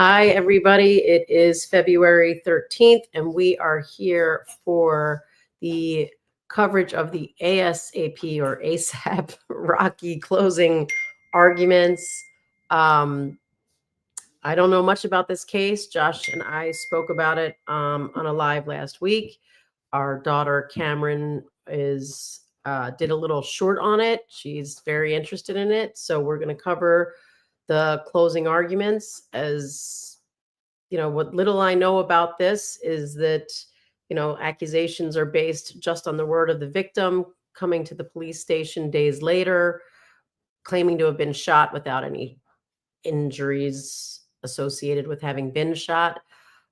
Hi, everybody. It is February 13th, and we are here for the coverage of the ASAP or ASAP Rocky closing arguments. I don't know much about this case. Josh and I spoke about it on a live last week. Our daughter Cameron did a little short on it. She's very interested in it, so we're going to cover the closing arguments. As you know, what little I know about this is that, accusations are based just on the word of the victim coming to the police station days later, claiming to have been shot without any injuries associated with having been shot.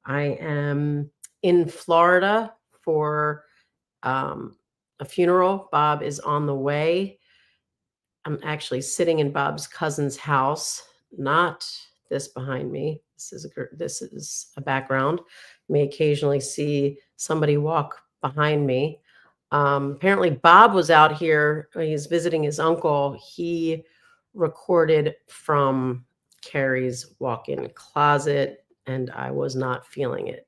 I am in Florida for a funeral. Bob is on the way. I'm actually sitting in Bob's cousin's house, not this behind me. This is a background. You may occasionally see somebody walk behind me. Apparently, Bob was out here. He's visiting his uncle. He recorded from Carrie's walk-in closet, and I was not feeling it.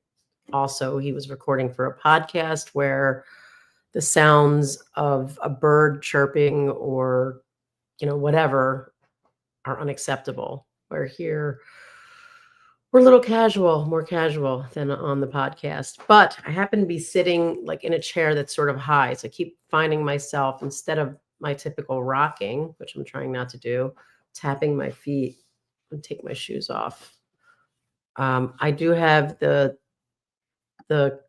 Also, he was recording for a podcast where the sounds of a bird chirping or whatever are unacceptable. We're here, we're a little casual, more casual than on the podcast. But I happen to be sitting like in a chair that's sort of high. So I keep finding myself, instead of my typical rocking, which I'm trying not to do, tapping my feet and take my shoes off. I do have the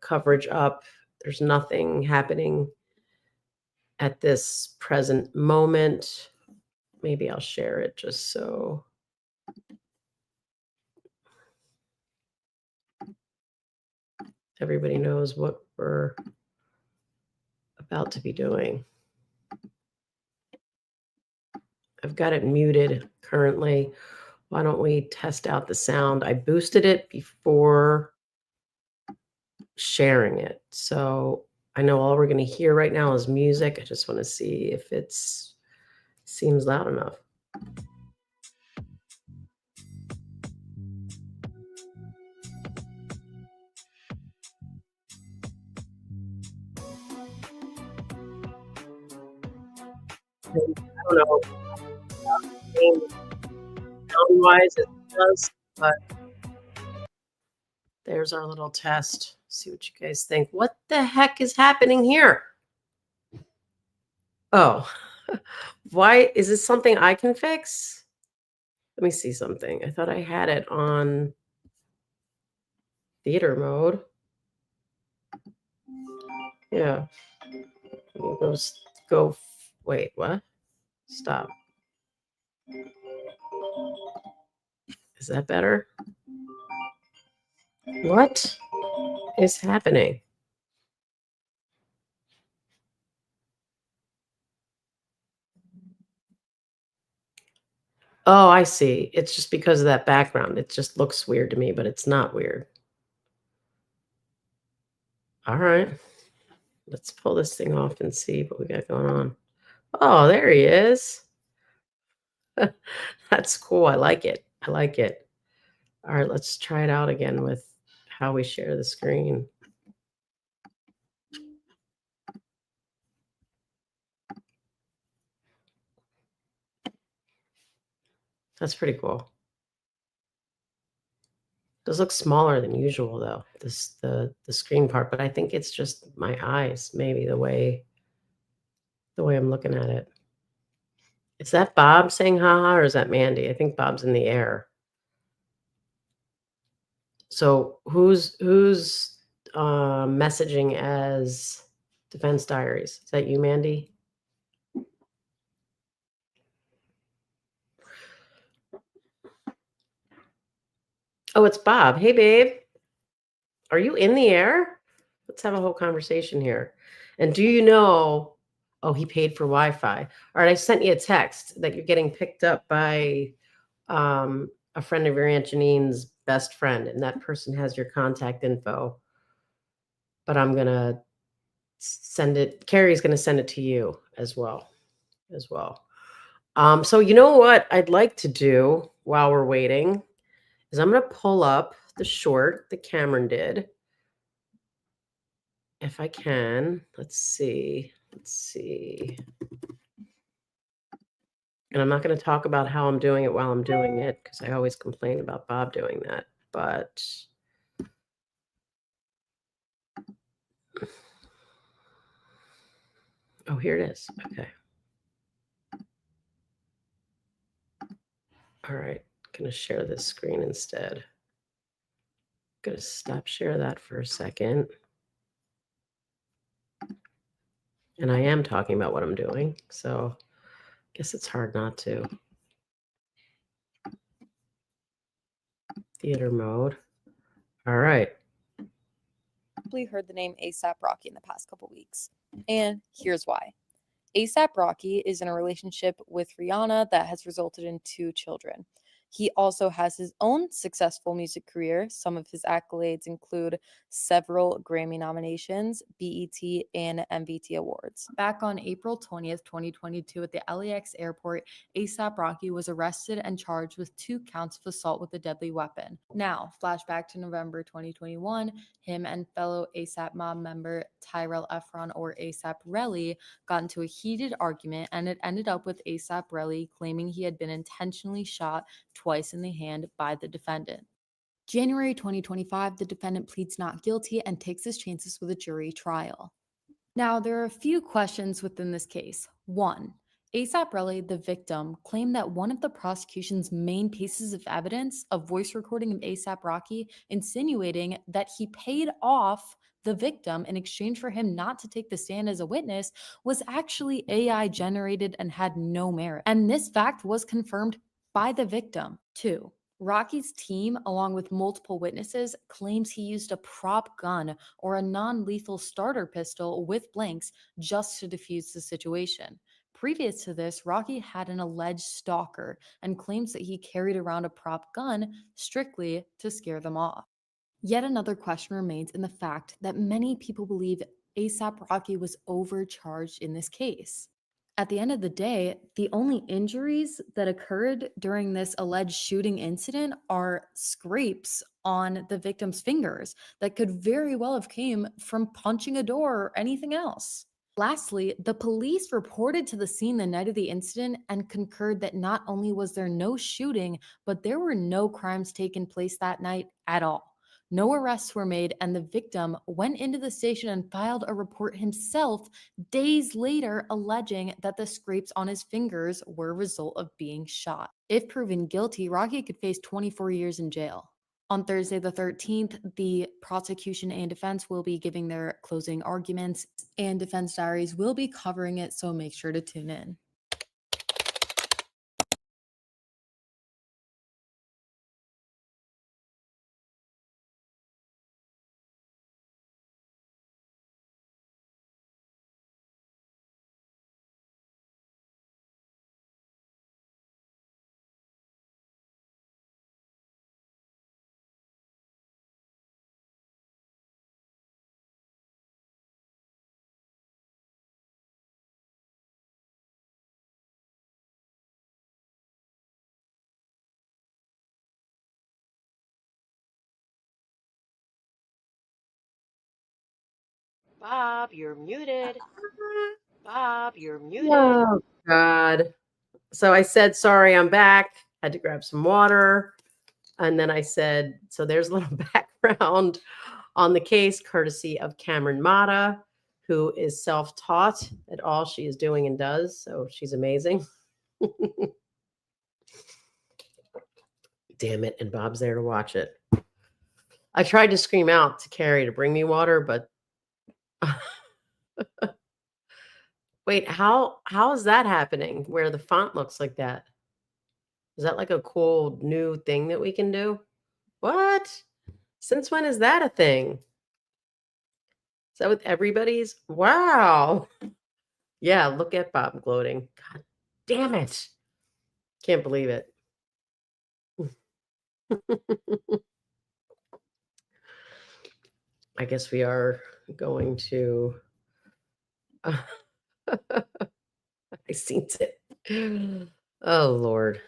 coverage up. There's nothing happening at this present moment. Maybe I'll share it just so everybody knows what we're about to be doing. I've got it muted currently. Why don't we test out the sound? I boosted it before sharing it. So I know all we're going to hear right now is music. I just want to see if it seems loud enough. I don't know. Sound-wise, it does, but there's our little test. See what you guys think. What the heck is happening here? Oh, why is this something I can fix? Let me see something. I thought I had it on theater mode. Yeah. Wait, what? Stop. Is that better? What is happening? Oh, I see. It's just because of that background. It just looks weird to me, but it's not weird. All right. Let's pull this thing off and see what we got going on. Oh, there he is. That's cool. I like it. I like it. All right, let's try it out again with how we share the screen. That's pretty cool. Does look smaller than usual though, the screen part, but I think it's just my eyes, maybe the way I'm looking at it. Is that Bob saying haha or is that Mandy? I think Bob's in the air. So who's messaging as Defense Diaries? Is that you, Mandy? Oh, it's Bob. Hey, babe. Are you in the air? Let's have a whole conversation here. And do you know? Oh, he paid for Wi-Fi. All right, I sent you a text that you're getting picked up by a friend of your Aunt Janine's best friend, and that person has your contact info. But I'm gonna send it. Carrie's gonna send it to you as well. So you know what I'd like to do while we're waiting is I'm gonna pull up the short that Cameron did. If I can, let's see. And I'm not going to talk about how I'm doing it while I'm doing it because I always complain about Bob doing that. But oh, here it is. Okay. All right. I'm going to share this screen instead. I'm going to stop share that for a second. And I am talking about what I'm doing. So I guess it's hard not to. Theater mode. All right. Heard the name APRocky in the past couple weeks. And here's why. APRocky is in a relationship with Rihanna that has resulted in 2 children. He also has his own successful music career. Some of his accolades include several Grammy nominations, BET, and MVT awards. Back on April 20th, 2022, at the LAX airport, APRocky was arrested and charged with 2 counts of assault with a deadly weapon. Now, flashback to November 2021, him and fellow ASAP Mob member Tyrell Efron, or APRelli, got into a heated argument, and it ended up with APRelli claiming he had been intentionally shot twice in the hand by the defendant. January 2025, the defendant pleads not guilty and takes his chances with a jury trial. Now, there are a few questions within this case. 1. APRelli, the victim, claimed that one of the prosecution's main pieces of evidence, a voice recording of APRocky insinuating that he paid off the victim in exchange for him not to take the stand as a witness, was actually AI generated and had no merit. And this fact was confirmed by the victim. 2. Rocky's team, along with multiple witnesses, claims he used a prop gun or a non-lethal starter pistol with blanks just to defuse the situation. Previous to this, Rocky had an alleged stalker and claims that he carried around a prop gun strictly to scare them off. Yet another question remains in the fact that many people believe APRocky was overcharged in this case. At the end of the day, the only injuries that occurred during this alleged shooting incident are scrapes on the victim's fingers that could very well have came from punching a door or anything else. Lastly, the police reported to the scene the night of the incident and concurred that not only was there no shooting, but there were no crimes taking place that night at all. No arrests were made, and the victim went into the station and filed a report himself days later, alleging that the scrapes on his fingers were a result of being shot. If proven guilty, Rocky could face 24 years in jail. On Thursday, the 13th, the prosecution and defense will be giving their closing arguments, and Defense Diaries will be covering it, so make sure to tune in. Bob, you're muted. Bob, you're muted. Oh, God. So I said, sorry, I'm back. Had to grab some water. And then I said, so there's a little background on the case, courtesy of Cameron Mata, who is self-taught at all she is doing and does. So she's amazing. Damn it. And Bob's there to watch it. I tried to scream out to Carrie to bring me water, but wait, how is that happening where the font looks like that? Is that like a cool new thing that we can do? What? Since when is that a thing? Is that with everybody's? Wow. Yeah, look at Bob gloating. God damn it. Can't believe it. I guess we are going to. I seen it. Oh, Lord.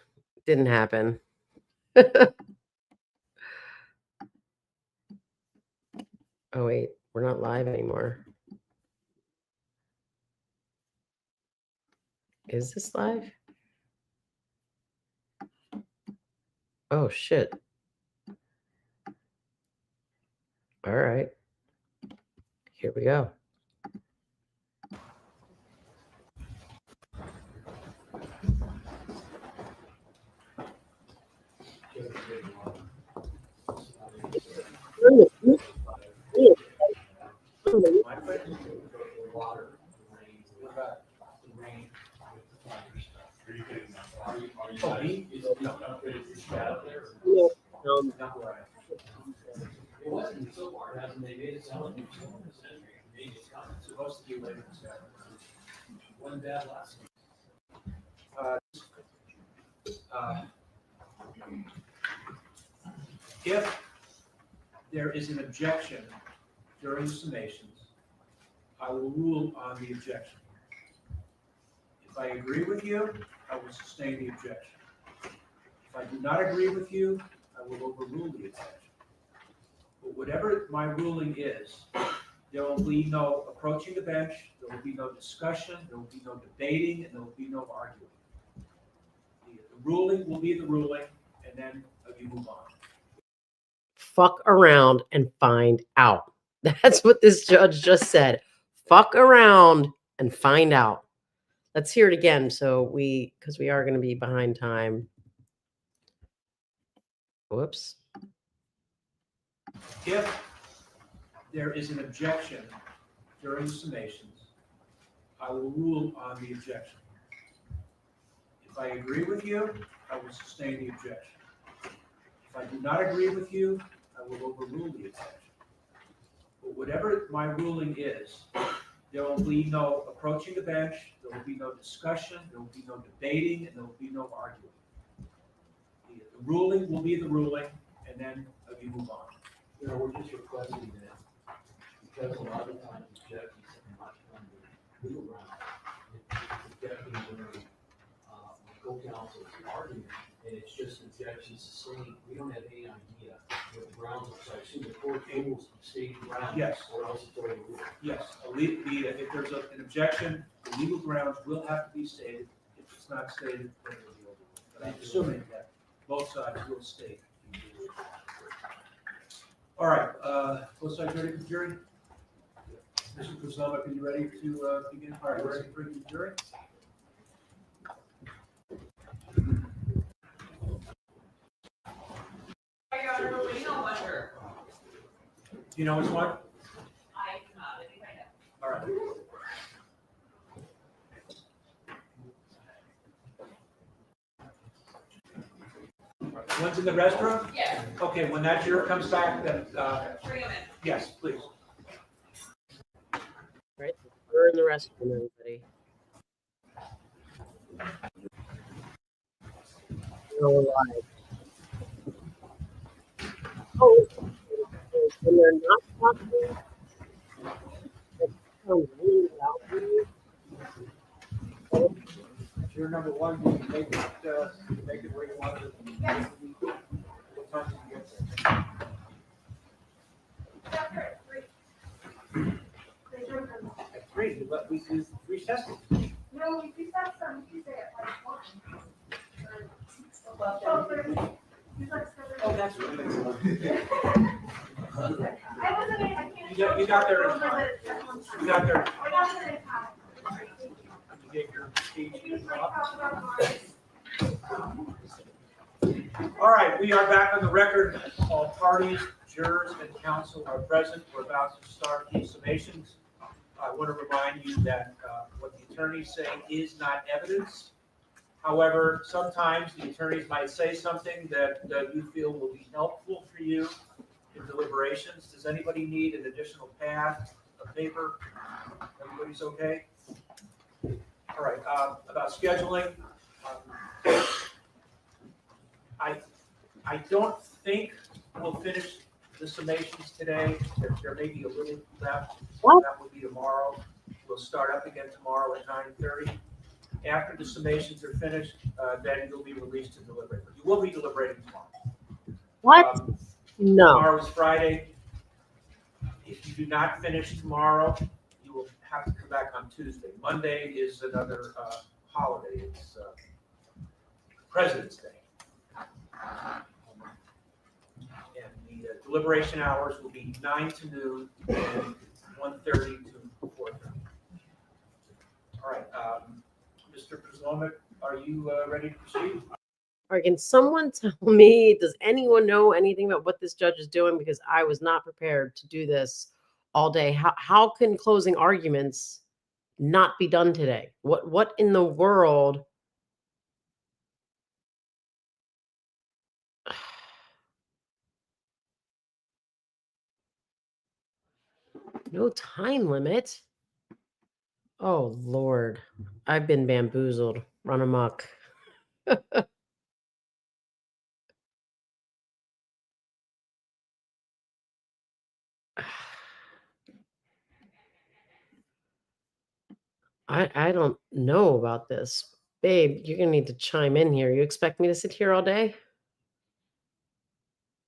Didn't happen. Oh, wait. We're not live anymore. Is this live? Oh, shit. All right. Here we go. If there is an objection during the summations, I will rule on the objection. If I agree with you, I will sustain the objection. If I do not agree with you, I will overrule the objection. But whatever my ruling is, there will be no approaching the bench, there will be no discussion, there will be no debating, and there will be no arguing. The ruling will be the ruling, and then you move on. Fuck around and find out. That's what this judge just said. Fuck around and find out. Let's hear it again. Because we are going to be behind time. Whoops. If there is an objection during the summations, I will rule on the objection. If I agree with you, I will sustain the objection. If I do not agree with you, I will overrule the objection. But whatever my ruling is, there will be no approaching the bench, there will be no discussion, there will be no debating, and there will be no arguing. The ruling will be the ruling, and then you move on. You know, we're just requesting that, because a lot of times objections are not under legal grounds. Objecting during co-counsel's argument, and it's just objections sustained. We don't have any idea what the grounds are, so I assume the court rules state grounds. Yes. Or else it's already ruled. Yes, if there's an objection, the legal grounds will have to be stated. If it's not stated, then it will be overruled. But I'm assuming that both sides will state. All right, both sides ready for the jury? Mr. Kozlova, are you ready to begin? All right, ready for the jury? Do you know which one? I cannot, I think I know. All right. One's in the restroom? Yeah. Okay, when that juror comes back, then, Bring him in. yes, please. Right? We're in the restroom, everybody. We're live. Oh, when they're not talking, it sounds really loud for you. Juror number one, you can make it where you want it. What time do you get there? to recess. No, we recessed on Tuesday at like 1. Oh, that's right. I wasn't, I can't. You got there. You got there. I got there in time. You get your speech. If you just like talk about mine. All right, we are back on the record. All parties, jurors, and counsel are present. We're about to start the summations. I want to remind you that what the attorneys say is not evidence. However, sometimes the attorneys might say something that you feel will be helpful for you in deliberations. Does anybody need an additional pad of paper? Everybody's okay? All right, about scheduling. I don't think we'll finish the summations today. There may be a little left. What? That will be tomorrow. We'll start up again tomorrow at 9:30. After the summations are finished, then you'll be released to deliberate. You will be deliberating tomorrow. What? No. Tomorrow is Friday. If you do not finish tomorrow, you will have to come back on Tuesday. Monday is another holiday. It's President's Day. And the deliberation hours will be 9 to noon and 1:30 to 4:30. All right, Mr. Prislomic, are you ready to proceed? Or can someone tell me, does anyone know anything about what this judge is doing? Because I was not prepared to do this all day. How can closing arguments not be done today? What in the world? No time limit. Oh Lord, I've been bamboozled. Run amok. I don't know about this. Babe, you're gonna need to chime in here. You expect me to sit here all day?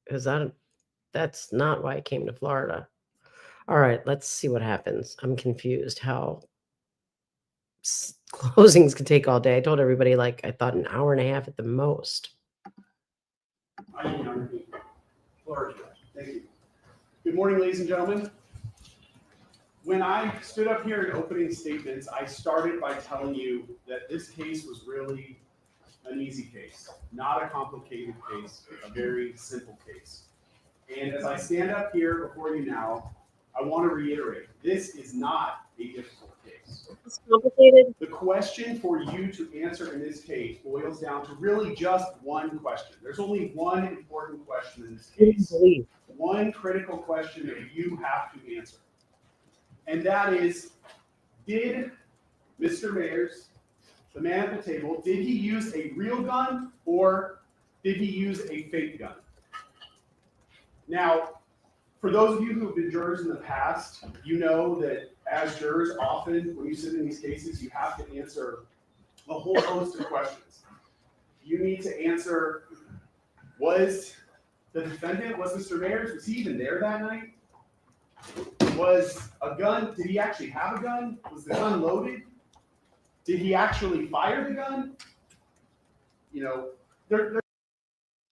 Because that's not why I came to Florida. All right, let's see what happens. I'm confused how closings can take all day. I told everybody like I thought an hour and a half at the most. Floor is yours. Thank you. Good morning, ladies and gentlemen. When I stood up here in opening statements, I started by telling you that this case was really an easy case, not a complicated case, a very simple case. And as I stand up here before you now, I want to reiterate, this is not a difficult case. It's complicated. The question for you to answer in this case boils down to really just one question. There's only one important question in this case. One critical question that you have to answer. And that is, did Mr. Mayers, the man at the table, did he use a real gun or did he use a fake gun? Now, for those of you who have been jurors in the past, you know that as jurors, often when you sit in these cases, you have to answer a whole host of questions. You need to answer, was the defendant, was Mr. Mayers, was he even there that night? Was a gun, did he actually have a gun? Was the gun loaded? Did he actually fire the gun? You know,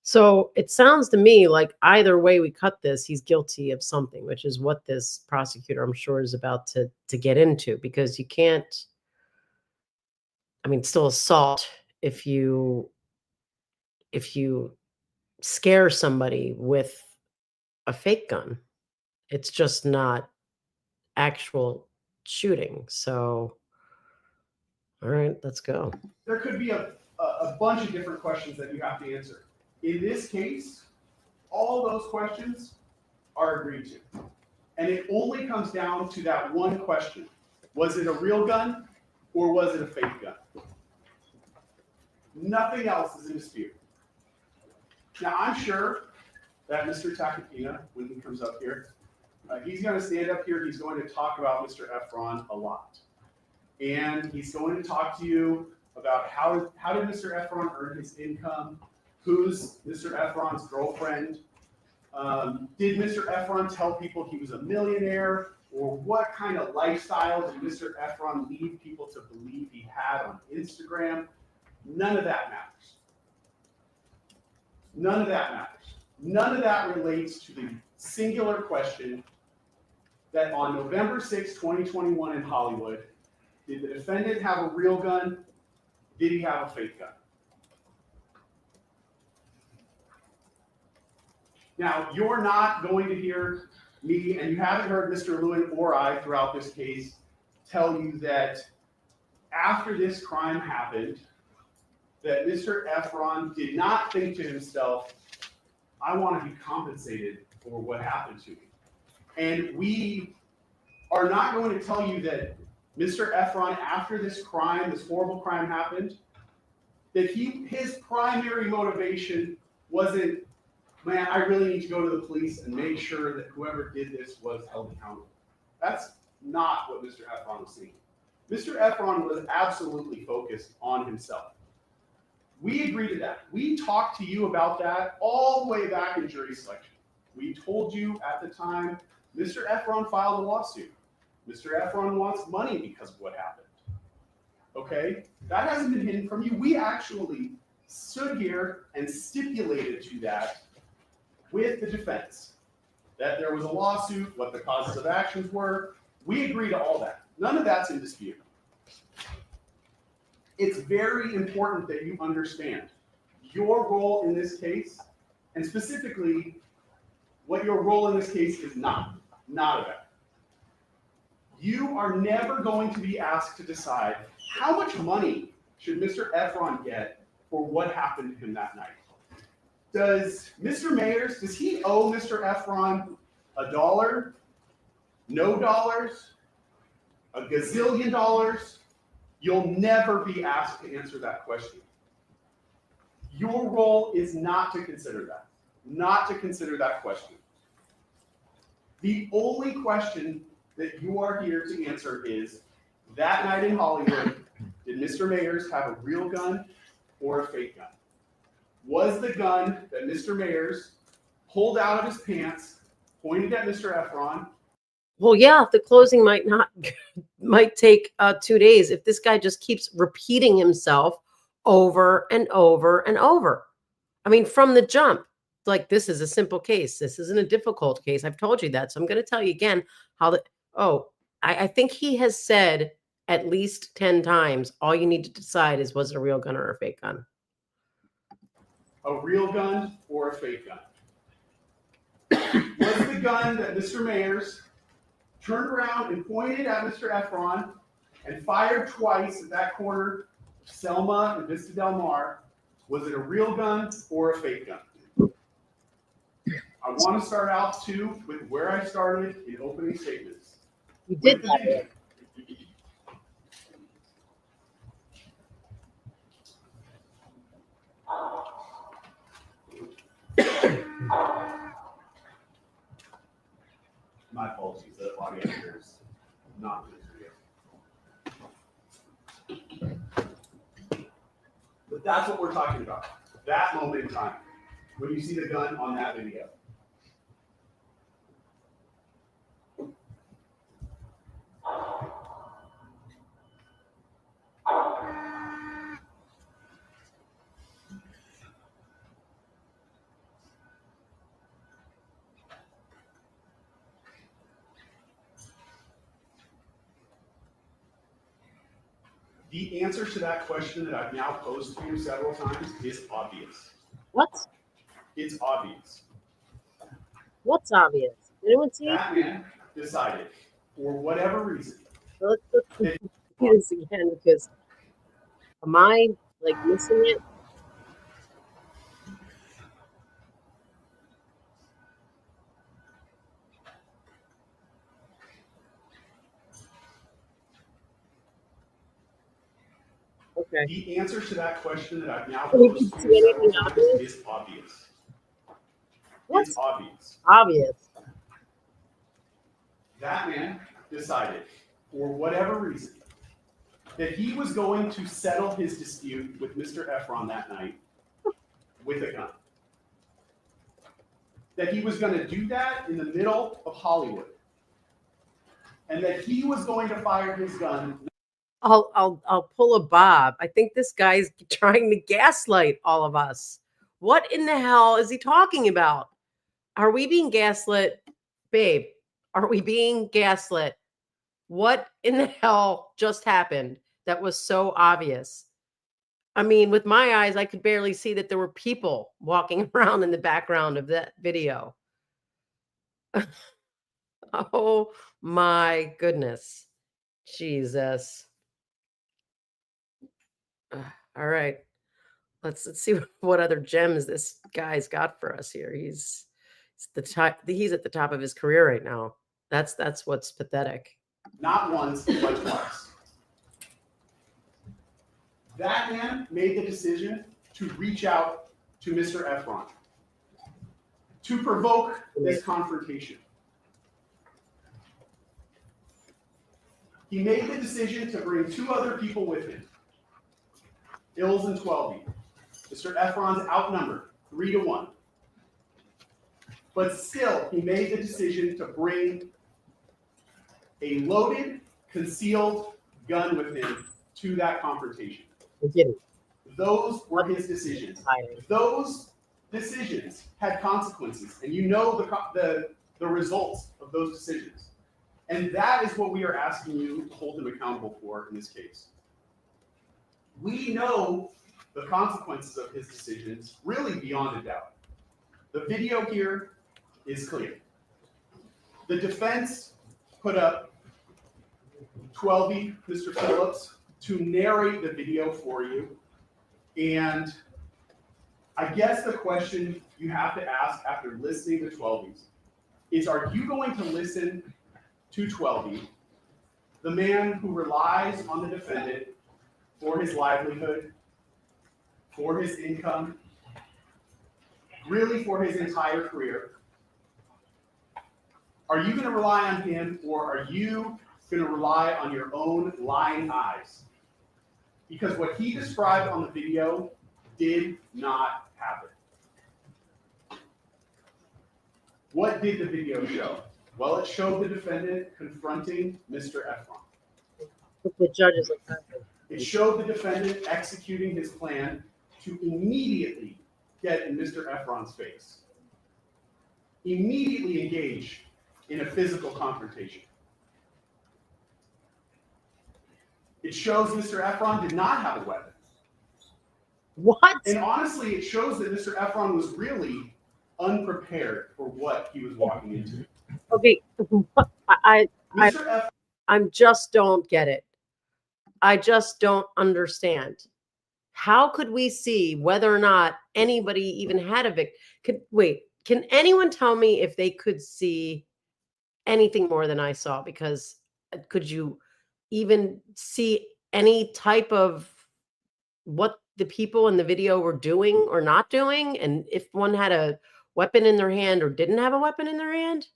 So it sounds to me like either way we cut this, he's guilty of something, which is what this prosecutor, I'm sure, is about to get into, because you can't, I mean, still assault if you scare somebody with a fake gun. It's just not actual shooting. So, all right, let's go. there could be a bunch of different questions that you have to answer. In this case, all those questions are agreed to. And it only comes down to that one question. Was it a real gun or was it a fake gun? Nothing else is in dispute. Now, I'm sure that Mr. Takapina, when he comes up here, he's going to stand up here, he's going to talk about Mr. Efron a lot. And he's going to talk to you about how did Mr. Efron earn his income, who's Mr. Efron's girlfriend, Did Mr. Efron tell people he was a millionaire? Or what kind of lifestyle did Mr. Efron lead people to believe he had on Instagram? None of that matters. None of that matters. None of that relates to the singular question that on November 6, 2021 in Hollywood, did the defendant have a real gun? Did he have a fake gun? Now, you're not going to hear me, and you haven't heard Mr. Lewin or I throughout this case tell you that after this crime happened, that Mr. Efron did not think to himself, I want to be compensated for what happened to me. And we are not going to tell you that Mr. Efron, after this crime, this horrible crime happened, that his primary motivation wasn't, man, I really need to go to the police and make sure that whoever did this was held accountable. That's not what Mr. Efron was saying. Mr. Efron was absolutely focused on himself. We agree to that. We talked to you about that all the way back in jury selection. We told you at the time, Mr. Efron filed a lawsuit. Mr. Efron wants money because of what happened. Okay? That hasn't been hidden from you. We actually stood here and stipulated to that with the defense, that there was a lawsuit, what the causes of actions were. We agree to all that. None of that's in dispute. It's very important that you understand your role in this case, and specifically what your role in this case is not about. You are never going to be asked to decide how much money should Mr. Efron get for what happened to him that night. Does Mr. Mayers, does he owe Mr. Efron $1, no dollars, a gazillion dollars? You'll never be asked to answer that question. Your role is not to consider that, not to consider that question. The only question that you are here to answer is, that night in Hollywood, did Mr. Mayers have a real gun or a fake gun? Was the gun that Mr. Mayers pulled out of his pants, pointed at Mr. Efron? Well, yeah, the closing might take 2 days if this guy just keeps repeating himself over and over and over. I mean, from the jump, like, this is a simple case. This isn't a difficult case. I've told you that. So I'm going to tell you again how I think he has said at least 10 times, all you need to decide is, was it a real gun or a fake gun? A real gun or a fake gun? Was the gun that Mr. Mayers turned around and pointed at Mr. Efron and fired twice at that corner of Selma and Vista Del Mar, was it a real gun or a fake gun? I want to start out too with where I started in opening statements. You did that. My apologies, the audio here is not good for you. But that's what we're talking about. That moment in time, when you see the gun on that video. The answer to that question that I've now posed to you several times is obvious. What? It's obvious. What's obvious? Did anyone see it? That man decided, for whatever reason, Let's do this again, because am I like missing it? Okay. the answer to that question that I've now Can you posed to see you several anything times obvious? is obvious. What's It's obvious. obvious? That man decided, for whatever reason, that he was going to settle his dispute with Mr. Efron that night with a gun. that he was going to do that in the middle of Hollywood, and that he was going to fire his gun. I'll pull a Bob. I think this guy's trying to gaslight all of us. What in the hell is he talking about? Are we being gaslit? Babe, are we being gaslit? What in the hell just happened that was so obvious? I mean, with my eyes, I could barely see that there were people walking around in the background of that video. Oh my goodness. Jesus. All right. Let's see what other gems this guy's got for us here. He's the top, he's at the top of his career right now. That's what's pathetic. Not once, but twice. That man made the decision to reach out to Mr. Efron to provoke this confrontation. He made the decision to bring two other people with him, Ills and 12. Mr. Efron's outnumbered 3-1. But still, he made the decision to bring a loaded, concealed gun with him to that confrontation. Those were his decisions. Those decisions had consequences, and you know the results of those decisions. And that is what we are asking you to hold him accountable for in this case. We know the consequences of his decisions really beyond a doubt. The video here is clear. The defense put up 12 Mr. Phillips to narrate the video for you. And I guess the question you have to ask after listening to 12 is, are you going to listen to 12, the man who relies on the defendant for his livelihood, for his income, really for his entire career? Are you going to rely on him, or are you going to rely on your own lying eyes? Because what he described on the video did not happen. What did the video show? Well, it showed the defendant confronting Mr. Efron. The judges are perfect. It showed the defendant executing his plan to immediately get in Mr. Efron's face. Immediately engage in a physical confrontation. It shows Mr. Efron did not have a weapon. What? And honestly, it shows that Mr. Efron was really unprepared for what he was walking into. Okay, I Mr. just don't get it. I just don't understand. How could we see whether or not anybody even had a victim? Can anyone tell me if they could see anything more than I saw? Because could you even see any type of what the people in the video were doing or not doing? And if one had a weapon in their hand or didn't have a weapon in their hand?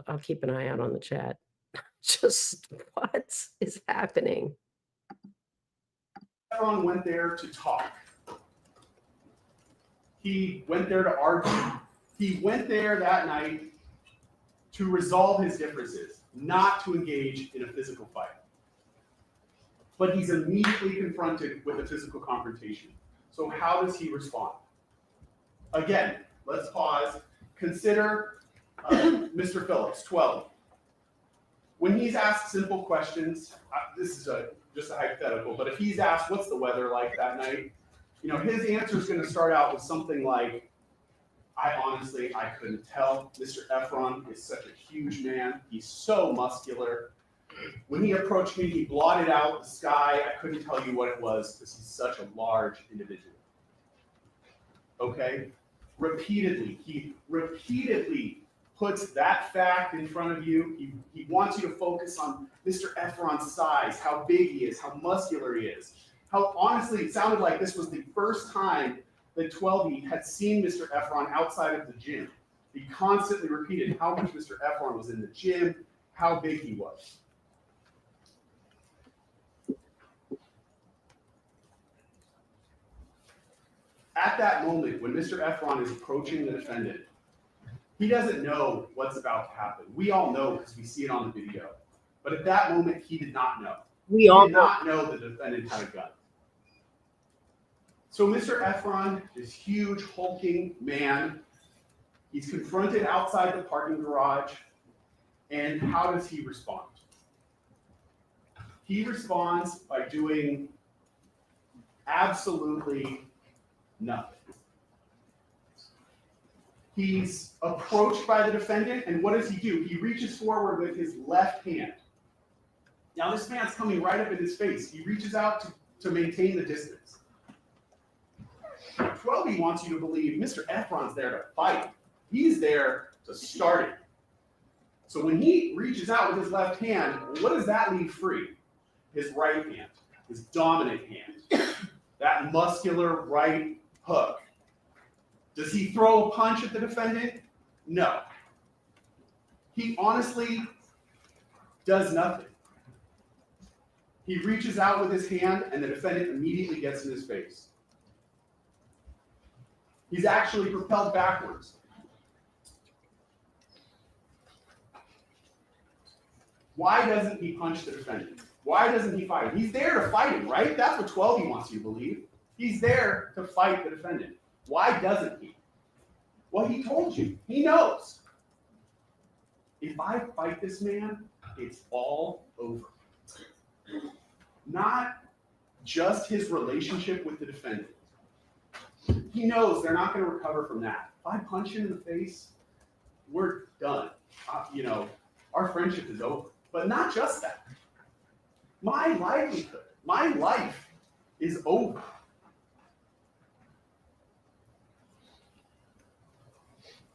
I'll keep an eye out on the chat. Just what is happening? Efron went there to talk. He went there to argue. He went there that night to resolve his differences, not to engage in a physical fight. But he's immediately confronted with a physical confrontation. So how does he respond? Again, let's pause. Consider Mr. Phillips, 12. When he's asked simple questions, this is just a hypothetical, but if he's asked, what's the weather like that night? You know, his answer is going to start out with something like, I couldn't tell. Mr. Efron is such a huge man. He's so muscular. When he approached me, he blotted out the sky. I couldn't tell you what it was because he's such a large individual. Okay? He repeatedly puts that fact in front of you. He wants you to focus on Mr. Efron's size, how big he is, how muscular he is. How honestly, it sounded like this was the first time that 12 had seen Mr. Efron outside of the gym. He constantly repeated how much Mr. Efron was in the gym, how big he was. At that moment, when Mr. Efron is approaching the defendant, he doesn't know what's about to happen. We all know because we see it on the video. But at that moment, he did not know. We all He did not know the defendant had a gun. So Mr. Efron, this huge hulking man, he's confronted outside the parking garage, and how does he respond? He responds by doing absolutely nothing. He's approached by the defendant, and what does he do? He reaches forward with his left hand. Now this man's coming right up in his face. He reaches out to maintain the distance. 12 wants you to believe Mr. Efron's there to fight. He's there to start it. So when he reaches out with his left hand, what does that leave free? His right hand, his dominant hand, that muscular right hook. Does he throw a punch at the defendant? No. He honestly does nothing. He reaches out with his hand, and the defendant immediately gets in his face. He's actually propelled backwards. Why doesn't he punch the defendant? Why doesn't he fight? He's there to fight him, right? That's what 12 wants you to believe. He's there to fight the defendant. Why doesn't he? Well, he told you. He knows. If I fight this man, it's all over. Not just his relationship with the defendant. He knows they're not going to recover from that. If I punch him in the face, we're done. Our friendship is over. But not just that. My livelihood, my life is over.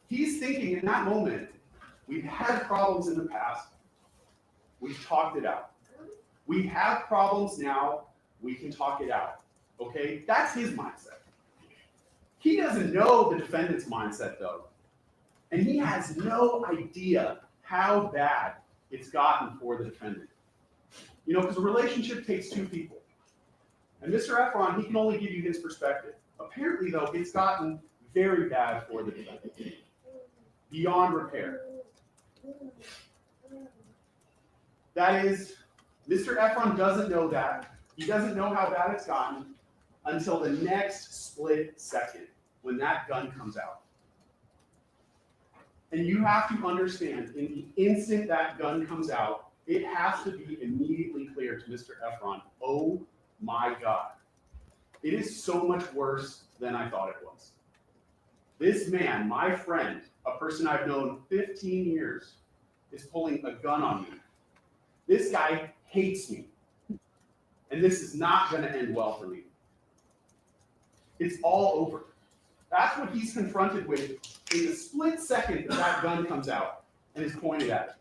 He's thinking in that moment, we've had problems in the past. We've talked it out. We have problems now. We can talk it out. Okay? That's his mindset. He doesn't know the defendant's mindset, though. And he has no idea how bad it's gotten for the defendant. Because a relationship takes two people. And Mr. Efron, he can only give you his perspective. Apparently, though, it's gotten very bad for the defendant. Beyond repair. That is, Mr. Efron doesn't know that. He doesn't know how bad it's gotten until the next split second when that gun comes out. And you have to understand, in the instant that gun comes out, it has to be immediately clear to Mr. Efron, oh my God. It is so much worse than I thought it was. This man, my friend, a person I've known 15 years, is pulling a gun on me. This guy hates me. And this is not going to end well for me. It's all over. That's what he's confronted with in the split second that gun comes out and is pointed at him.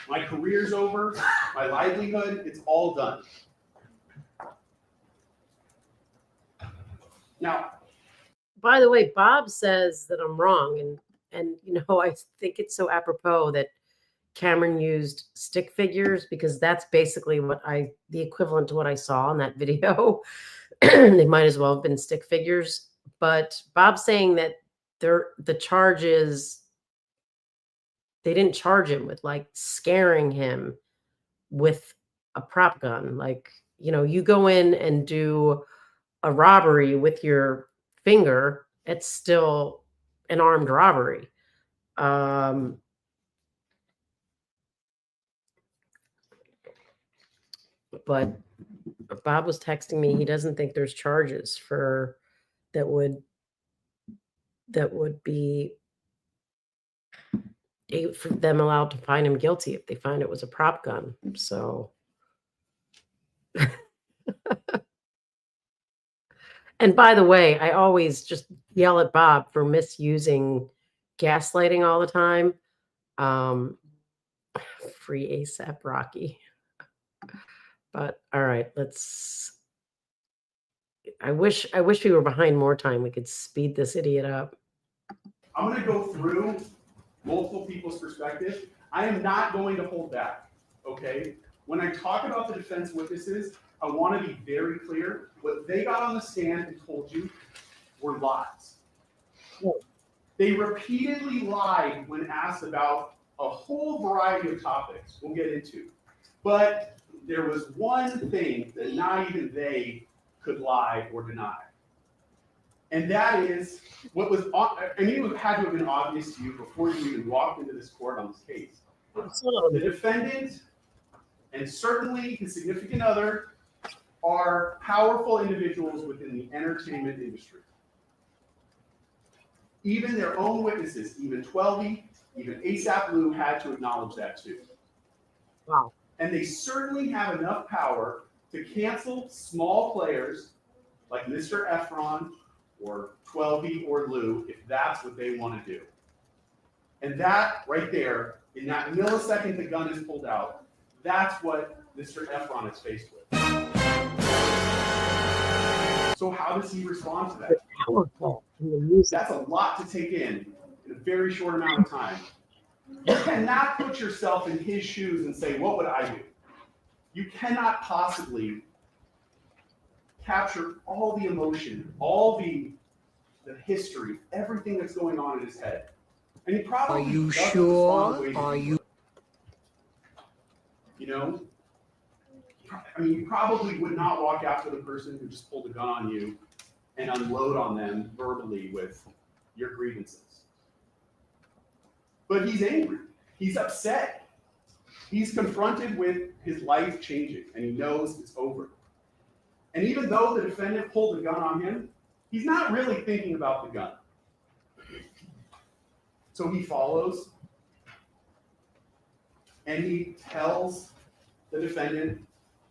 My career's over, my livelihood, it's all done. Now, By the way, Bob says that I'm wrong, and I think it's so apropos that Cameron used stick figures, because that's basically the equivalent to what I saw in that video. They might as well have been stick figures. But Bob's saying that the charges, they didn't charge him with scaring him with a prop gun. You go in and do a robbery with your finger, it's still an armed robbery. But Bob was texting me, he doesn't think there's charges that would be for them allowed to find him guilty if they find it was a prop gun. So and by the way, I always just yell at Bob for misusing gaslighting all the time. Free APRocky. But all right, I wish we were behind more time. We could speed this idiot up. I'm going to go through multiple people's perspective. I am not going to hold back, okay? When I talk about the defense witnesses, I want to be very clear. What they got on the stand and told you were lies. They repeatedly lied when asked about a whole variety of topics we'll get into. But there was one thing that not even they could lie or deny. And that is what was, I mean, it had to have been obvious to you before you even walked into this court on this case. The defendant, and certainly his significant other, are powerful individuals within the entertainment industry. Even their own witnesses, even 12E, even ASAP Lou had to acknowledge that too. Wow. And they certainly have enough power to cancel small players like Mr. Efron or 12E or Lou if that's what they want to do. And that right there, in that millisecond the gun is pulled out, that's what Mr. Efron is faced with. So how does he respond to that? Powerful in the music. That's a lot to take in a very short amount of time. You cannot put yourself in his shoes and say, what would I do? You cannot possibly capture all the emotion, all the history, everything that's going on in his head. And he probably Are you doesn't sure? respond the way he Are you? would. You know? I mean, you probably would not walk after the person who just pulled a gun on you and unload on them verbally with your grievances. But he's angry. He's upset. He's confronted with his life changing, and he knows it's over. And even though the defendant pulled a gun on him, he's not really thinking about the gun. So he follows, and he tells the defendant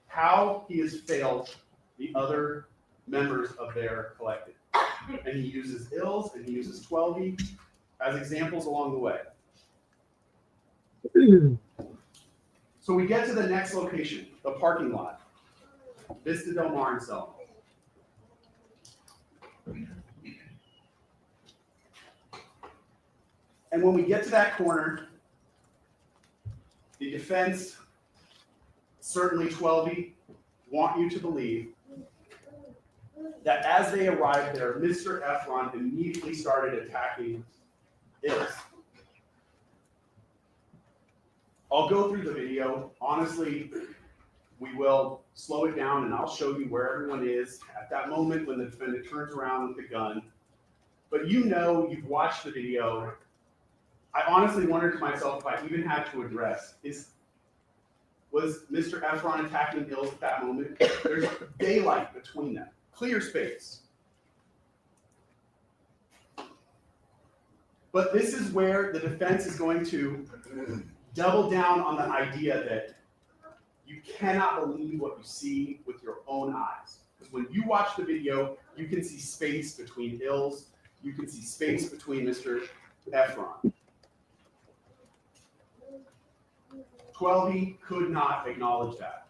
how he has failed the other members of their collective. And he uses Ills and he uses 12E as examples along the way. So we get to the next location, the parking lot, Vista Del Mar in Selma. And when we get to that corner, the defense, certainly 12E, want you to believe that as they arrived there, Mr. Efron immediately started attacking Ills. I'll go through the video. Honestly, we will slow it down and I'll show you where everyone is at that moment when the defendant turns around with the gun. But you know, you've watched the video. I honestly wondered to myself if I even had to address, was Mr. Efron attacking Ills at that moment? There's daylight between them, clear space. But this is where the defense is going to double down on the idea that you cannot believe what you see with your own eyes. Because when you watch the video, you can see space between Ills, you can see space between Mr. Efron. 12E could not acknowledge that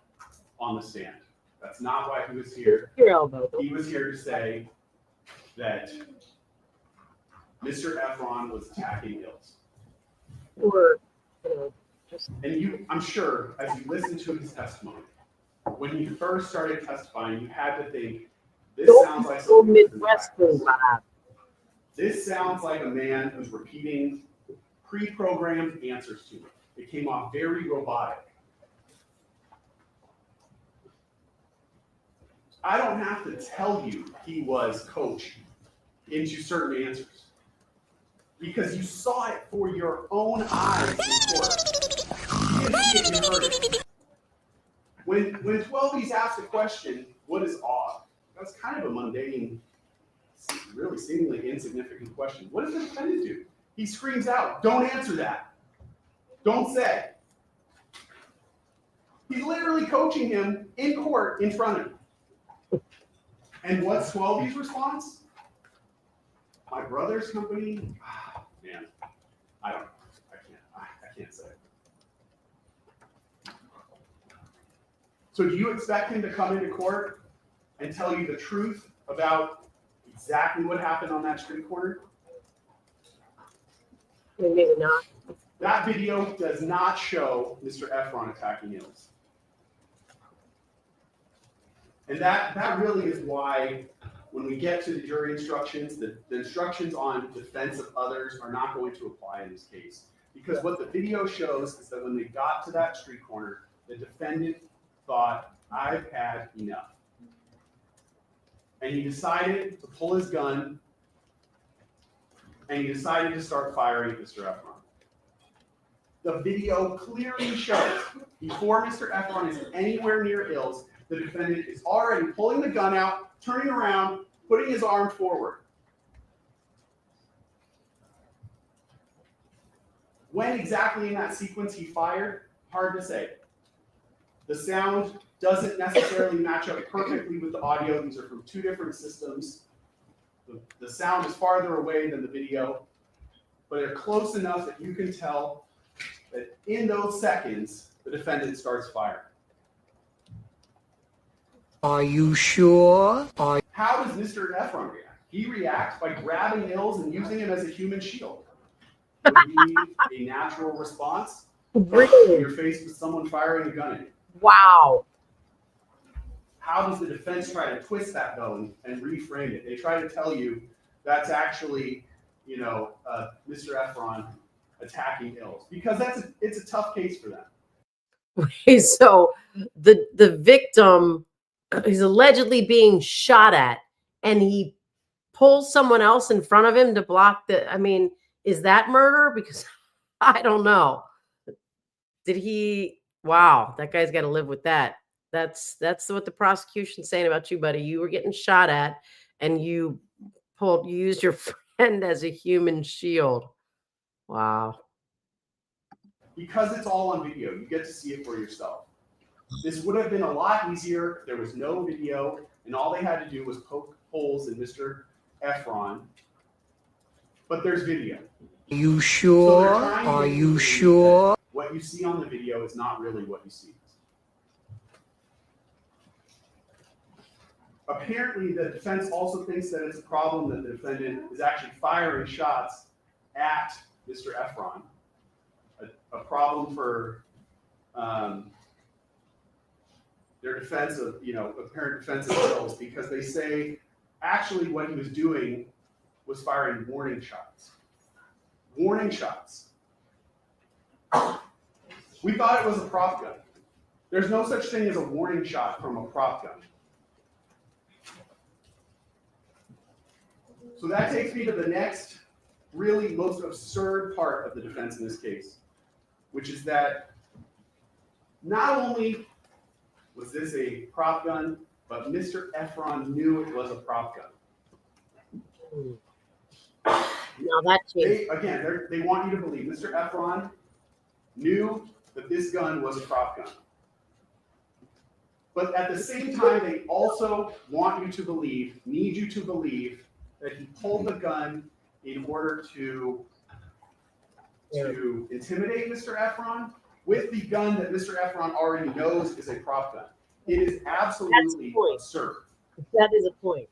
on the stand. That's not why he was here. Your elbow. He was here to say that Mr. Efron was attacking Ills. Or, just. And I'm sure, as you listen to his testimony, when he first started testifying, you had to think, this sounds like so something that's in Midwestern, practice. This sounds like a man who's repeating pre-programmed answers to it. It came off very robotic. I don't have to tell you he was coached into certain answers because you saw it for your own eyes in court. You didn't see it, you heard it. When 12E's asked a question, what is awe? That's kind of a mundane, really seemingly insignificant question. What does the defendant do? He screams out, don't answer that. Don't say. He's literally coaching him in court in front of him. And what's 12E's response? My brother's company? Oh, man, I don't know. I can't say. So do you expect him to come into court and tell you the truth about exactly what happened on that street corner? Maybe not. That video does not show Mr. Efron attacking Ills. And that really is why when we get to the jury instructions, the instructions on defense of others are not going to apply in this case. Because what the video shows is that when they got to that street corner, the defendant thought, I've had enough. And he decided to pull his gun, and he decided to start firing at Mr. Efron. The video clearly shows, before Mr. Efron is anywhere near Ills, the defendant is already pulling the gun out, turning around, putting his arm forward. When exactly in that sequence he fired, hard to say. The sound doesn't necessarily match up perfectly with the audio. These are from two different systems. The sound is farther away than the video, but they're close enough that you can tell that in those seconds, the defendant starts firing. Are you sure? How does Mr. Efron react? He reacts by grabbing Ills and using him as a human shield. Would be a natural response when you're faced with someone firing a gun at you. Wow. How does the defense try to twist that though and reframe it? They try to tell you that's actually, Mr. Efron attacking Ills because it's a tough case for them. So the victim is allegedly being shot at, and he pulls someone else in front of him to block the. I mean, is that murder? Because I don't know. Did he? Wow, that guy's got to live with that. That's what the prosecution's saying about you, buddy. You were getting shot at, and you used your friend as a human shield. Wow. Because it's all on video, you get to see it for yourself. This would have been a lot easier if there was no video and all they had to do was poke holes in Mr. Efron. But there's video. Are you sure? Are you sure? What you see on the video is not really what you see. Apparently, the defense also thinks that it's a problem that the defendant is actually firing shots at Mr. Efron. A problem for their defense of, apparent defense of Ills, because they say actually what he was doing was firing warning shots. Warning shots. We thought it was a prop gun. There's no such thing as a warning shot from a prop gun. So that takes me to the next, really most absurd part of the defense in this case, which is that not only was this a prop gun, but Mr. Efron knew it was a prop gun. Now that changed. They want you to believe Mr. Efron knew that this gun was a prop gun. But at the same time, they also want you to believe, need you to believe, that he pulled the gun in order to intimidate Mr. Efron with the gun that Mr. Efron already knows is a prop gun. It is absolutely absurd. That is a point.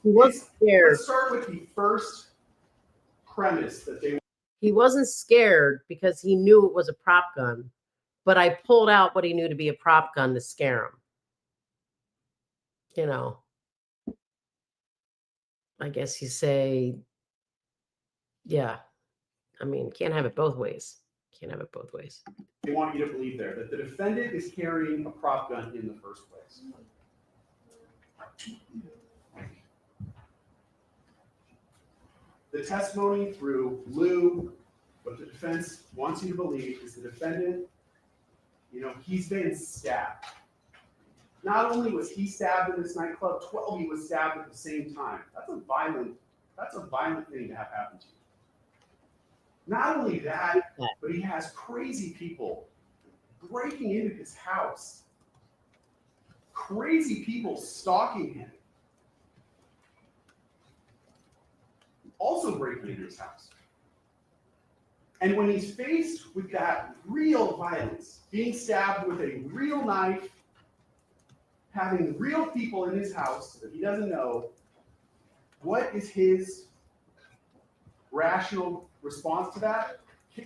He wasn't scared. Let's start with the first premise that they. He wasn't scared because he knew it was a prop gun, but I pulled out what he knew to be a prop gun to scare him. I guess you say, yeah. I mean, can't have it both ways. Can't have it both ways. They want you to believe there that the defendant is carrying a prop gun in the first place. The testimony through Lou, what the defense wants you to believe is the defendant, he's been stabbed. Not only was he stabbed in this nightclub, 12 was stabbed at the same time. That's a violent thing to have happen to you. Not only that, but he has crazy people breaking into his house. Crazy people stalking him. Also breaking into his house. And when he's faced with that real violence, being stabbed with a real knife, having real people in his house that he doesn't know, what is his rational response to that?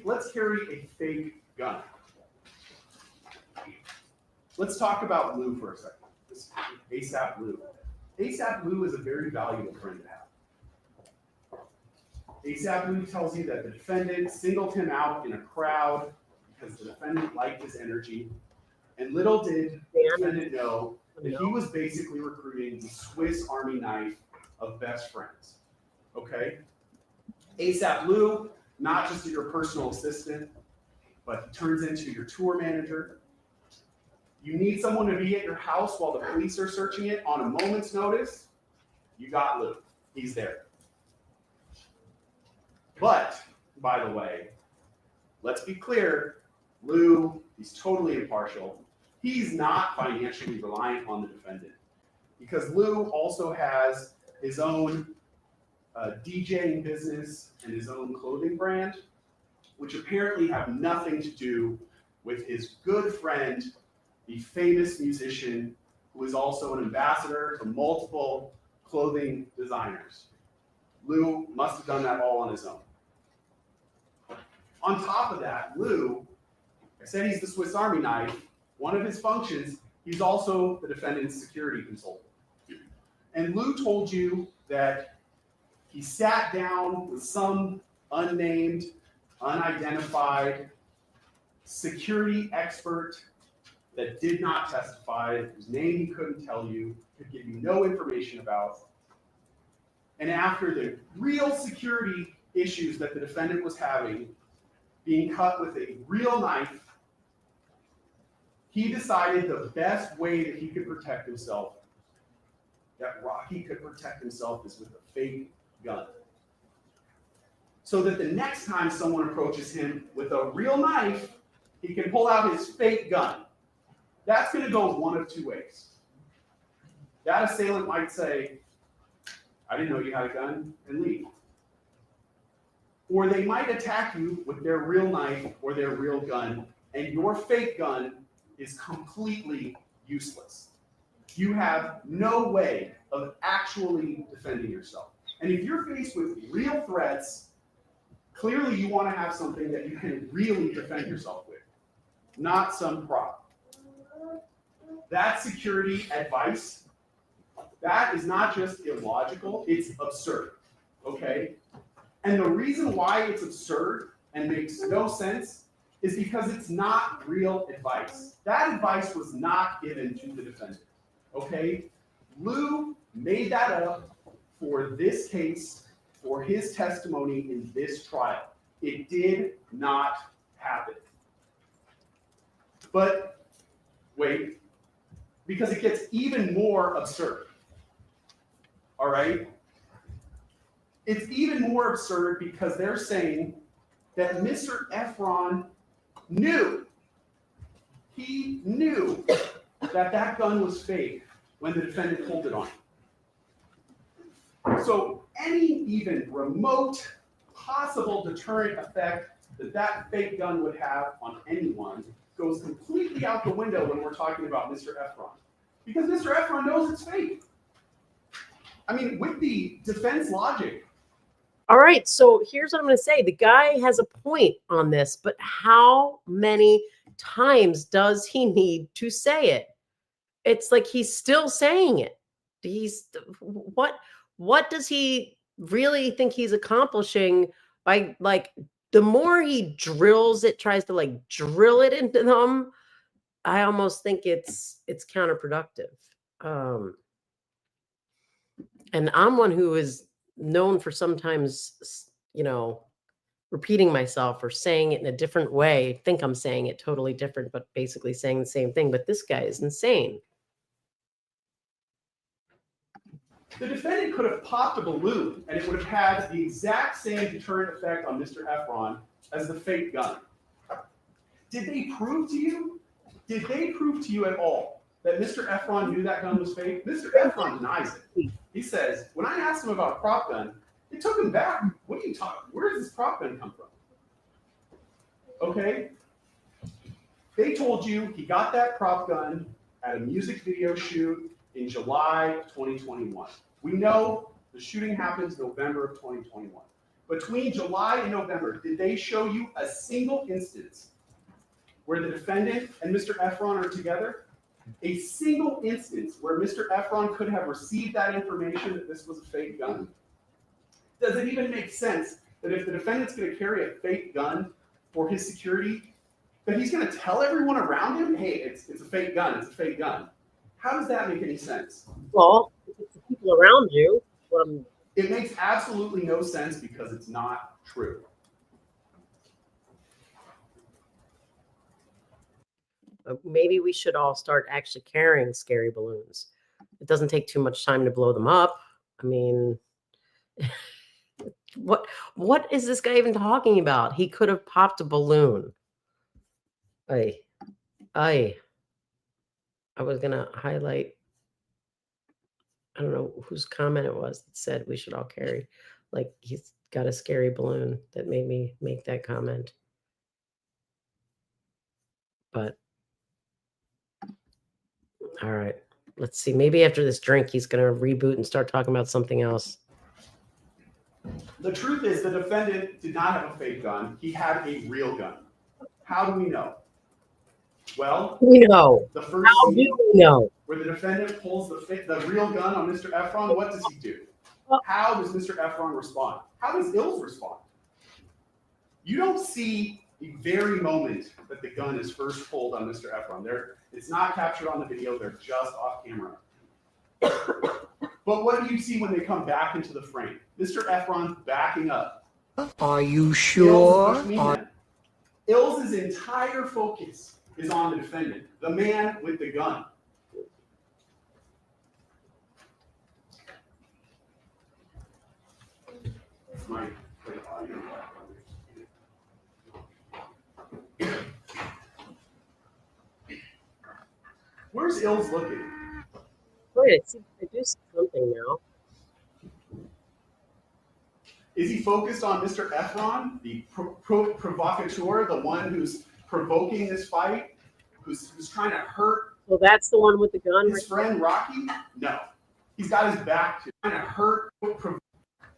Let's carry a fake gun. Let's talk about Lou for a second. This ASAP Lou. ASAP Lou is a very valuable friend to have. ASAP Lou tells you that the defendant singled him out in a crowd because the defendant liked his energy. And little did the defendant know that he was basically recruiting the Swiss Army knife of best friends. Okay? ASAP Lou, not just your personal assistant, but he turns into your tour manager. You need someone to be at your house while the police are searching it on a moment's notice, you got Lou. He's there. But, by the way, let's be clear, Lou, he's totally impartial. He's not financially reliant on the defendant because Lou also has his own DJing business and his own clothing brand, which apparently have nothing to do with his good friend, the famous musician who is also an ambassador to multiple clothing designers. Lou must have done that all on his own. On top of that, Lou, I said he's the Swiss Army knife. One of his functions, he's also the defendant's security consultant. And Lou told you that he sat down with some unnamed, unidentified security expert that did not testify, whose name he couldn't tell you, could give you no information about. And after the real security issues that the defendant was having, being cut with a real knife, he decided the best way that he could protect himself, that Rocky could protect himself, is with a fake gun. So that the next time someone approaches him with a real knife, he can pull out his fake gun. That's going to go one of two ways. That assailant might say, I didn't know you had a gun, and leave. Or they might attack you with their real knife or their real gun, and your fake gun is completely useless. You have no way of actually defending yourself. And if you're faced with real threats, clearly you want to have something that you can really defend yourself with, not some prop. That security advice, that is not just illogical, it's absurd, okay? And the reason why it's absurd and makes no sense is because it's not real advice. That advice was not given to the defendant, okay? Lou made that up for this case, for his testimony in this trial. It did not happen. But wait, because it gets even more absurd, all right? It's even more absurd because they're saying that Mr. Efron knew, he knew that that gun was fake when the defendant pulled it on him. So any even remote possible deterrent effect that that fake gun would have on anyone goes completely out the window when we're talking about Mr. Efron. Because Mr. Efron knows it's fake. I mean, with the defense logic. All right, so here's what I'm going to say. The guy has a point on this, but how many times does he need to say it? It's like he's still saying it. He's what does he really think he's accomplishing by, like, the more he drills it, tries to like drill it into them, I almost think it's counterproductive. And I'm one who is known for sometimes, you know, repeating myself or saying it in a different way. Think I'm saying it totally different, but basically saying the same thing. But this guy is insane. The defendant could have popped a balloon and it would have had the exact same deterrent effect on Mr. Efron as the fake gun. Did they prove to you? Did they prove to you at all that Mr. Efron knew that gun was fake? Mr. Efron denies it. He says, when I asked him about a prop gun, it took him back. What are you talking? Where does this prop gun come from? Okay? They told you he got that prop gun at a music video shoot in July of 2021. We know the shooting happens November of 2021. Between July and November, did they show you a single instance where the defendant and Mr. Efron are together? a single instance where Mr. Efron could have received that information that this was a fake gun? Does it even make sense that if the defendant's going to carry a fake gun for his security, that he's going to tell everyone around him, hey, it's a fake gun, it's a fake gun? How does that make any sense? Well, if it's the people around you, It makes absolutely no sense because it's not true. maybe we should all start actually carrying scary balloons. It doesn't take too much time to blow them up. I mean, what is this guy even talking about? He could have popped a balloon. I was gonna highlight. I don't know whose comment it was that said we should all carry. Like he's got a scary balloon that made me make that comment. But all right, let's see. Maybe after this drink, he's gonna reboot and start talking about something else. The truth is the defendant did not have a fake gun. He had a real gun. How do we know? Well, We know. the first How do scene we know? where the defendant pulls the real gun on Mr. Efron, what does he do? How does Mr. Efron respond? How does Ills respond? You don't see the very moment that the gun is first pulled on Mr. Efron. It's not captured on the video. They're just off camera. But what do you see when they come back into the frame? Mr. Efron's backing up. Are you sure? Ills' entire focus is on the defendant, the man with the gun. Where's Ills looking? Wait, I do see something now. Is he focused on Mr. Efron, the provocateur, the one who's provoking this fight, who's trying to hurt? Well, that's the one with the gun. His friend Rocky? No. He's got his back to trying to hurt.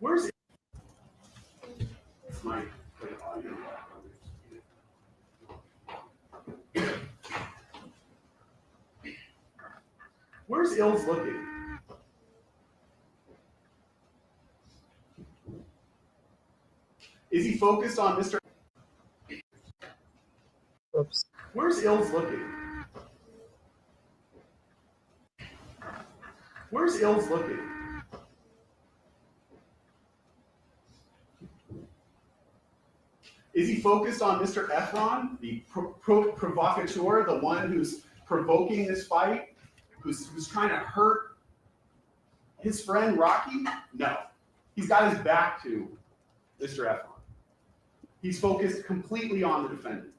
Where's my audio? Where's Ills looking? Is he focused on Mr. Oops. Where's Ills looking? Where's Ills looking? Is he focused on Mr. Efron, the provocateur, the one who's provoking this fight, who's trying to hurt his friend Rocky? No. He's got his back to Mr. Efron. He's focused completely on the defendant.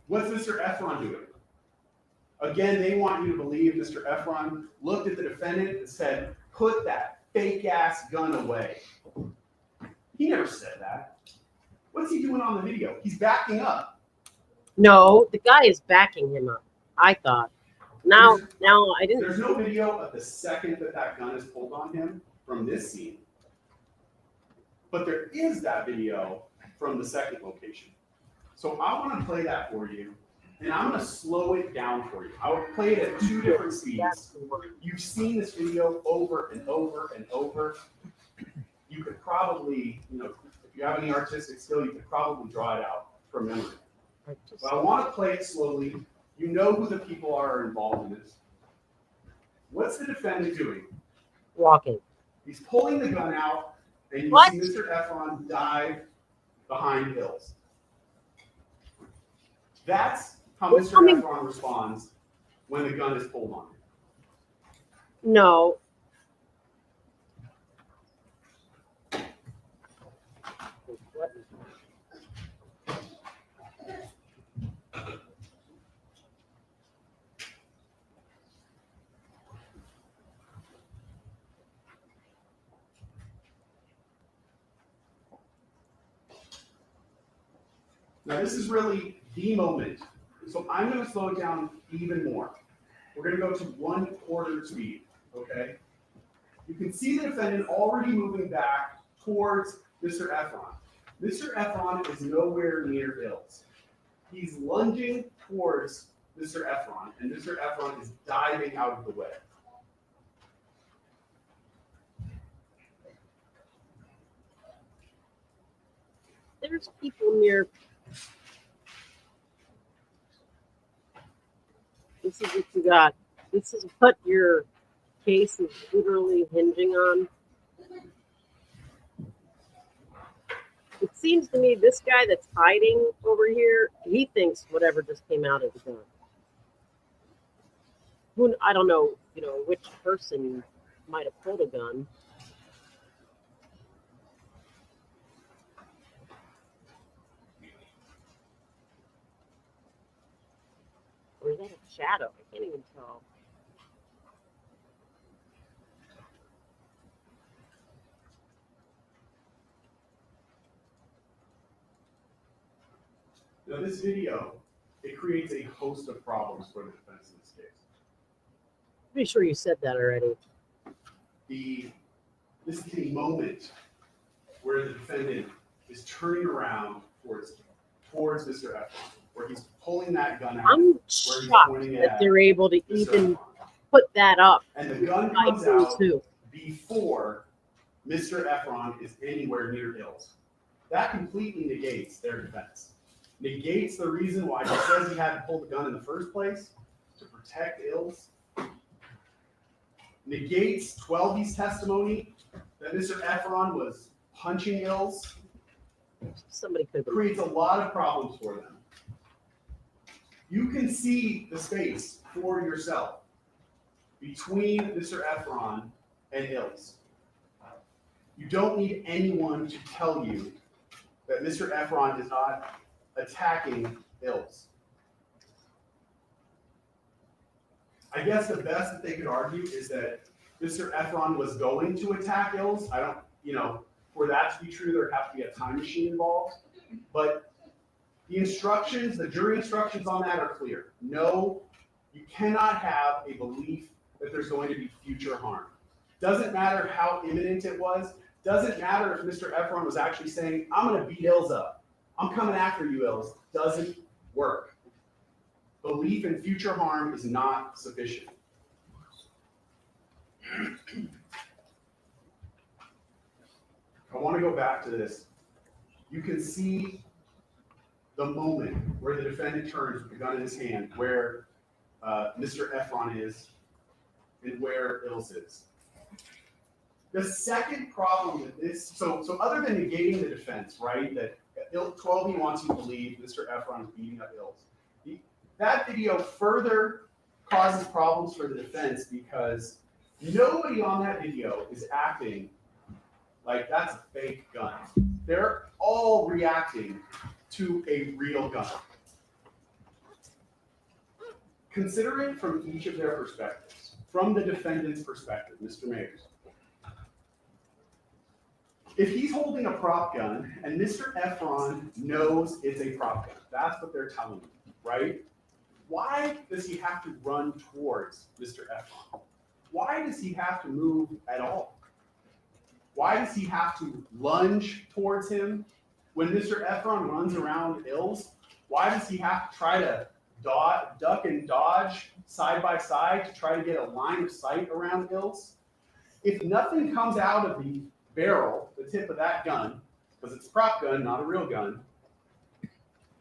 What's Mr. Efron doing? Again, they want you to believe Mr. Efron looked at the defendant and said, put that fake-ass gun away. He never said that. What's he doing on the video? He's backing up. No, the guy is backing him up. I thought. Now I didn't. There's no video of the second that gun is pulled on him from this scene. But there is that video from the second location. So I want to play that for you, and I'm going to slow it down for you. I will play it at 2 different speeds. You've seen this video over and over and over. You could probably, if you have any artistic skill, you could probably draw it out from memory. But I want to play it slowly. You know who the people are involved in this. What's the defendant doing? Walking. He's pulling the gun out, and you see Mr. Efron dive behind Ills. That's how Mr. Efron responds when the gun is pulled on him. No. Now this is really the moment. So I'm going to slow it down even more. We're going to go to 1/4 speed, okay? You can see the defendant already moving back towards Mr. Efron. Mr. Efron is nowhere near Ills. He's lunging towards Mr. Efron, and Mr. Efron is diving out of the way. There's people near. This is what you got. This is what your case is literally hinging on. It seems to me this guy that's hiding over here, he thinks whatever just came out is a gun. Who, I don't know, which person might have pulled a gun. Or is that a shadow? I can't even tell. Now, this video, it creates a host of problems for the defense in this case. Pretty sure you said that already. This is the moment where the defendant is turning around towards Mr. Efron, where he's pulling that gun out. I'm shocked that they're able to even put that up. And the gun comes out before Mr. Efron is anywhere near Ills. That completely negates their defense. Negates the reason why he says he had to pull the gun in the first place, to protect Ills. Negates Twelby's testimony that Mr. Efron was punching Ills. Somebody could creates a lot of problems for them. You can see the space for yourself between Mr. Efron and Ills. You don't need anyone to tell you that Mr. Efron is not attacking Ills. I guess the best that they could argue is that Mr. Efron was going to attack Ills. I don't, for that to be true, there'd have to be a time machine involved. But the instructions, the jury instructions on that are clear. No, you cannot have a belief that there's going to be future harm. Doesn't matter how imminent it was. Doesn't matter if Mr. Efron was actually saying, I'm going to beat Ills up. I'm coming after you, Ills. Doesn't work. Belief in future harm is not sufficient. I want to go back to this. You can see the moment where the defendant turns with the gun in his hand, where Mr. Efron is, and where Ills is. The second problem with this, so other than negating the defense, right, that 12 wants you to believe Mr. Efron is beating up Ills, that video further causes problems for the defense because nobody on that video is acting like that's a fake gun. They're all reacting to a real gun. Consider it from each of their perspectives. From the defendant's perspective, Mr. Mayers. If he's holding a prop gun and Mr. Efron knows it's a prop gun, that's what they're telling him, right? Why does he have to run towards Mr. Efron? Why does he have to move at all? Why does he have to lunge towards him? When Mr. Efron runs around Ills, why does he have to try to duck and dodge side by side to try to get a line of sight around Ills? If nothing comes out of the barrel, the tip of that gun, because it's a prop gun, not a real gun,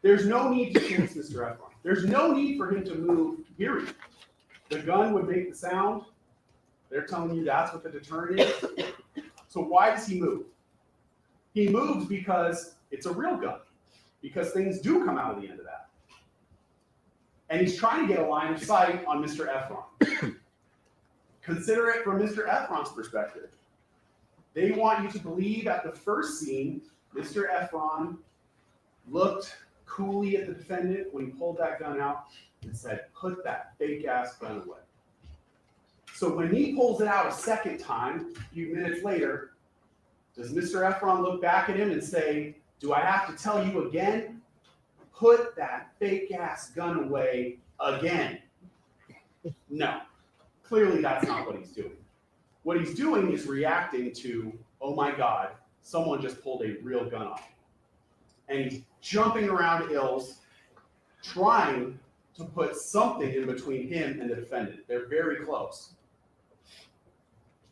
there's no need to chase Mr. Efron. There's no need for him to move, period. The gun would make the sound. They're telling you that's what the deterrent is. So why does he move? He moves because it's a real gun, because things do come out of the end of that. And he's trying to get a line of sight on Mr. Efron. Consider it from Mr. Efron's perspective. They want you to believe at the first scene, Mr. Efron looked coolly at the defendant when he pulled that gun out and said, put that fake ass gun away. So when he pulls it out a second time, a few minutes later, does Mr. Efron look back at him and say, do I have to tell you again? Put that fake ass gun away again. No, clearly that's not what he's doing. What he's doing is reacting to, oh my God, someone just pulled a real gun off. And he's jumping around Ills, trying to put something in between him and the defendant. They're very close.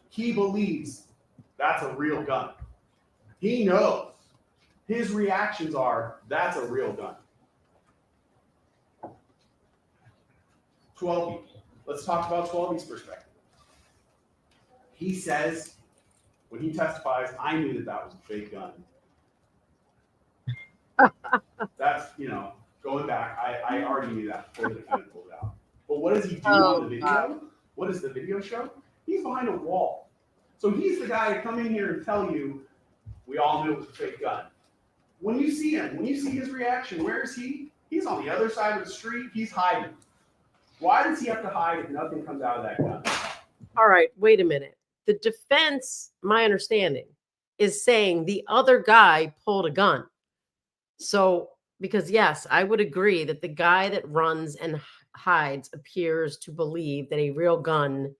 He believes that's a real gun. He knows. His reactions are, that's a real gun. 12E. Let's talk about 12E's perspective. He says, when he testifies, I knew that that was a fake gun. That's, going back, I already knew that before the defendant pulled it out. But what does he do on the video? What does the video show? He's behind a wall. So he's the guy to come in here and tell you, we all knew it was a fake gun. When you see him, when you see his reaction, where is he? He's on the other side of the street. He's hiding. Why does he have to hide if nothing comes out of that gun? All right, wait a minute. The defense, my understanding, is saying the other guy pulled a gun. So, because yes, I would agree that the guy that runs and hides appears to believe that a real gun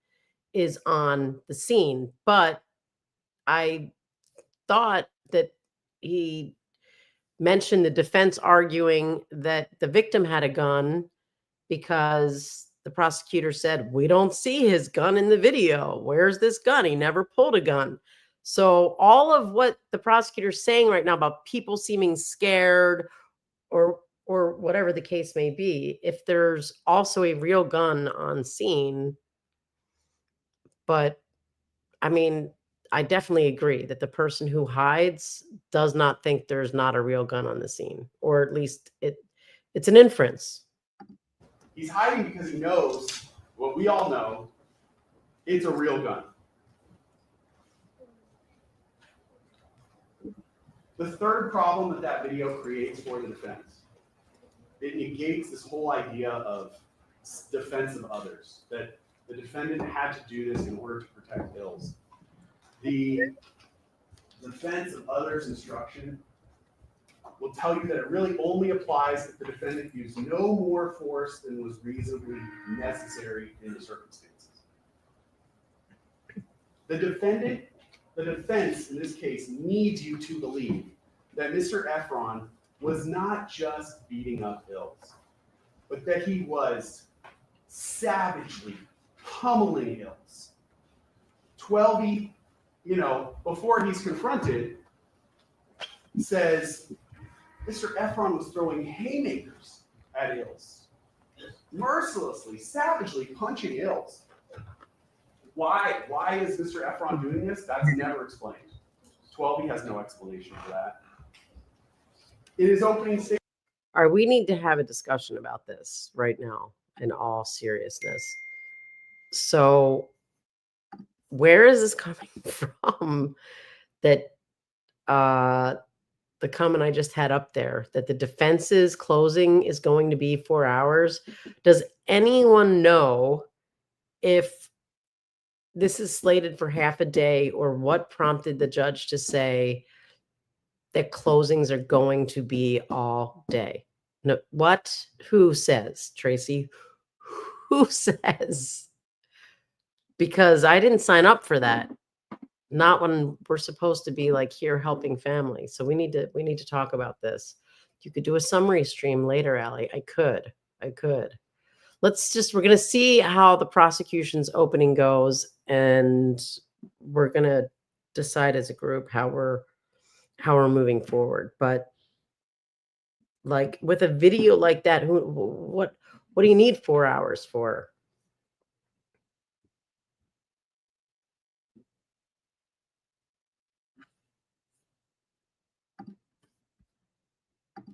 is on the scene. But I thought that he mentioned the defense arguing that the victim had a gun because the prosecutor said, we don't see his gun in the video. Where's this gun? He never pulled a gun. So all of what the prosecutor's saying right now about people seeming scared or whatever the case may be, if there's also a real gun on scene, but I mean, I definitely agree that the person who hides does not think there's not a real gun on the scene, or at least it's an inference. He's hiding because he knows what we all know, it's a real gun. The third problem that video creates for the defense, it negates this whole idea of defense of others, that the defendant had to do this in order to protect Ills. The defense of others instruction will tell you that it really only applies if the defendant used no more force than was reasonably necessary in the circumstances. The defense in this case needs you to believe that Mr. Efron was not just beating up Ills, but that he was savagely pummeling Ills. 12E, before he's confronted, says Mr. Efron was throwing haymakers at Ills, mercilessly, savagely punching Ills. Why is Mr. Efron doing this? That's never explained. 12E has no explanation for that. In his opening statement. All right, we need to have a discussion about this right now in all seriousness. So where is this coming from that the comment I just had up there, that the defense's closing is going to be 4 hours? Does anyone know if this is slated for half a day, or what prompted the judge to say that closings are going to be all day? No, what? Who says, Tracy? Who says? Because I didn't sign up for that. Not when we're supposed to be like here helping families. So we need to talk about this. You could do a summary stream later, Allie. I could. We're going to see how the prosecution's opening goes, and we're going to decide as a group how we're moving forward. But like with a video like that, what do you need 4 hours for?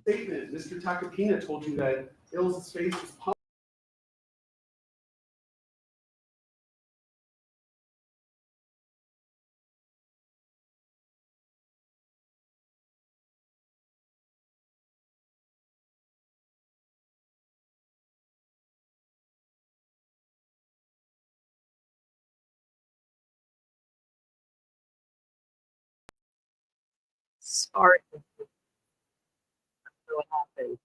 Statement, Mr. Takapina told you that Ills' face was pumped. Sorry. What happened?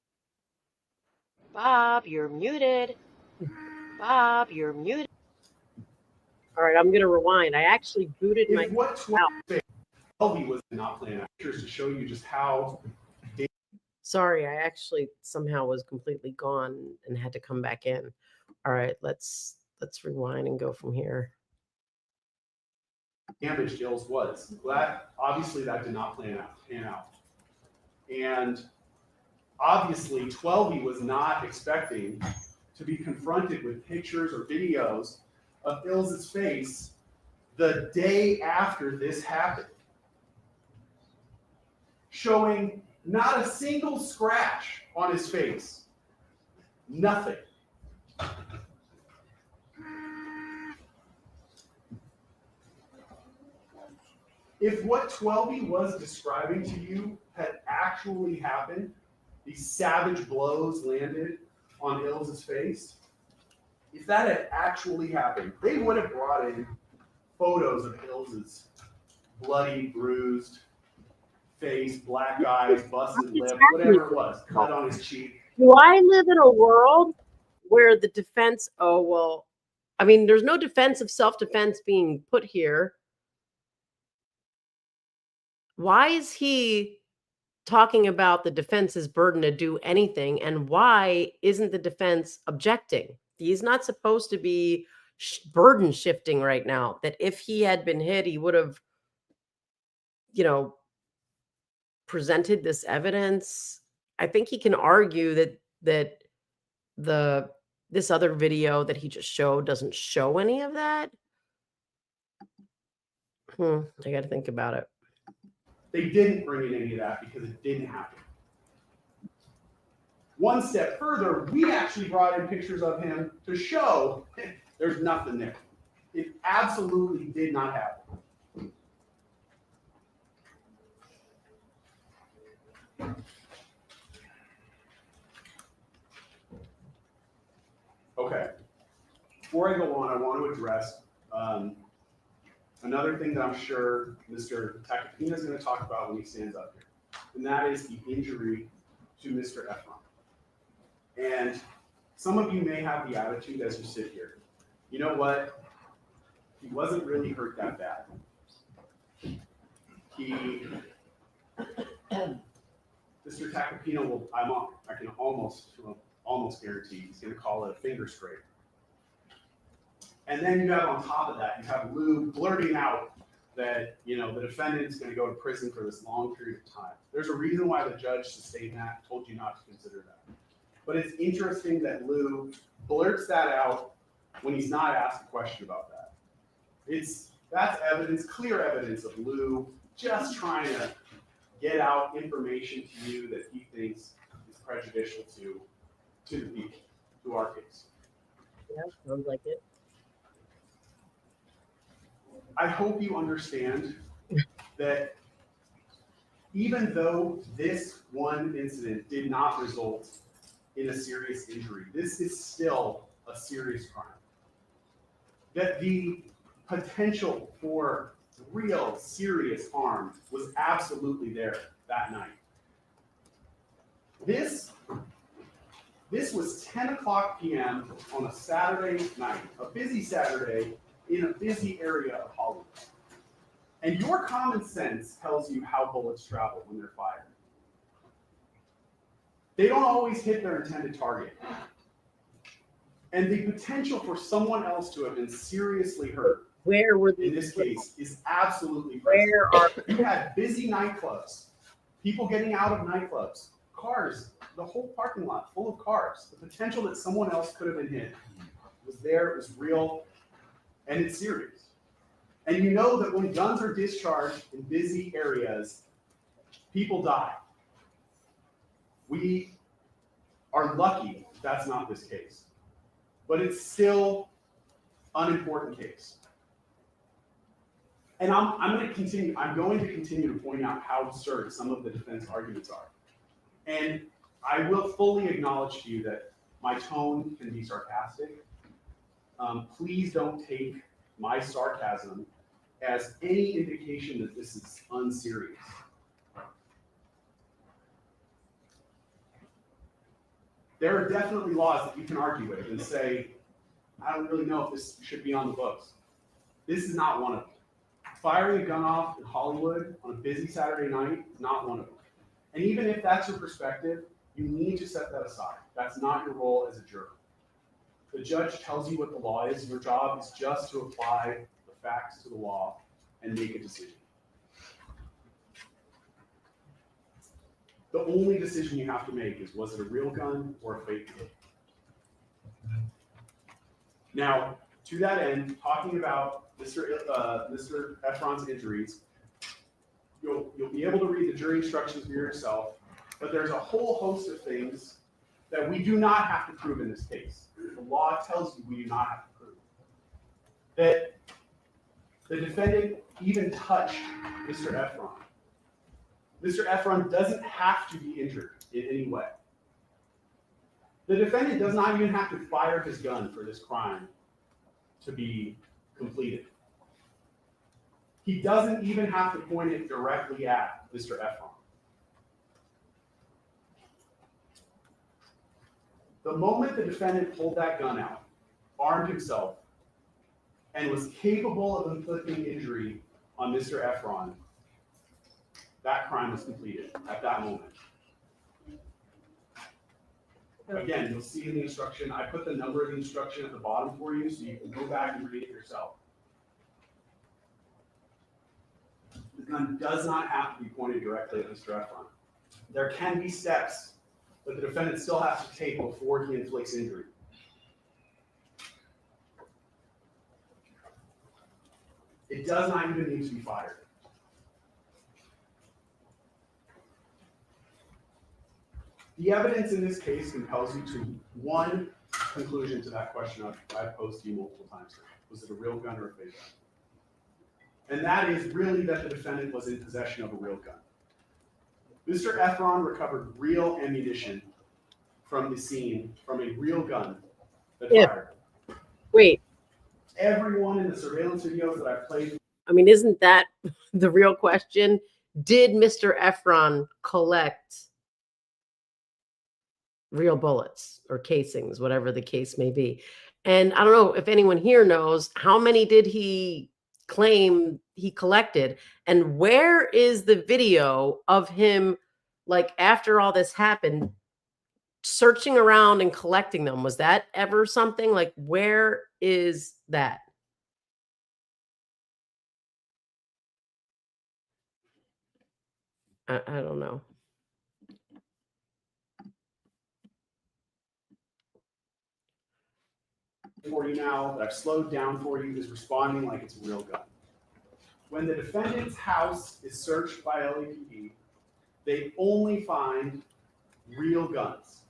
Bob, you're muted. Bob, you're muted. All right, I'm going to rewind. I actually booted my If what out. 12E was not planned, pictures to show you just how Sorry, I actually somehow was completely gone and had to come back in. All right, let's rewind and go from here. Damage Gills was. That obviously that did not pan out. And obviously 12E was not expecting to be confronted with pictures or videos of Ilse's face the day after this happened, showing not a single scratch on his face. Nothing. If what 12E was describing to you had actually happened, these savage blows landed on Ilse's face, if that had actually happened, they would have brought in photos of Ilse's bloody, bruised face, black eyes, busted lip, whatever it was, cut on his cheek. Do I live in a world where the defense, oh, well, I mean, there's no defense of self-defense being put here. Why is he talking about the defense's burden to do anything? And why isn't the defense objecting? He's not supposed to be burden shifting right now. That if he had been hit, he would have, presented this evidence. I think he can argue that this other video that he just showed doesn't show any of that. I got to think about it. They didn't bring in any of that because it didn't happen. One step further, we actually brought in pictures of him to show there's nothing there. It absolutely did not happen. Okay. Before I go on, I want to address another thing that I'm sure Mr. Takapina is going to talk about when he stands up here, and that is the injury to Mr. Efron. And some of you may have the attitude as you sit here, you know what? He wasn't really hurt that bad. Mr. Takapina will, I can almost guarantee he's going to call it a finger scrape. And then you have on top of that, you have Lou blurting out that, the defendant is going to go to prison for this long period of time. There's a reason why the judge sustained that, told you not to consider that. But it's interesting that Lou blurts that out when he's not asked a question about that. That's evidence, clear evidence of Lou just trying to get out information to you that he thinks is prejudicial to the people, to our case. Yeah, sounds like it. I hope you understand that even though this one incident did not result in a serious injury, this is still a serious crime. That the potential for real serious harm was absolutely there that night. This was 10 o'clock p.m. on a Saturday night, a busy Saturday in a busy area of Hollywood. And your common sense tells you how bullets travel when they're fired. They don't always hit their intended target. And the potential for someone else to have been seriously hurt, Where were they? in this case, is absolutely present. You had busy nightclubs, people getting out of nightclubs, cars, the whole parking lot full of cars. The potential that someone else could have been hit was there, it was real, and it's serious. And you know that when guns are discharged in busy areas, people die. We are lucky that's not this case. But it's still an important case. And I'm going to continue to point out how absurd some of the defense arguments are. And I will fully acknowledge to you that my tone can be sarcastic. Please don't take my sarcasm as any indication that this is unserious. There are definitely laws that you can argue with and say, I don't really know if this should be on the books. This is not one of them. Firing a gun off in Hollywood on a busy Saturday night is not one of them. And even if that's your perspective, you need to set that aside. That's not your role as a juror. The judge tells you what the law is. Your job is just to apply the facts to the law and make a decision. The only decision you have to make is, was it a real gun or a fake gun? Now, to that end, talking about Mr. Efron's injuries, you'll be able to read the jury instructions for yourself, but there's a whole host of things that we do not have to prove in this case. The law tells you we do not have to prove. That the defendant even touched Mr. Efron. Mr. Efron doesn't have to be injured in any way. The defendant does not even have to fire his gun for this crime to be completed. He doesn't even have to point it directly at Mr. Efron. The moment the defendant pulled that gun out, armed himself, and was capable of inflicting injury on Mr. Efron, that crime was completed at that moment. Again, you'll see in the instruction, I put the number of the instruction at the bottom for you so you can go back and read it yourself. The gun does not have to be pointed directly at Mr. Efron. There can be steps that the defendant still has to take before he inflicts injury. It does not even need to be fired. The evidence in this case compels you to one conclusion to that question I've posed to you multiple times. Was it a real gun or a fake gun? And that is really that the defendant was in possession of a real gun. Mr. Efron recovered real ammunition from the scene, from a real gun that fired. Wait, Everyone in the surveillance videos that I've played. I mean, isn't that the real question? Did Mr. Efron collect real bullets or casings, whatever the case may be? And I don't know if anyone here knows, how many did he claim he collected? And where is the video of him, like, after all this happened, searching around and collecting them? Was that ever something? Like, where is that? I don't know. For you now, that I've slowed down for you, is responding like it's a real gun. When the defendant's house is searched by LAPD, they only find real guns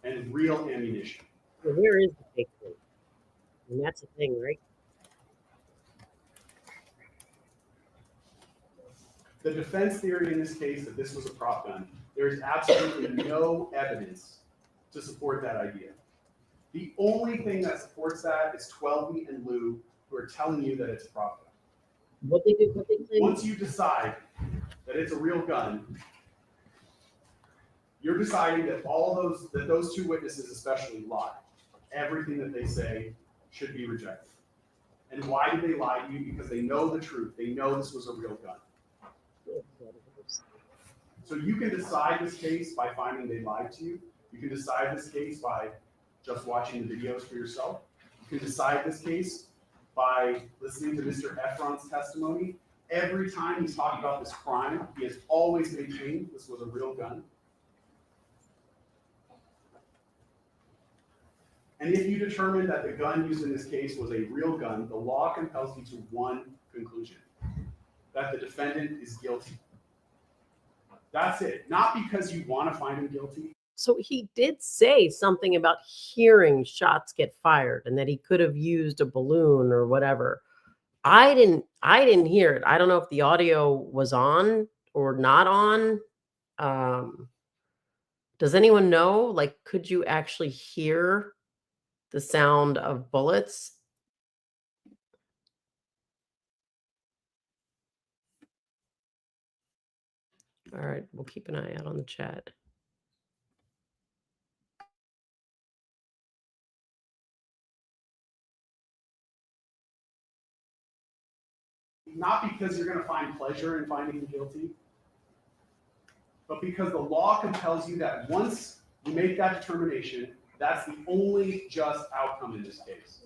and real ammunition. Well, where is the fake thing? And that's the thing, right? The defense theory in this case that this was a prop gun, there is absolutely no evidence to support that idea. The only thing that supports that is Twelby and Lou, who are telling you that it's a prop gun. What they do, what they claim. Once you decide that it's a real gun, you're deciding that those two witnesses especially lie. Everything that they say should be rejected. And why did they lie to you? Because they know the truth. They know this was a real gun. So you can decide this case by finding they lied to you. You can decide this case by just watching the videos for yourself. You can decide this case by listening to Mr. Efron's testimony. Every time he's talked about this crime, he has always maintained this was a real gun. And if you determine that the gun used in this case was a real gun, the law compels you to one conclusion: that the defendant is guilty. That's it. Not because you want to find him guilty. So he did say something about hearing shots get fired and that he could have used a balloon or whatever. I didn't hear it. I don't know if the audio was on or not on. Does anyone know? Like, could you actually hear the sound of bullets? All right, we'll keep an eye out on the chat. Not because you're going to find pleasure in finding him guilty, but because the law compels you that once you make that determination, that's the only just outcome in this case.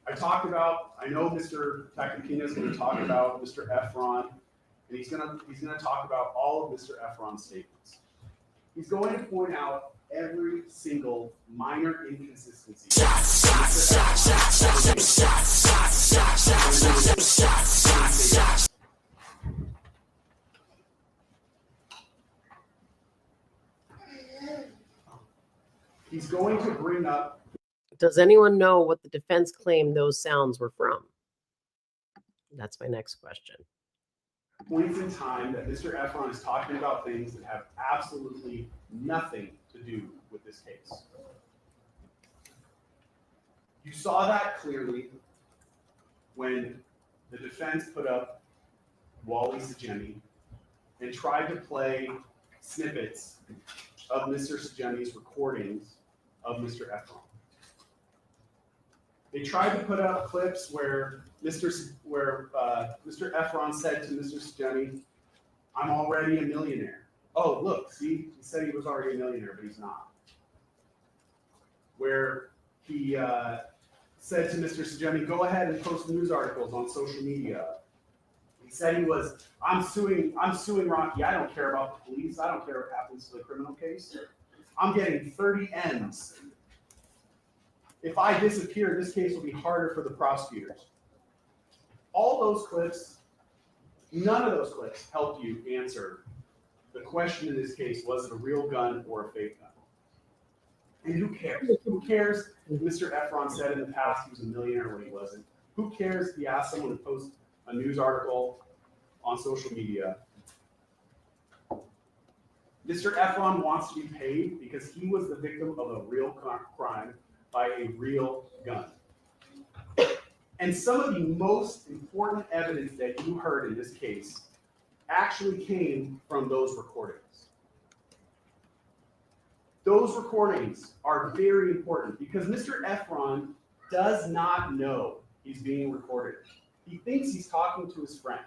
I know Mr. Takapina is going to talk about Mr. Efron, and he's going to talk about all of Mr. Efron's statements. He's going to point out every single minor inconsistency. He's going to bring up. Does anyone know what the defense claimed those sounds were from? That's my next question. Points in time that Mr. Efron is talking about things that have absolutely nothing to do with this case. You saw that clearly when the defense put up Wally Sajemi and tried to play snippets of Mr. Sajemi's recordings of Mr. Efron. They tried to put up clips where Mr. Efron said to Mr. Sajemi, "I'm already a millionaire." Oh, look, see, he said he was already a millionaire, but he's not. Where he said to Mr. Sajemi, "Go ahead and post news articles on social media." He said he was, I'm suing Rocky. I don't care about the police. I don't care what happens to the criminal case. I'm getting 30 M's. If I disappear, this case will be harder for the prosecutors. All those clips, none of those clips helped you answer the question in this case: was it a real gun or a fake gun? And who cares? Who cares if Mr. Efron said in the past he was a millionaire when he wasn't? Who cares if he asked someone to post a news article on social media? Mr. Efron wants to be paid because he was the victim of a real crime by a real gun. And some of the most important evidence that you heard in this case actually came from those recordings. Those recordings are very important because Mr. Efron does not know he's being recorded. He thinks he's talking to his friend.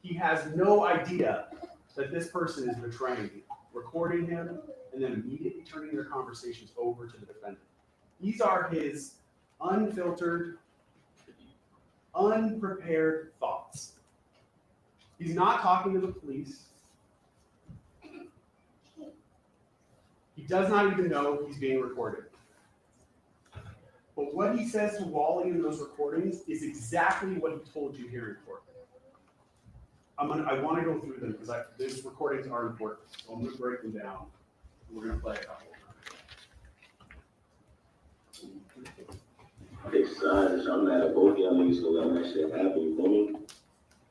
He has no idea that this person is betraying him, recording him, and then immediately turning their conversations over to the defendant. These are his unfiltered, unprepared thoughts. He's not talking to the police. He does not even know he's being recorded. But what he says to Wally in those recordings is exactly what he told you here in court. I want to go through them because these recordings are important. So I'm going to break them down. We're going to play a couple. Besides, I'm mad at both y'all niggas because I'm that shit happen, you feel me?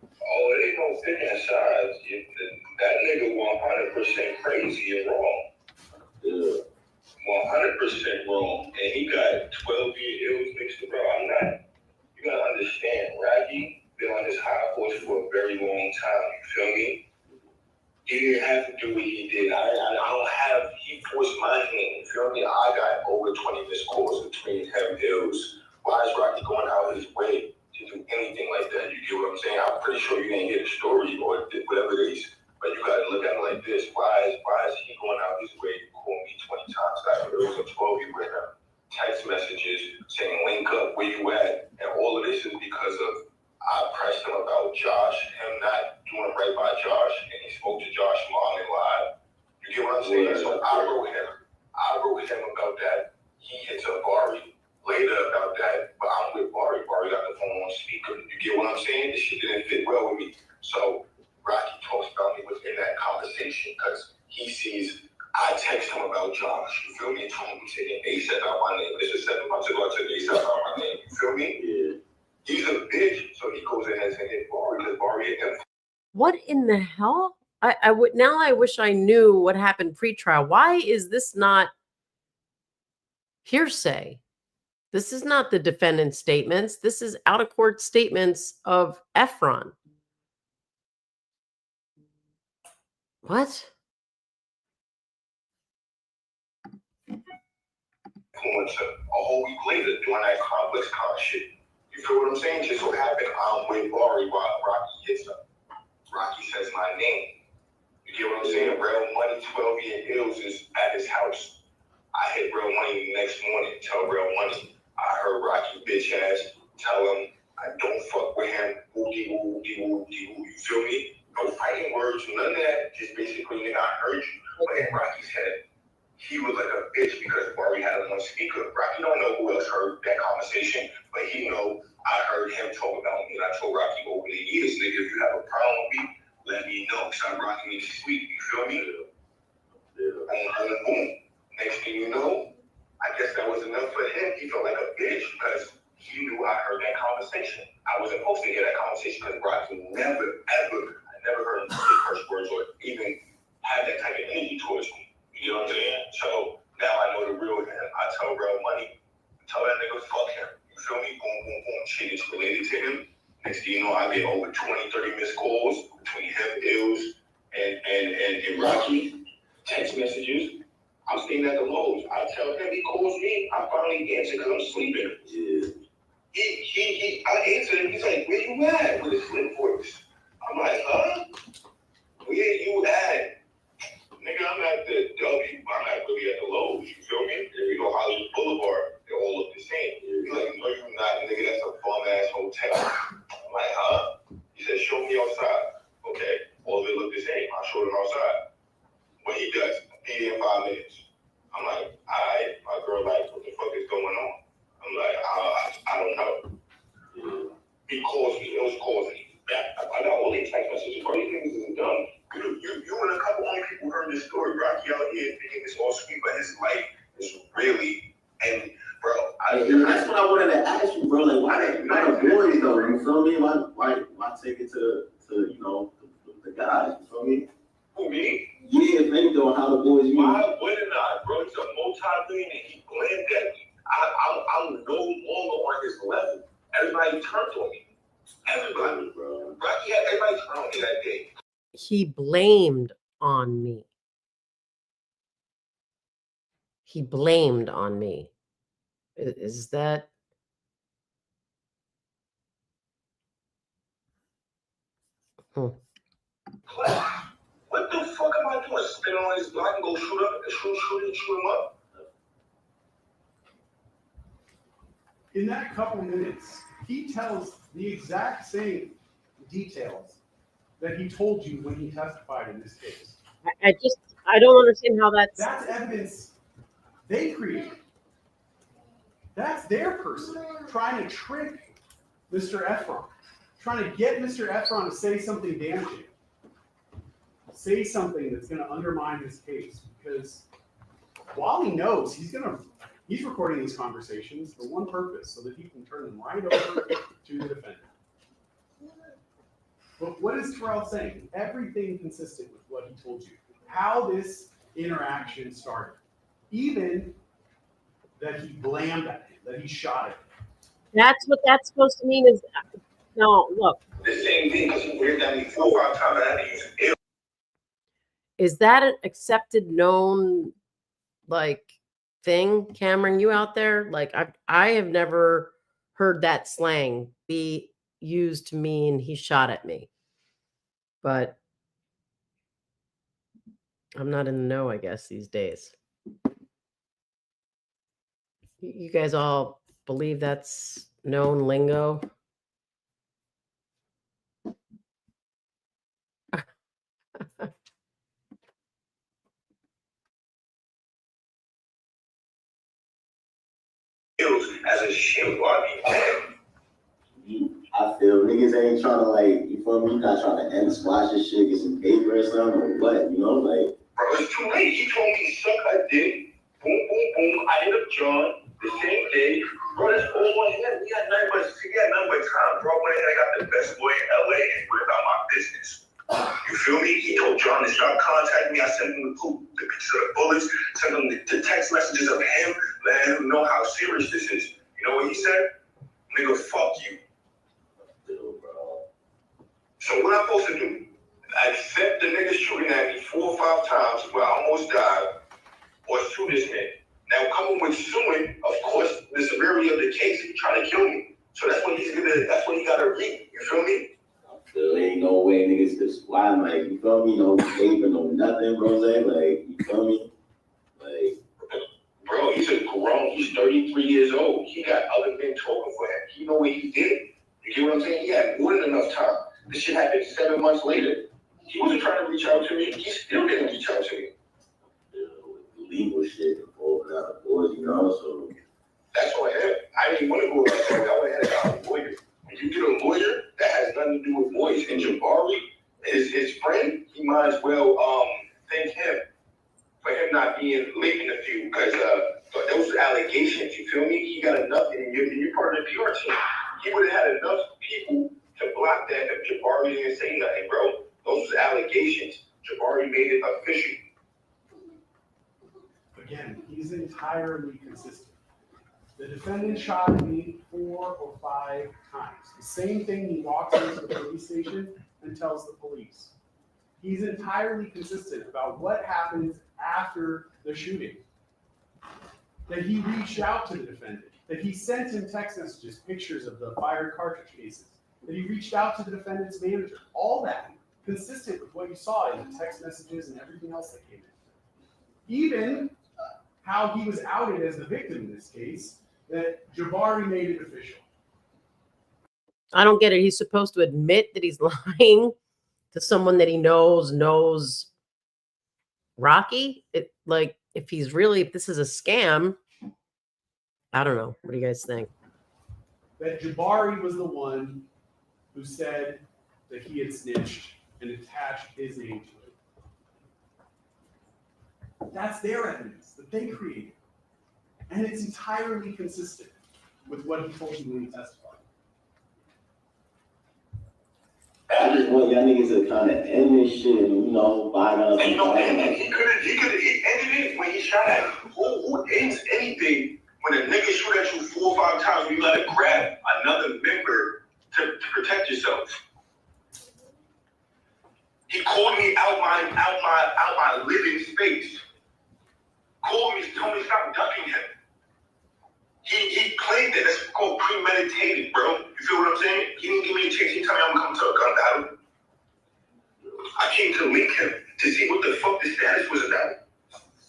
Oh, it ain't no picking sides. That nigga 100% crazy and wrong. Yeah. 100% wrong. And he got 12-year ills mixed around. I'm not. You gotta understand, Rocky been on his high horse for a very long time. You feel me? He didn't have to do what he did. I don't have, he forced my hand. You feel me? I got over 20 missed calls between him ills. Why is Rocky going out of his way to do anything like that? You get what I'm saying? I'm pretty sure you didn't hear the story or whatever it is, but you gotta look at it like this. Why is he going out his way to call me 20 times? Got ills and 12 you with him. Text messages saying link up, where you at? And all of this is because of I pressed him about Josh, him not doing right by Josh, and he spoke to Josh's mom and lied. You get what I'm saying? So I wrote him about that. He hits up Bari later about that, but I'm with Bari. Bari got the phone on speaker. You get what I'm saying? This shit didn't fit well with me. So Rocky talks about me within that conversation because he sees I text him about Josh. You feel me? Told him taking ASAP out my name. This is 7 months ago. I took ASAP out my name. You feel me? Yeah. He's a bitch, so he goes in and hit Bari because Bari hit him. What in the hell? I would now. I wish I knew what happened pre-trial. Why is this not hearsay? This is not the defendant's statements. This is out-of-court statements of Efron. What? Influencer a whole week later doing that complex con shit. You feel what I'm saying? Just so happened I'm with Bari while Rocky hits him. says my name. You get what I'm saying? Real Money, 12-year ills is at his house. I hit Real Money the next morning, tell Real Money, I heard Rocky bitch ass, tell him I don't fuck with him, woo-dee-woo. You feel me? No fighting words, none of that. Just basically, nigga, I heard you. But in Rocky's head, he was like a bitch because Barry had him on speaker. Rocky don't know who else heard that conversation, but he know I heard him talk about me. And I told Rocky over the years, nigga, if you have a problem with me, let me know. Stop rocking me sweet. You feel me? Boom, boom, boom. Next thing you know, I guess that was enough for him. He felt like a bitch because he knew I heard that conversation. I wasn't supposed to hear that conversation because Rocky never, ever, I never heard him say curse words or even have that type of energy towards me. You know what I'm saying? So now I know the real him. I tell Real Money, tell that nigga fuck him. You feel me? Boom, boom, boom. Shit is related to him. Next thing you know, I get over 20, 30 missed calls between him, Ills, and Rocky. Text messages. I'm staying at the Lowe's. I tell him, he calls me. I finally answer because I'm sleeping. Yeah. I answer him. He's like, where you at? With a slim voice. I'm like, huh? Where you at? Nigga, I'm at the W. I'm not really at the Lowe's. You feel me? You know, Hollywood Boulevard. They all look the same. He's like, no, you're not. Nigga, that's a bum-ass hotel. I'm like, huh? He said, show me outside. Okay. All of it look the same. I showed him outside. What he does, be there in 5 minutes. I'm like, all right. My girl like, what the fuck is going on? I'm like, I don't know. He calls me. He always calls me. I got all these text messages. Bro, these niggas isn't dumb. You and a couple other people heard this story. Rocky out here thinking it's all sweet, but his life is really, and bro, that's what I wanted to ask you, bro. Like, why the boys though? You feel me? Why take it to you know the guys? You feel me? Who, me? Yeah, think though how the boys. Why wouldn't I, bro? He's a multi-millionaire. He blamed at me. I'm no longer on his level. Everybody turned on me. Everybody, bro. Rocky had everybody turned on me that day. He blamed on me. He blamed on me. Is that? What the fuck am I doing? Spin on his block and go shoot him up? In that couple minutes, he tells the exact same details that he told you when he testified in this case. I don't understand how that's evidence they created. That's their person trying to trick Mr. Efron, trying to get Mr. Efron to say something damaging, say something that's going to undermine his case. Because while he knows he's recording these conversations for one purpose, so that he can turn them right over to the defendant. But what is Terrell saying? Everything consistent with what he told you. How this interaction started. Even that he blamed at him, that he shot at him. That's what that's supposed to mean is, no, look. The same thing, because he waved at me 4 or 5 times. I had to use ill. Is that an accepted, known, like, thing, Cameron, you out there? Like, I have never heard that slang be used to mean he shot at me. But I'm not in the know, I guess, these days. You guys all believe that's known lingo? As a shield, I feel niggas ain't trying to like, you feel me? You not trying to end squash this shit, get some paper or something, or what? You know, like. Bro, it's too late. He told me to suck a dick. Boom, boom, boom. I hit up John the same day. Bro, that's all on him. He had nothing but time. Bro, when I got the best boy in LA and went about my business. You feel me? He told John to stop contacting me. I sent him the pictures of the bullets, sent him the text messages of him, letting him know how serious this is. You know what he said? Nigga, fuck you. So what I'm supposed to do? Accept the nigga shooting at me 4 or 5 times where I almost died, or sue this man. Now coming with suing, of course, the severity of the case, he's trying to kill me. So that's what he gotta read. You feel me? There ain't no way niggas could squat, like, you feel me? No paper, no nothing, bro. Like, you feel me? Like, bro, he's a grown, he's 33 years old. He got other men talking for him. He know what he did. You get what I'm saying? He had more than enough time. This shit happened 7 months later. He wasn't trying to reach out to me. He still didn't reach out to me. you know, with legal shit involved out of boys, you know, so. That's on him. I didn't want to go like that. I went ahead and got a lawyer. When you get a lawyer, that has nothing to do with boys. And Jabari, his friend, he might as well thank him for him not being late in the field, because those allegations, you feel me? He got enough, and you're part of the PR team. He would have had enough people to block that if Jabari didn't say nothing, bro. Those was allegations. Jabari made it official. Again, he's entirely consistent. The defendant shot at me 4 or 5 times. The same thing he walks into the police station and tells the police. He's entirely consistent about what happens after the shooting. That he reached out to the defendant, that he sent him text messages, pictures of the fired cartridge cases, that he reached out to the defendant's manager. All that consistent with what you saw in the text messages and everything else that came in. Even how he was outed as the victim in this case, that Jabari made it official. I don't get it. He's supposed to admit that he's lying to someone that he knows Rocky. Like, if this is a scam, I don't know. What do you guys think? That Jabari was the one who said that he had snitched and attached his name to it. That's their evidence that they created. And it's entirely consistent with what he told you when he testified. I just want y'all niggas to kind of end this shit and, you know, bygones. And you know, he ended it when he shot at him. Who ends anything when a nigga shoot at you 4 or 5 times when you gotta grab another member to protect yourself? He called me out my living space. Called me, told me stop ducking him. He claimed that that's called premeditated, bro. You feel what I'm saying? He didn't give me a chance. He told me I'm gonna come to a gun battle. I came to link him to see what the fuck the status was about.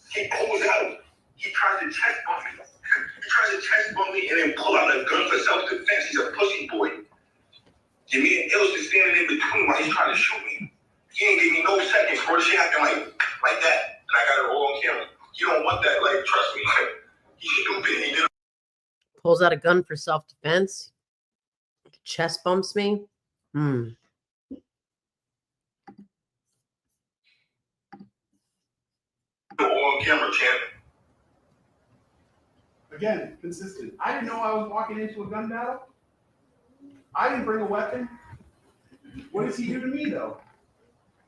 He pulls out. He tries to chest bump me. He tries to chest bump me and then pull out a gun for self-defense. He's a pussy boy. And me and Ilse is standing in between while he's trying to shoot me. He didn't give me no seconds for it. Shit happened like that. And I got it all on camera. You don't want that, like, trust me. He's stupid. He did. Pulls out a gun for self-defense. Chest bumps me. All on camera, champ. Again, consistent. I didn't know I was walking into a gun battle. I didn't bring a weapon. What does he do to me, though?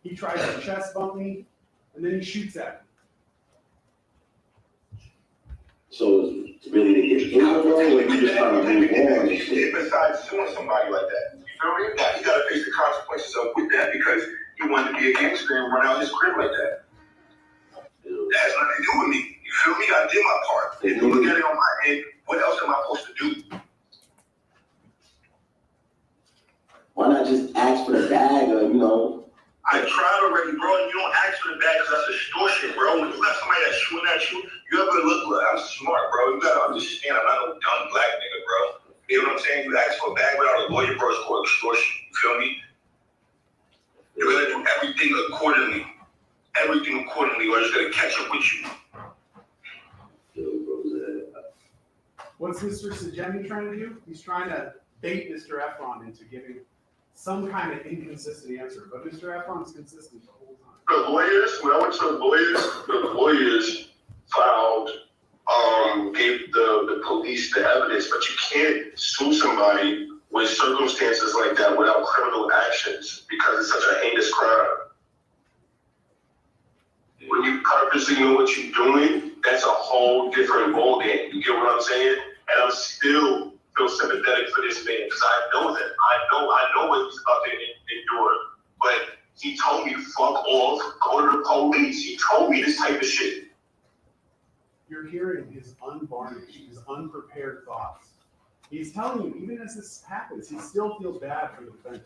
He tries to chest bump me, and then he shoots at me. So it's really to get in the way, or you just trying to move on and shit. Besides suing somebody like that, you feel me? Now he got to face the consequences of with that because he wanted to be a gangster and run out his crib like that. That has nothing to do with me. You feel me? I did my part. If you look at it on my end, what else am I supposed to do? Why not just ask for the bag or, you know? I tried already, bro, and you don't ask for the bag because that's extortion, bro. When you got somebody that's shooting at you, you ever look like, I'm smart, bro. You gotta understand, I'm not no dumb black nigga, bro. You know what I'm saying? You ask for a bag without a lawyer, bro, it's called extortion. You feel me? You gotta do everything accordingly. Everything accordingly, or it's gonna catch up with you. What's Mr. Sajemi trying to do? He's trying to bait Mr. Efron into giving some kind of inconsistent answer, but Mr. Efron is consistent the whole time. The lawyers, when I went to the lawyers filed, gave the police the evidence, but you can't sue somebody with circumstances like that without criminal actions because it's such a heinous crime. When you purposely know what you're doing, that's a whole different ballgame. You get what I'm saying? And I'm still feel sympathetic for this man because I know that. I know what he's about to endure. But he told me, fuck off, go to the police. He told me this type of shit. You're hearing his unvarnished, his unprepared thoughts. He's telling you, even as this happens, he still feels bad for the defendant.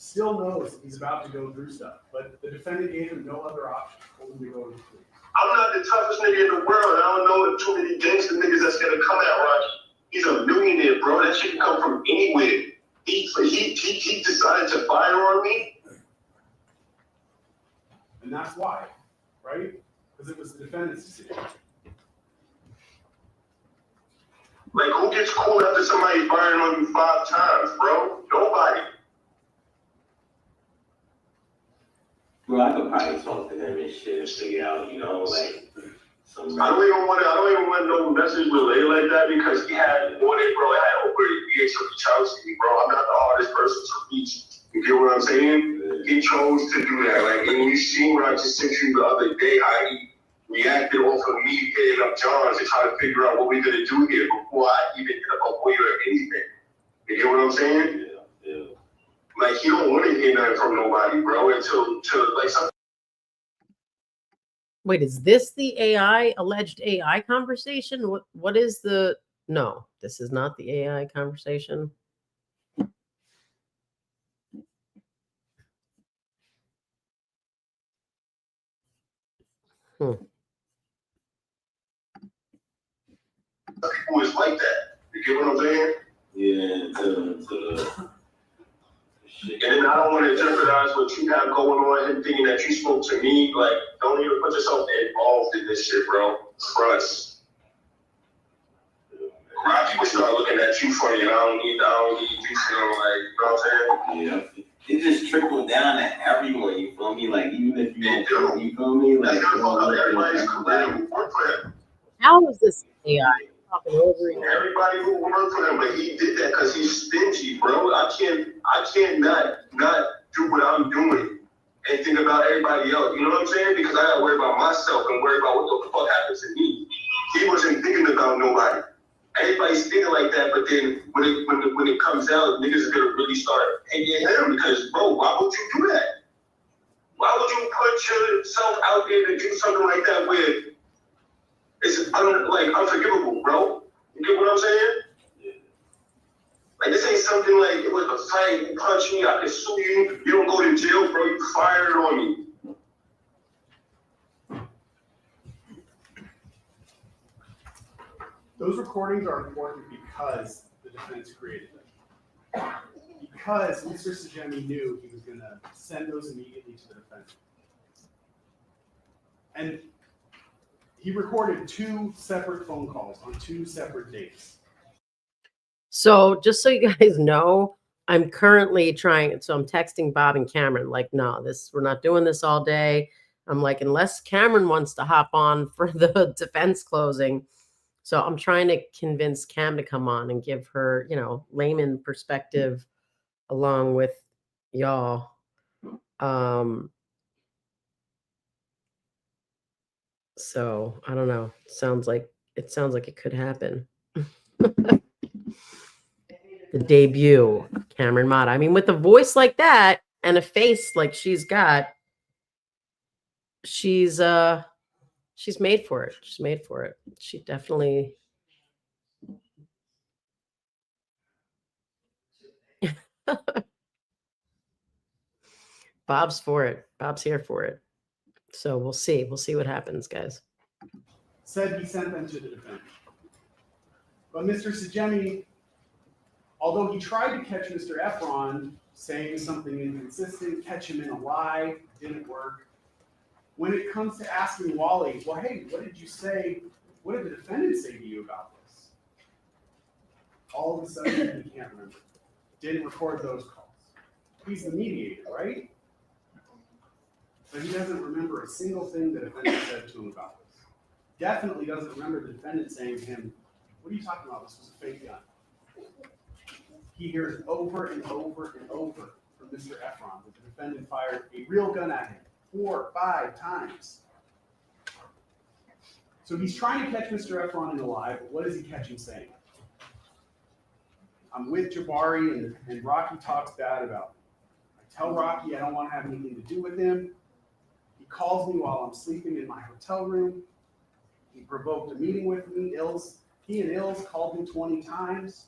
still knows he's about to go through stuff, but the defendant gave him no other option, told him to go to the police. I'm not the toughest nigga in the world. I don't know too many gangster niggas that's gonna come at Rocky. He's a millionaire, bro. That shit can come from anywhere. He decided to fire on me. And that's why, right? Because it was the defendant's decision. Like, who gets cool after somebody firing on you 5 times, bro? Nobody. Bro, I could probably talk to him and shit and figure out, you know, like some. I don't even want no message relay like that because he had more than, bro, I had over years to reach out to me, bro. I'm not the hardest person to reach. You get what I'm saying? He chose to do that. Like, and you seen what I just sent you the other day, how he reacted off of me hitting up John to try to figure out what we're gonna do here before I even hit up a lawyer or anything. You get what I'm saying? Yeah. Like, he don't want to hear nothing from nobody, bro, until like something. Wait, is this the alleged AI conversation? What is the, no, this is not the AI conversation. People is like that. You get what I'm saying? Yeah, And then I don't want to jeopardize what you have going on and thinking that you spoke to me. Like, don't even put yourself involved in this shit, bro. Trust. Rocky will start looking at you funny, and I don't need you feeling like, you know what I'm saying? Yeah. It just trickled down to everyone, you feel me? Like, even if you don't, you feel me? Like, everybody's career will work for him. How is this AI talking over each other? Everybody who worked for him, but he did that because he's stingy, bro. I can't not do what I'm doing and think about everybody else. You know what I'm saying? Because I gotta worry about myself and worry about what the fuck happens to me. He wasn't thinking about nobody. Everybody's thinking like that, but then when it comes out, niggas are gonna really start hating him because, bro, why would you do that? Why would you put yourself out there to do something like that where it's unforgivable, bro? You get what I'm saying? Like, this ain't something like it was a fight, you punch me, I can sue you, you don't go to jail, bro, you fired on me. Those recordings are important because the defense created them. Because Mr. Sajemi knew he was going to send those immediately to the defendant. And he recorded 2 separate phone calls on 2 separate dates. So just so you guys know, I'm currently trying, so I'm texting Bob and Cameron, like, no, we're not doing this all day. I'm like, unless Cameron wants to hop on for the defense closing. So I'm trying to convince Cam to come on and give her, layman perspective along with y'all. So I don't know. It sounds like it could happen. The debut, Cameron Mata. I mean, with a voice like that and a face like she's got, she's made for it. She's made for it. She definitely. Bob's for it. Bob's here for it. So we'll see. We'll see what happens, guys. Said he sent them to the defendant. But Mr. Sajemi, although he tried to catch Mr. Efron saying something inconsistent, catch him in a lie, didn't work. When it comes to asking Wally, well, hey, what did you say? What did the defendant say to you about this? All of a sudden, he can't remember. Didn't record those calls. He's the mediator, right? But he doesn't remember a single thing the defendant said to him about this. Definitely doesn't remember the defendant saying to him, what are you talking about? This was a fake gun. He hears over and over and over from Mr. Efron that the defendant fired a real gun at him 4 or 5 times. So he's trying to catch Mr. Efron in a lie, but what does he catch him saying? I'm with Jabari and Rocky talks bad about me. I tell Rocky I don't want to have anything to do with him. He calls me while I'm sleeping in my hotel room. He provoked a meeting with me. He and Ills called me 20 times.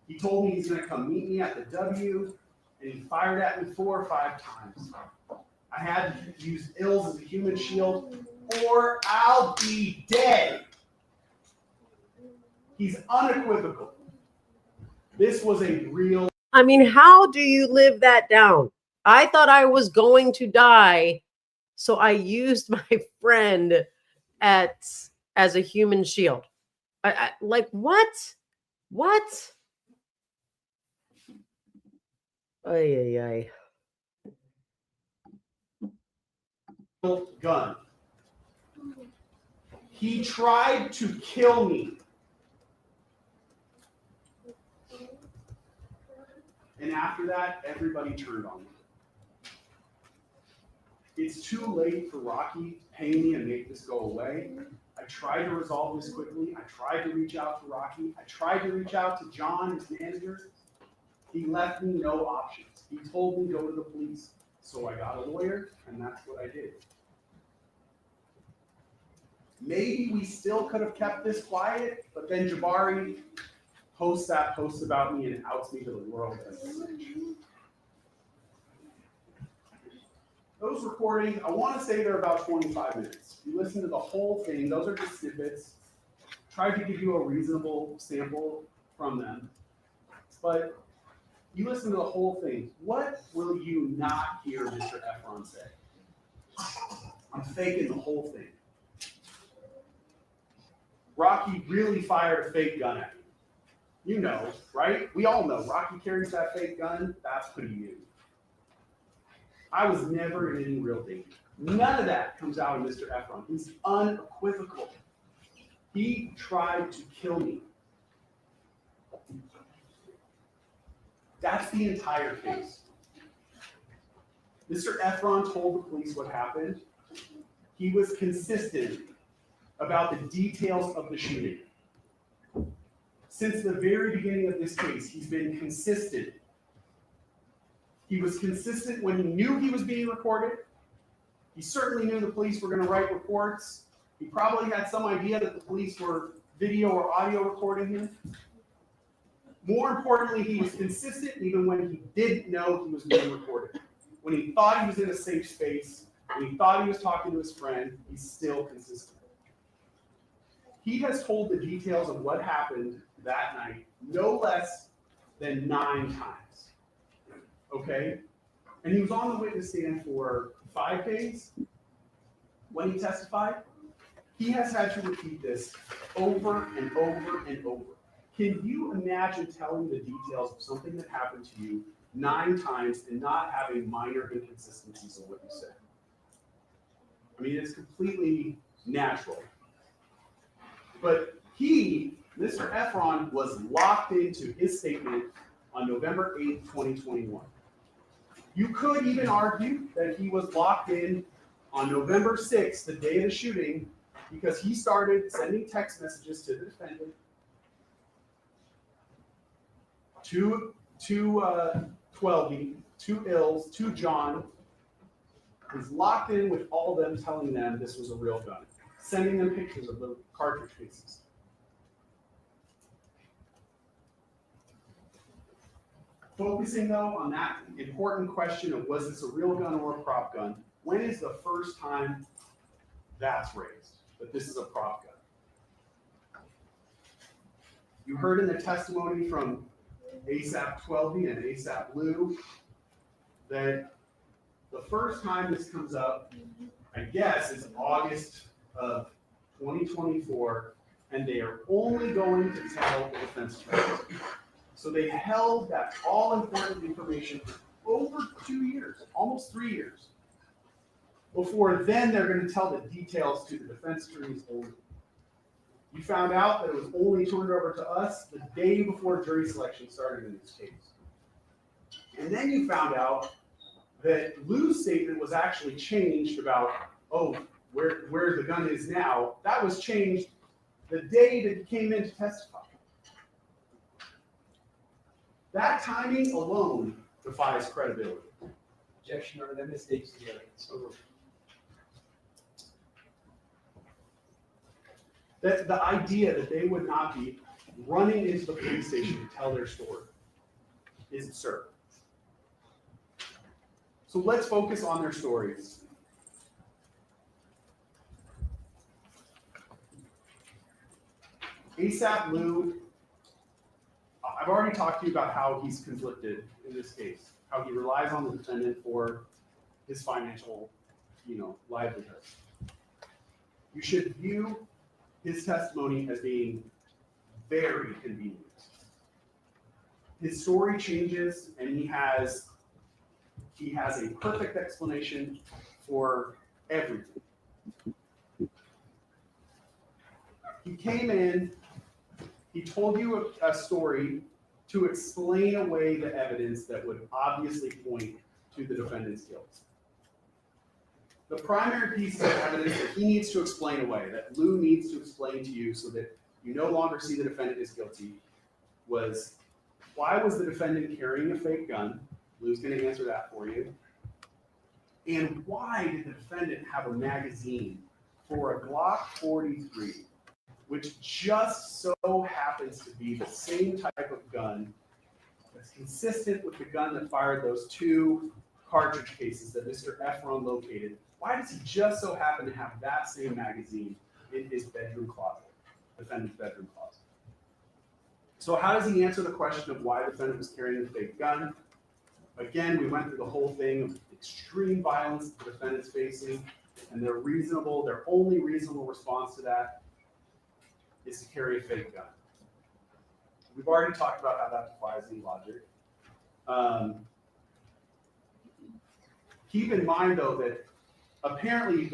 He told me he's gonna come meet me at the W, and he fired at me 4 or 5 times. I had to use ills as a human shield, or I'll be dead. He's unequivocal. This was a real. I mean, how do you live that down? I thought I was going to die, so I used my friend as a human shield. Like what? What? Ay, ay, ay. Gun. He tried to kill me. And after that, everybody turned on me. It's too late for Rocky to pay me and make this go away. I tried to resolve this quickly. I tried to reach out to Rocky. I tried to reach out to John, his manager. He left me no options. He told me go to the police. So I got a lawyer, and that's what I did. Maybe we still could have kept this quiet, but then Jabari posts that post about me and outs me to the world as a snitch. Those recordings, I want to say they're about 25 minutes. You listen to the whole thing. Those are just snippets. Tried to give you a reasonable sample from them. But you listen to the whole thing. What will you not hear Mr. Efron say? I'm faking the whole thing. Rocky really fired a fake gun at me. You know, right? We all know. Rocky carries that fake gun. That's what he knew. I was never in any real danger. None of that comes out of Mr. Efron. He's unequivocal. He tried to kill me. That's the entire case. Mr. Efron told the police what happened. He was consistent about the details of the shooting. Since the very beginning of this case, he's been consistent. He was consistent when he knew he was being recorded. He certainly knew the police were going to write reports. He probably had some idea that the police were video or audio recording him. More importantly, he was consistent even when he didn't know he was being recorded. When he thought he was in a safe space, when he thought he was talking to his friend, he's still consistent. He has told the details of what happened that night no less than 9 times. Okay? And he was on the witness stand for 5 days when he testified. He has had to repeat this over and over and over. Can you imagine telling the details of something that happened to you 9 times and not having minor inconsistencies in what you said? I mean, it's completely natural. But he, Mr. Efron, was locked into his statement on November 8th, 2021. You could even argue that he was locked in on November 6th, the day of the shooting, because he started sending text messages to the defendant, to 12, 2 ills, to John. He's locked in with all of them, telling them this was a real gun, sending them pictures of the cartridge cases. Focusing though on that important question of was this a real gun or a prop gun, when is the first time that's raised, that this is a prop gun? You heard in the testimony from ASAP 12 and ASAP Lou that the first time this comes up, I guess, is August of 2024, and they are only going to tell the defense attorneys. So they held that all-important information for over 2 years, almost 3 years, before then they're going to tell the details to the defense attorneys only. You found out that it was only turned over to us the day before jury selection started in this case. And then you found out that Lou's statement was actually changed about, oh, where the gun is now. That was changed the day that he came in to testify. That timing alone defies credibility. Objection, or that mistakes the evidence. That the idea that they would not be running into the police station to tell their story is absurd. So let's focus on their stories. ASAP Lou, I've already talked to you about how he's conflicted in this case, how he relies on the defendant for his financial, livelihood. You should view his testimony as being very convenient. His story changes, and he has a perfect explanation for everything. He came in, he told you a story to explain away the evidence that would obviously point to the defendant's guilt. The primary piece of evidence that he needs to explain away, that Lou needs to explain to you so that you no longer see the defendant as guilty, was why was the defendant carrying a fake gun? Lou's going to answer that for you. And why did the defendant have a magazine for a Glock 43, which just so happens to be the same type of gun that's consistent with the gun that fired those 2 cartridge cases that Mr. Efron located? Why does he just so happen to have that same magazine in his bedroom closet, defendant's bedroom closet? So how does he answer the question of why the defendant was carrying the fake gun? Again, we went through the whole thing of extreme violence the defendant's facing, and their only reasonable response to that is to carry a fake gun. We've already talked about how that defies any logic. Keep in mind, though, that apparently,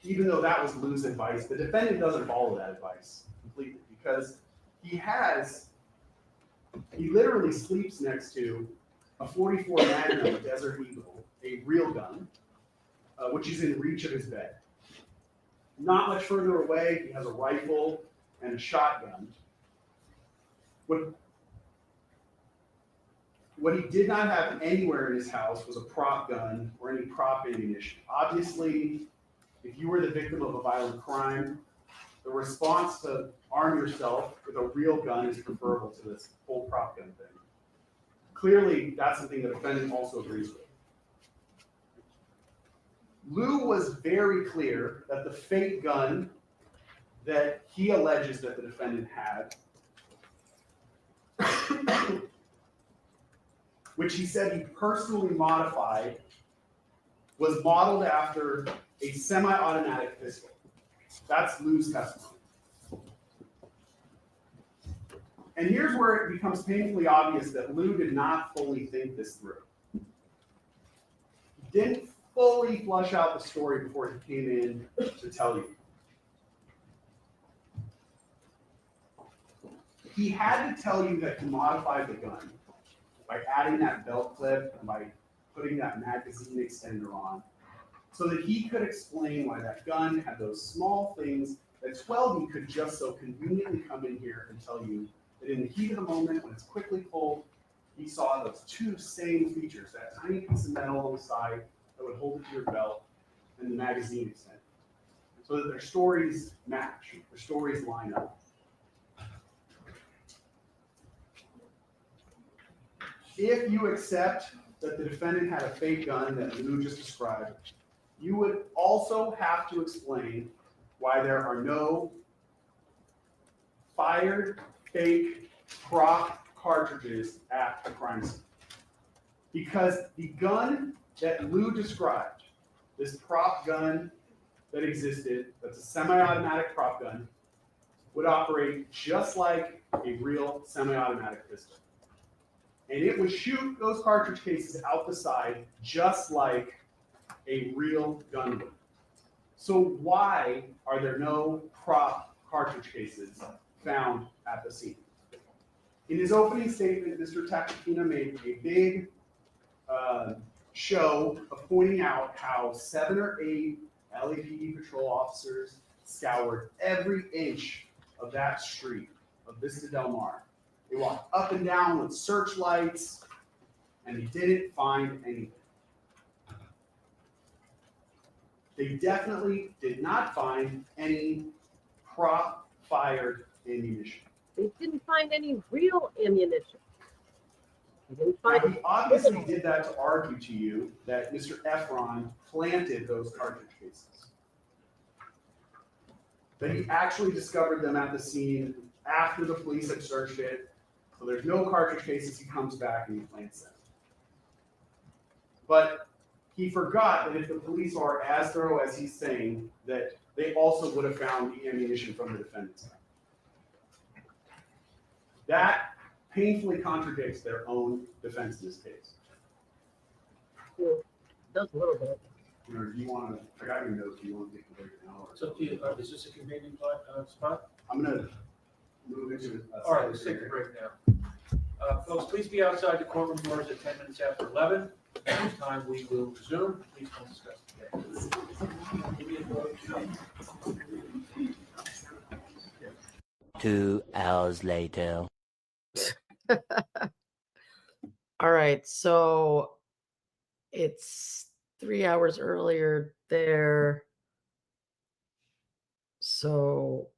even though that was Lou's advice, the defendant doesn't follow that advice completely, because he literally sleeps next to a 44 Magnum Desert Eagle, a real gun, which is in reach of his bed. Not much further away, he has a rifle and a shotgun. What he did not have anywhere in his house was a prop gun or any prop ammunition. Obviously, if you were the victim of a violent crime, the response to arm yourself with a real gun is preferable to this whole prop gun thing. Clearly, that's something the defendant also agrees with. Lou was very clear that the fake gun that he alleges that the defendant had, which he said he personally modified, was modeled after a semi-automatic pistol. That's Lou's testimony. And here's where it becomes painfully obvious that Lou did not fully think this through. He didn't fully flush out the story before he came in to tell you. He had to tell you that he modified the gun by adding that belt clip and by putting that magazine extender on, so that he could explain why that gun had those small things that Twelby could just so conveniently come in here and tell you that in the heat of the moment, when it's quickly pulled, he saw those 2 same features, that tiny piece of metal on the side that would hold it to your belt, and the magazine extender, so that their stories match, their stories line up. If you accept that the defendant had a fake gun that Lou just described, you would also have to explain why there are no fired fake prop cartridges at the crime scene. Because the gun that Lou described, this prop gun that existed, that's a semi-automatic prop gun, would operate just like a real semi-automatic pistol. And it would shoot those cartridge cases out the side just like a real gun would. So why are there no prop cartridge cases found at the scene? In his opening statement, Mr. Takakina made a big show of pointing out how 7 or 8 LAPD patrol officers scoured every inch of that street of Vista Del Mar. They walked up and down with searchlights, and they didn't find anything. They definitely did not find any prop-fired ammunition. They didn't find any real ammunition. They didn't Now, find he obviously did that to argue to you that Mr. Efron planted those cartridge cases. That he actually discovered them at the scene after the police had searched it. So there's no cartridge cases, he comes back and he plants them. But he forgot that if the police are as thorough as he's saying, that they also would have found the ammunition from the defendant's gun. That painfully contradicts their own defense in this case. does a little bit. Or do you want to, I got your notes, do you want to take a break now? Or? So, is this a convenient spot? I'm going to move into. All right, let's take a break now. Folks, please be outside the courtroom doors at 10 minutes after 11. At this time, we will resume. Please don't discuss the case. 2 hours later. All right, so it's 3 hours earlier there. So,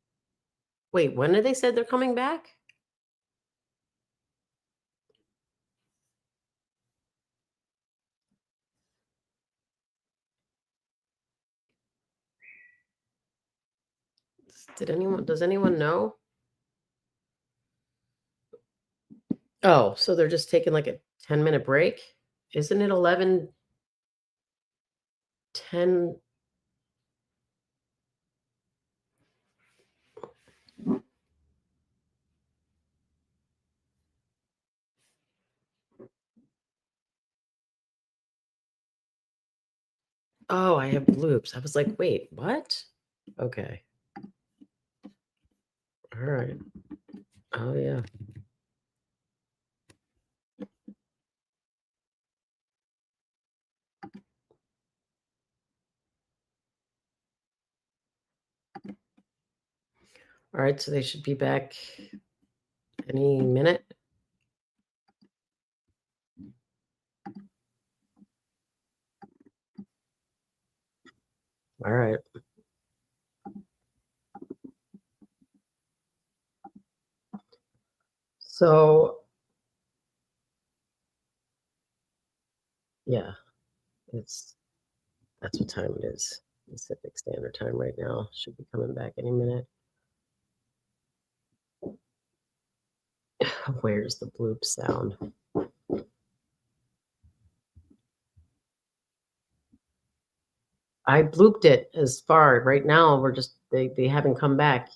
wait, when did they say they're coming back? Does anyone know? Oh, so they're just taking like a 10-minute break? Isn't it 11:10? Oh, I have bloops. I was like, wait, what? Okay. All right. Oh, yeah. All right, so they should be back any minute. All right. So, yeah, that's what time it is. Pacific Standard Time right now. Should be coming back any minute. Where's the bloop sound? I blooped it as far. Right now, we're just, they haven't come back.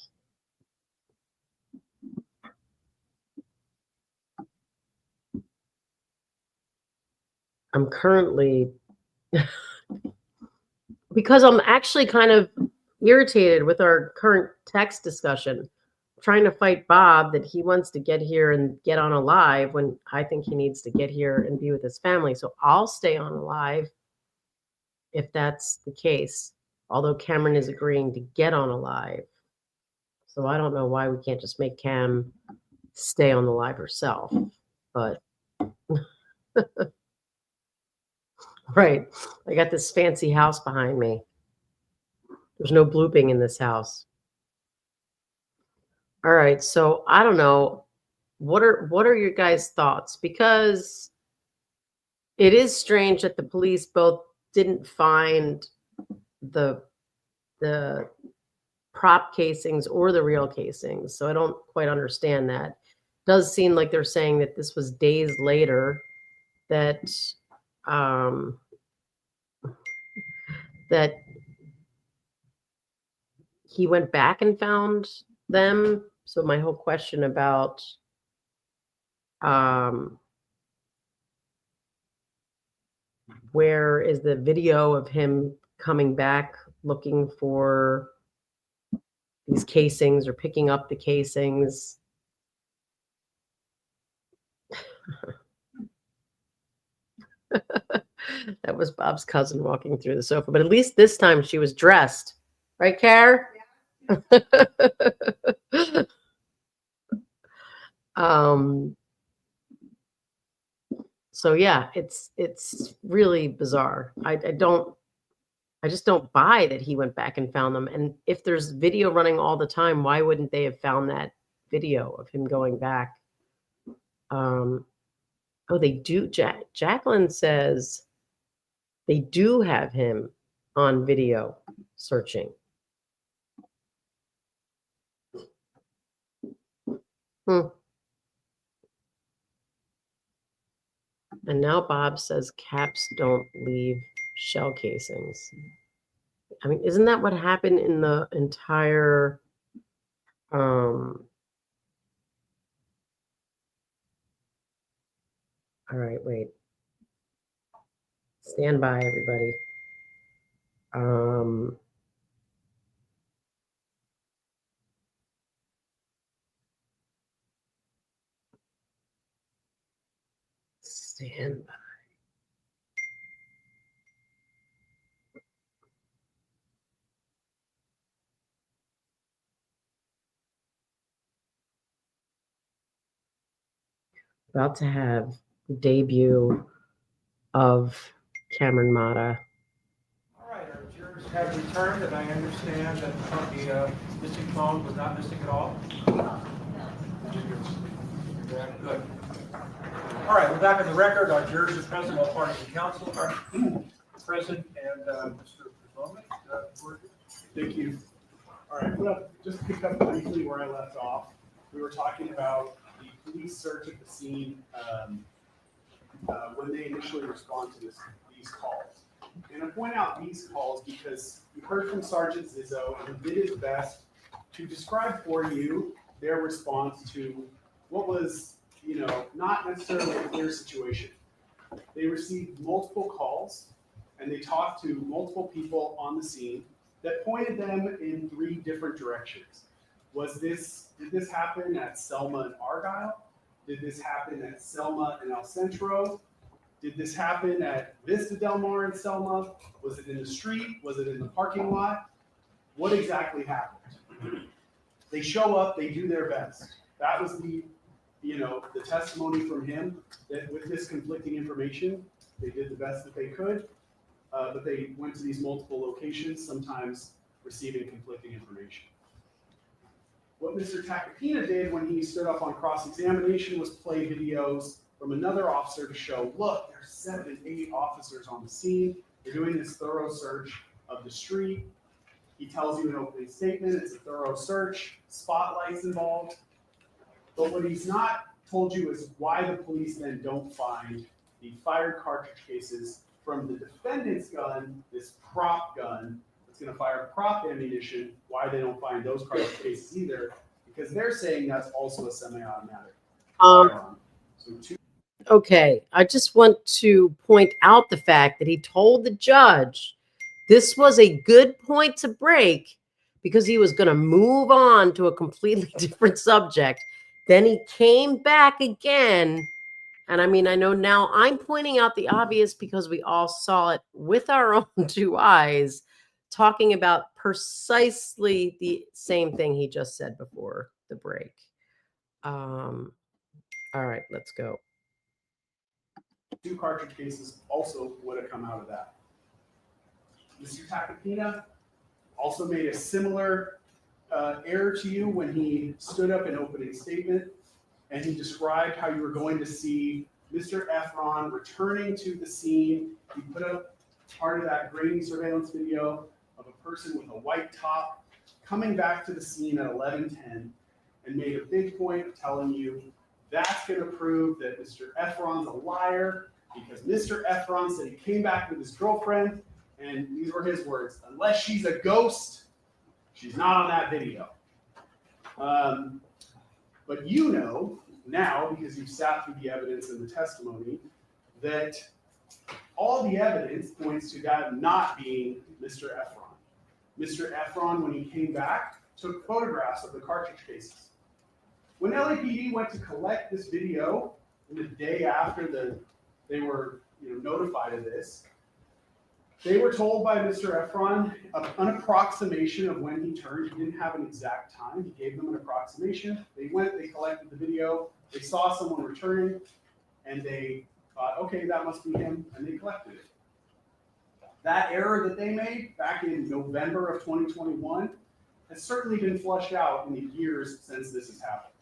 I'm currently, because I'm actually kind of irritated with our current text discussion, trying to fight Bob that he wants to get here and get on a live when I think he needs to get here and be with his family. So I'll stay on a live if that's the case, although Cameron is agreeing to get on a live. So I don't know why we can't just make Cam stay on the live herself, but right. I got this fancy house behind me. There's no blooping in this house. All right, so I don't know. What are your guys' thoughts? Because it is strange that the police both didn't find the prop casings or the real casings. So I don't quite understand that. It does seem like they're saying that this was days later that that he went back and found them. So my whole question about where is the video of him coming back looking for these casings or picking up the casings? That was Bob's cousin walking through the sofa, but at least this time she was dressed. Right, Care? So yeah, it's really bizarre. I just don't buy that he went back and found them. And if there's video running all the time, why wouldn't they have found that video of him going back. Oh, they do. Jacqueline says they do have him on video searching. Hmm. And now Bob says caps don't leave shell casings. I mean, isn't that what happened in the entire all right, wait. Stand by, everybody. Stand by. About to have the debut of Cameron Mata. All right, our jurors have returned, and I understand that the missing phone was not missing at all. Good. All right, we're back on the record. Our jurors are present, all parties in council are present, and Mr. Bowman, Thank you. All right, I'm gonna just pick up briefly where I left off. We were talking about the police search at the scene when they initially respond to these calls. And I point out these calls because you heard from Sergeant Zizzo, and he did his best to describe for you their response to what was, not necessarily a clear situation. They received multiple calls, and they talked to multiple people on the scene that pointed them in 3 different directions. Did this happen at Selma and Argyle? Did this happen at Selma and El Centro? Did this happen at Vista Del Mar and Selma? Was it in the street? Was it in the parking lot? What exactly happened? They show up, they do their best. That was the testimony from him, that with this conflicting information, they did the best that they could, but they went to these multiple locations, sometimes receiving conflicting information. What Mr. Tacopina did when he stood up on cross-examination was play videos from another officer to show, look, there's 7, 8 officers on the scene. They're doing this thorough search of the street. He tells you in opening statement, it's a thorough search, spotlights involved. But what he's not told you is why the police then don't find the fired cartridge cases from the defendant's gun, this prop gun, that's gonna fire prop ammunition, why they don't find those cartridge cases either, because they're saying that's also a semi-automatic firearm. So Okay, I just want to point out the fact that he told the judge this was a good point to break because he was going to move on to a completely different subject. Then he came back again. And I mean, I know now I'm pointing out the obvious because we all saw it with our own 2 eyes, talking about precisely the same thing he just said before the break. All right, let's go. 2 cartridge cases also would have come out of that. Mr. Tacopina also made a similar error to you when he stood up in opening statement, and he described how you were going to see Mr. Efron returning to the scene. He put up part of that grainy surveillance video of a person with a white top coming back to the scene at 11:10, and made a big point of telling you that's going to prove that Mr. Efron's a liar, because Mr. Efron said he came back with his girlfriend, and these were his words, unless she's a ghost, she's not on that video. But you know now, because you've sat through the evidence and the testimony, that all the evidence points to that not being Mr. Efron. Mr. Efron, when he came back, took photographs of the cartridge cases. When LAPD went to collect this video, the day after they were notified of this, they were told by Mr. Efron an approximation of when he turned. He didn't have an exact time. He gave them an approximation. They went, they collected the video, they saw someone returning, and they thought, okay, that must be him, and they collected it. That error that they made back in November of 2021 has certainly been flushed out in the years since this has happened.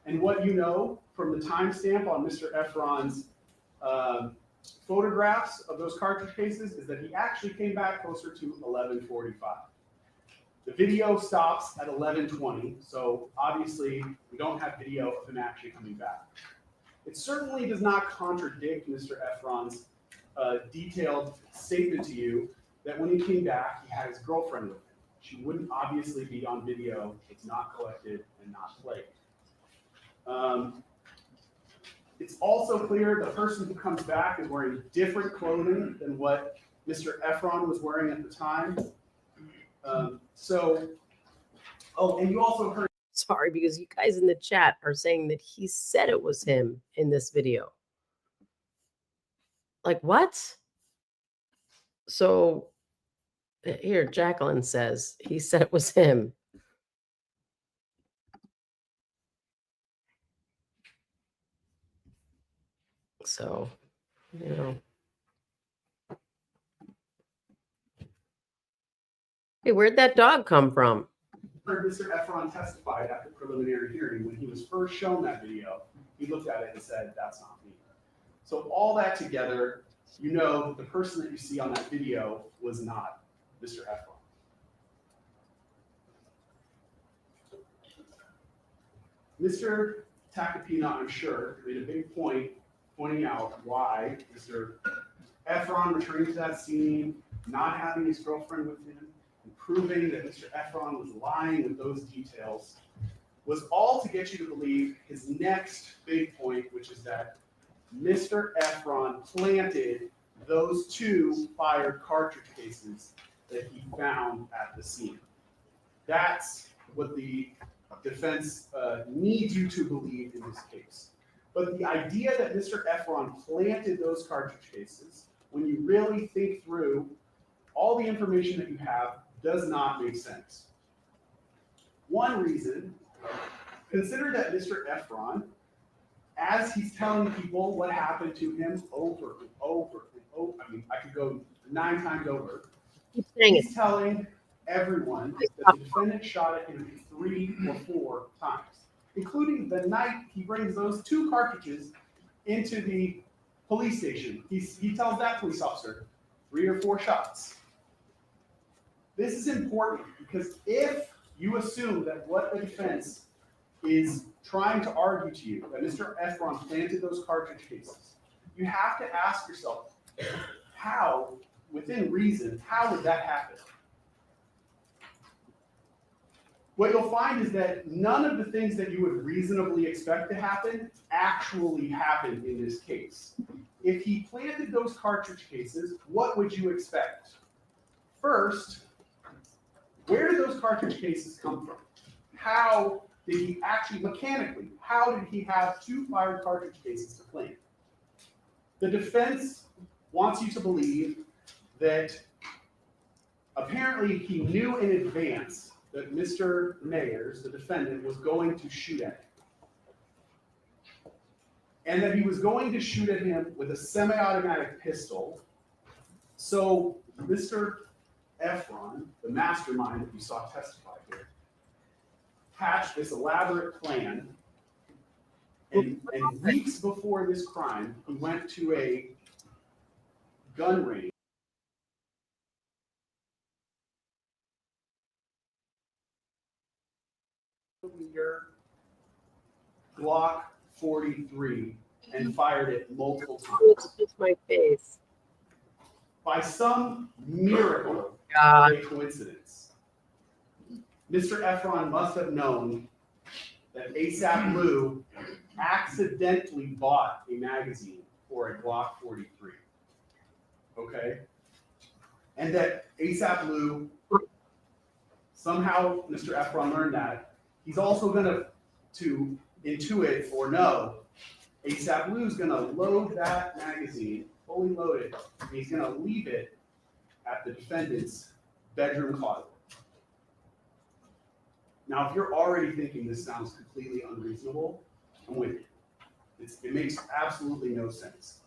And what you know from the timestamp on Mr. Efron's photographs of those cartridge cases is that he actually came back closer to 11:45. The video stops at 11:20, so obviously we don't have video of him actually coming back. It certainly does not contradict Mr. Efron's detailed statement to you that when he came back, he had his girlfriend with him. She wouldn't obviously be on video. It's not collected and not played. It's also clear the person who comes back is wearing different clothing than what Mr. Efron was wearing at the time. Oh, and you also heard. Sorry, because you guys in the chat are saying that he said it was him in this video. Like, what? So here, Jacqueline says he said it was him. So, you know. Hey, where'd that dog come from? Heard Mr. Efron testified at the preliminary hearing when he was first shown that video. He looked at it and said, "That's not me." So all that together, you know that the person that you see on that video was not Mr. Efron. Mr. Tacopina, I'm sure, made a big point pointing out why Mr. Efron returning to that scene, not having his girlfriend with him, and proving that Mr. Efron was lying with those details, was all to get you to believe his next big point, which is that Mr. Efron planted those 2 fired cartridge cases that he found at the scene. That's what the defense needs you to believe in this case. But the idea that Mr. Efron planted those cartridge cases, when you really think through all the information that you have, does not make sense. One reason, consider that Mr. Efron, as he's telling people what happened to him over and over and over, I mean, I could go 9 times over, he's telling everyone that the defendant shot at him 3 or 4 times, including the night he brings those 2 cartridges into the police station. He tells that police officer 3 or 4 shots. This is important because if you assume that what the defense is trying to argue to you, that Mr. Efron planted those cartridge cases, you have to ask yourself, how, within reason, how would that happen? What you'll find is that none of the things that you would reasonably expect to happen actually happened in this case. If he planted those cartridge cases, what would you expect? First, where did those cartridge cases come from? How did he actually, mechanically, how did he have 2 fired cartridge cases to plant? The defense wants you to believe that apparently he knew in advance that Mr. Mayers, the defendant, was going to shoot at him. And that he was going to shoot at him with a semi-automatic pistol. So Mr. Efron, the mastermind that you saw testify here, hatched this elaborate plan. And weeks before this crime, he went to a gun range. Glock 43 and fired it multiple times. It's my face. By some miracle, a coincidence, Mr. Efron must have known that ASAP Lou accidentally bought a magazine for a Glock 43. Okay? And that ASAP Lou, somehow Mr. Efron learned that. He's also going to intuit or know ASAP Lou's going to load that magazine, fully loaded, and he's going to leave it at the defendant's bedroom closet. Now, if you're already thinking this sounds completely unreasonable, I'm with you. It makes absolutely no sense.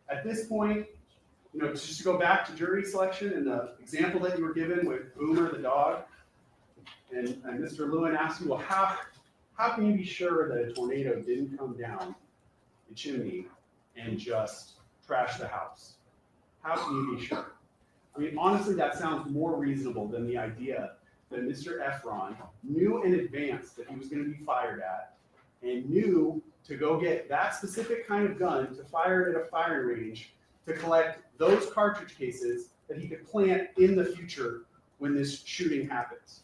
At this point, just to go back to jury selection and the example that you were given with Boomer the dog, and Mr. Lewin asked you, well, how can you be sure that a tornado didn't come down the chimney and just trash the house? How can you be sure? I mean, honestly, that sounds more reasonable than the idea that Mr. Efron knew in advance that he was going to be fired at and knew to go get that specific kind of gun to fire it at a firing range to collect those cartridge cases that he could plant in the future when this shooting happens.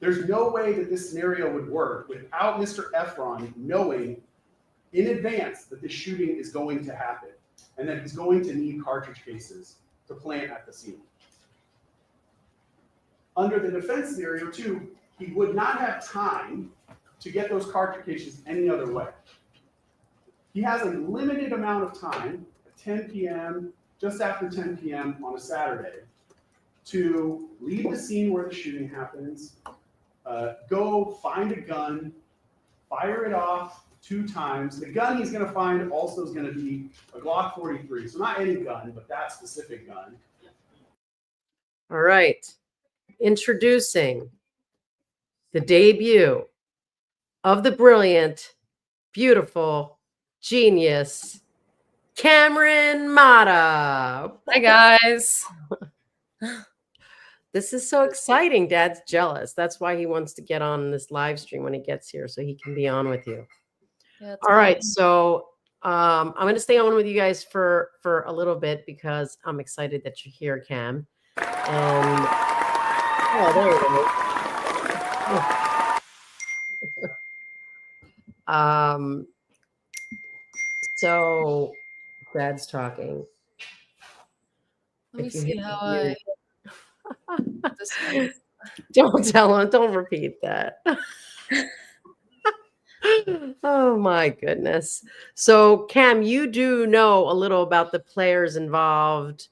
There's no way that this scenario would work without Mr. Efron knowing in advance that this shooting is going to happen and that he's going to need cartridge cases to plant at the scene. Under the defense scenario too, he would not have time to get those cartridge cases any other way. He has a limited amount of time at 10 p.m., just after 10 p.m. on a Saturday, to leave the scene where the shooting happens, go find a gun, fire it off 2 times. The gun he's going to find also is going to be a Glock 43. So not any gun, but that specific gun. All right. Introducing the debut of the brilliant, beautiful, genius, Cameron Mata. Hi, guys. This is so exciting. Dad's jealous. That's why he wants to get on this live stream when he gets here so he can be on with you. Yeah, all right. So I'm going to stay on with you guys for a little bit because I'm excited that you're here, Cam. And oh, there you go. So Dad's talking. Let me see how I. Don't tell him. Don't repeat that. Oh my goodness. So Cam, you do know a little about the players involved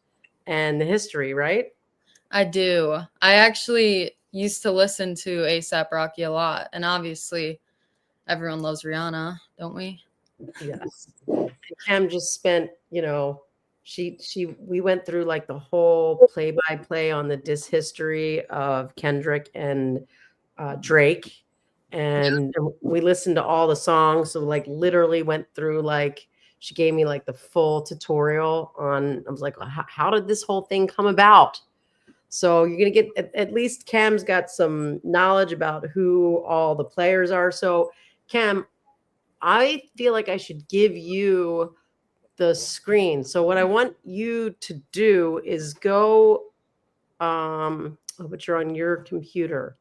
and the history, right? I do. I actually used to listen to APRocky a lot, and obviously everyone loves Rihanna, don't we? Yes. And Cam just spent, you know, we went through like the whole play-by-play on the diss history of Kendrick and Drake. And we listened to all the songs. So like literally went through like, she gave me like the full tutorial on, I was like, how did this whole thing come about? So you're going to get, at least Cam's got some knowledge about who all the players are. So Cam, I feel like I should give you the screen. So what I want you to do is go, but you're on your computer.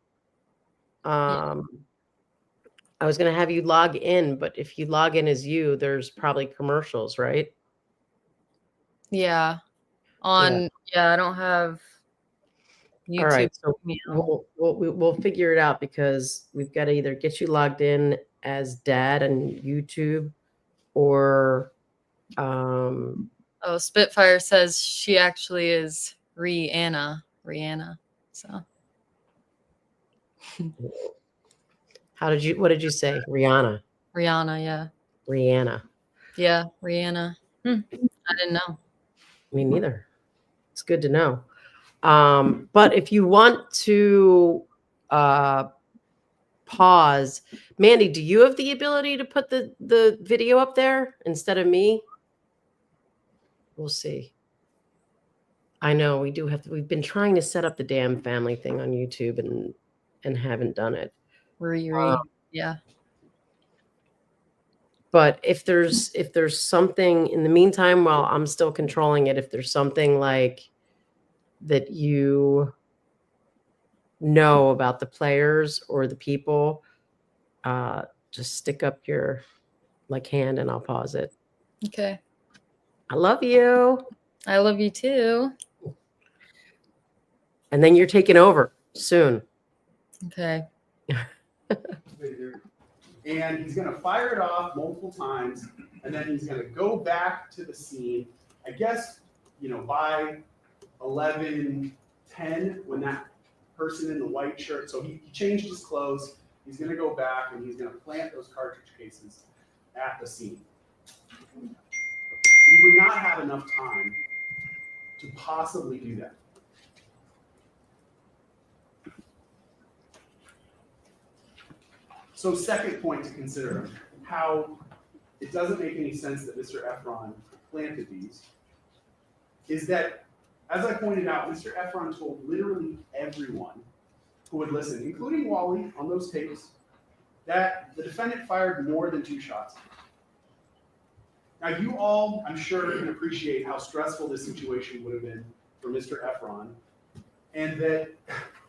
I was going to have you log in, but if you log in as you, there's probably commercials, right? Yeah. I don't have YouTube. All right. So we'll figure it out because we've got to either get you logged in as Dad and YouTube or Spitfire says she actually is Rihanna. So what did you say? Rihanna. Rihanna, yeah. Rihanna. Yeah, Rihanna. I didn't know. Me neither. It's good to know. But if you want to pause, Mandy, do you have the ability to put the video up there instead of me? We'll see. I know we do have to, we've been trying to set up the damn family thing on YouTube and haven't done it. Yeah. But if there's something in the meantime, while I'm still controlling it, if there's something like that you know about the players or the people, just stick up your hand and I'll pause it. Okay. I love you. I love you too. And then you're taking over soon. Okay. And he's going to fire it off multiple times, and then he's going to go back to the scene. I guess, by 11:10, when that person in the white shirt, so he changed his clothes. He's going to go back and he's going to plant those cartridge cases at the scene. He would not have enough time to possibly do that. So second point to consider, how it doesn't make any sense that Mr. Efron planted these, is that, as I pointed out, Mr. Efron told literally everyone who would listen, including Wally on those tapes, that the defendant fired more than 2 shots. Now you all, I'm sure, can appreciate how stressful this situation would have been for Mr. Efron, and that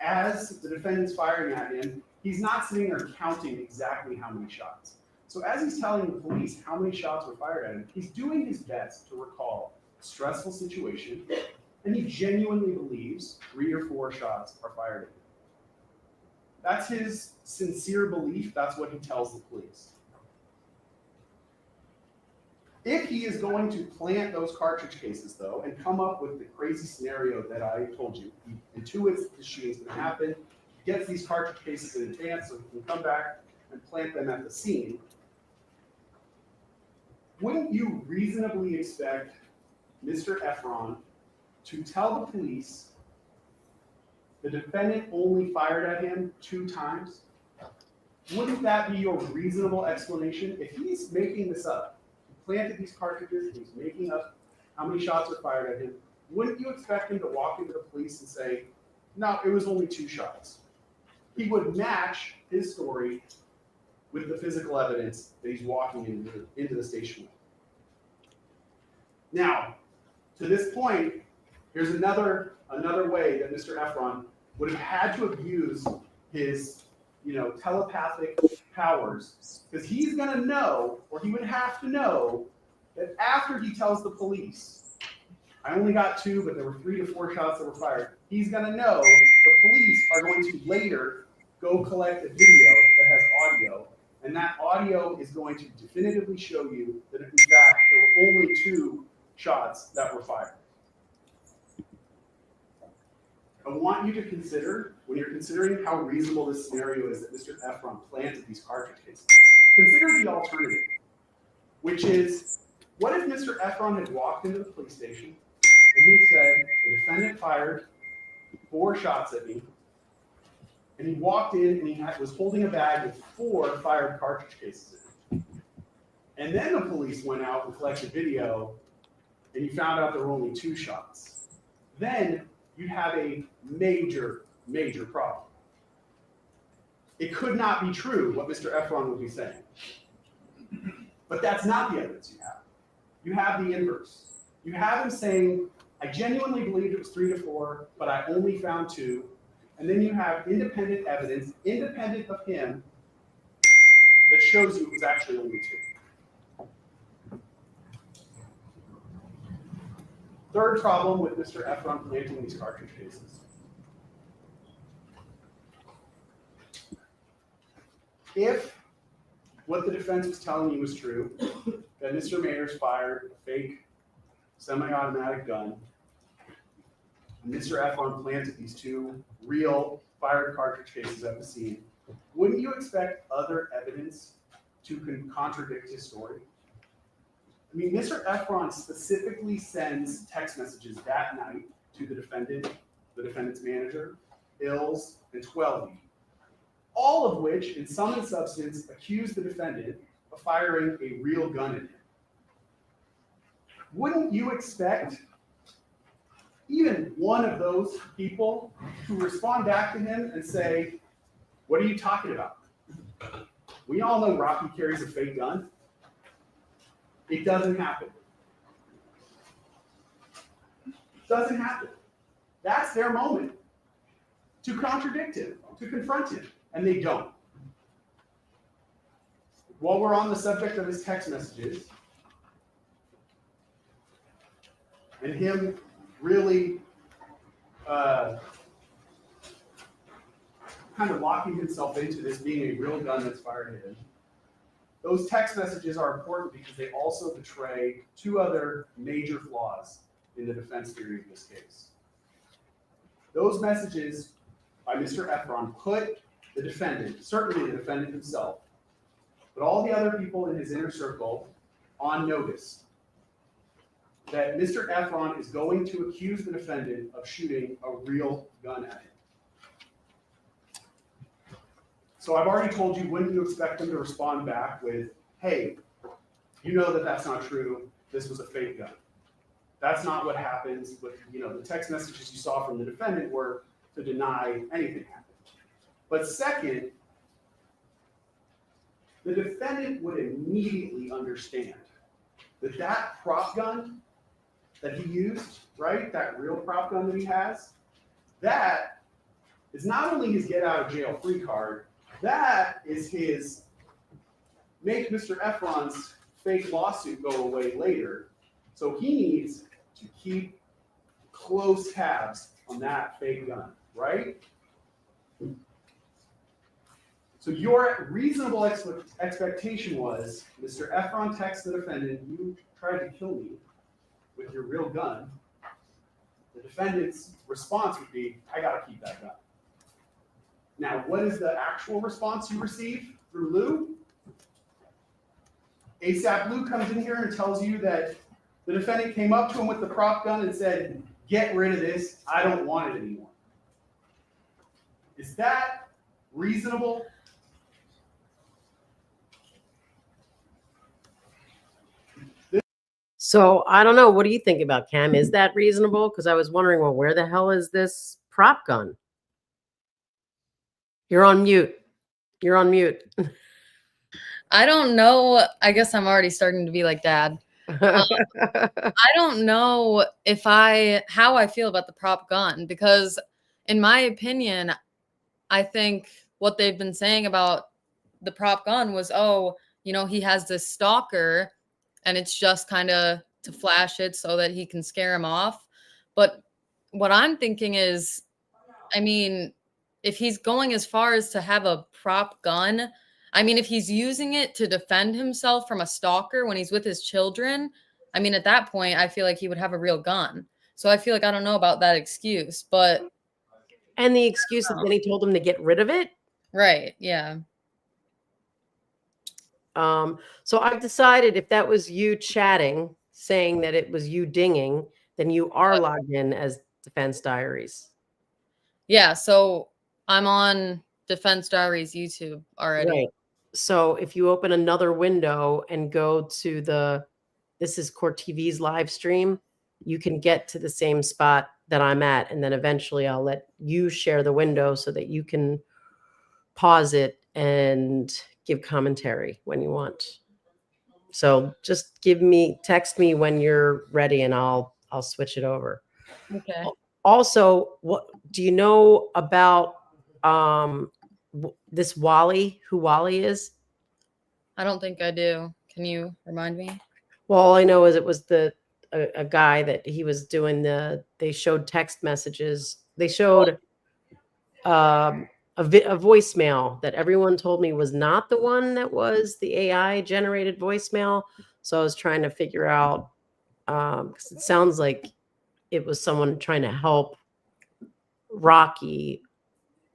as the defendant's firing at him, he's not sitting there counting exactly how many shots. So as he's telling the police how many shots were fired at him, he's doing his best to recall a stressful situation, and he genuinely believes 3 or 4 shots are fired at him. That's his sincere belief, that's what he tells the police. If he is going to plant those cartridge cases, though, and come up with the crazy scenario that I told you, he intuits the shooting's going to happen, gets these cartridge cases in advance so he can come back and plant them at the scene, wouldn't you reasonably expect Mr. Efron to tell the police the defendant only fired at him 2 times? Wouldn't that be your reasonable explanation? If he's making this up, he planted these cartridges, he's making up how many shots were fired at him, wouldn't you expect him to walk into the police and say, no, it was only 2 shots? He would match his story with the physical evidence that he's walking into the station with. Now, to this point, here's another way that Mr. Efron would have had to have used his, telepathic powers, because he's going to know, or he would have to know, that after he tells the police, I only got 2, but there were 3 to 4 shots that were fired, he's going to know the police are going to later go collect a video that has audio, and that audio is going to definitively show you that in fact there were only 2 shots that were fired. I want you to consider, when you're considering how reasonable this scenario is that Mr. Efron planted these cartridge cases, consider the alternative, which is, what if Mr. Efron had walked into the police station and he said, the defendant fired 4 shots at me, and he walked in and he was holding a bag with 4 fired cartridge cases in it. And then the police went out and collected video, and you found out there were only 2 shots. Then you'd have a major, major problem. It could not be true what Mr. Efron would be saying. But that's not the evidence you have. You have the inverse. You have him saying, I genuinely believed it was 3 to 4, but I only found 2. And then you have independent evidence, independent of him, that shows you it was actually only 2. Third problem with Mr. Efron planting these cartridge cases. If what the defense was telling you was true, that Mr. Mayers fired a fake semi-automatic gun, and Mr. Efron planted these 2 real fired cartridge cases at the scene, wouldn't you expect other evidence to contradict his story? I mean, Mr. Efron specifically sends text messages that night to the defendant's manager, Ills, and Twelve, all of which, in sum and substance, accuse the defendant of firing a real gun at him. Wouldn't you expect even one of those people to respond back to him and say, what are you talking about? We all know Rocky carries a fake gun. It doesn't happen. It doesn't happen. That's their moment to contradict him, to confront him, and they don't. While we're on the subject of his text messages, and him really kind of locking himself into this being a real gun that's fired at him, those text messages are important because they also betray 2 other major flaws in the defense theory of this case. Those messages by Mr. Efron put the defendant, certainly the defendant himself, but all the other people in his inner circle on notice that Mr. Efron is going to accuse the defendant of shooting a real gun at him. So I've already told you, wouldn't you expect them to respond back with, hey, you know that that's not true, this was a fake gun. That's not what happens with, the text messages you saw from the defendant were to deny anything happened. But second, the defendant would immediately understand that that prop gun that he used, right, that real prop gun that he has, that is not only his get out of jail free card, that is his make Mr. Efron's fake lawsuit go away later. So he needs to keep close tabs on that fake gun, right? So your reasonable expectation was, Mr. Efron texts the defendant, you tried to kill me with your real gun. The defendant's response would be, I gotta keep that gun. Now, what is the actual response you receive through Lou? ASAP Lou comes in here and tells you that the defendant came up to him with the prop gun and said, get rid of this, I don't want it anymore. Is that reasonable? So I don't know. What do you think about Cam? Is that reasonable? Because I was wondering, well, where the hell is this prop gun? You're on mute. You're on mute. I don't know. I guess I'm already starting to be like Dad. I don't know how I feel about the prop gun, because in my opinion, I think what they've been saying about the prop gun was, oh, he has this stalker and it's just kind of to flash it so that he can scare him off. But what I'm thinking is, I mean, if he's going as far as to have a prop gun, I mean, if he's using it to defend himself from a stalker when he's with his children, I mean, at that point, I feel like he would have a real gun. So I feel like I don't know about that excuse, but. And the excuse that then he told him to get rid of it? Right, yeah. So I've decided if that was you chatting, saying that it was you dinging, then you are logged in as Defense Diaries. Yeah, so I'm on Defense Diaries YouTube already. Right. So if you open another window and go to this is Court TV's live stream, you can get to the same spot that I'm at. And then eventually I'll let you share the window so that you can pause it and give commentary when you want. So just text me when you're ready and I'll switch it over. Okay. Also, what do you know about this Wally, who Wally is? I don't think I do. Can you remind me? Well, all I know is it was a guy that he was doing they showed text messages. They showed a voicemail that everyone told me was not the one that was the AI generated voicemail. So I was trying to figure out, because it sounds like it was someone trying to help Rocky.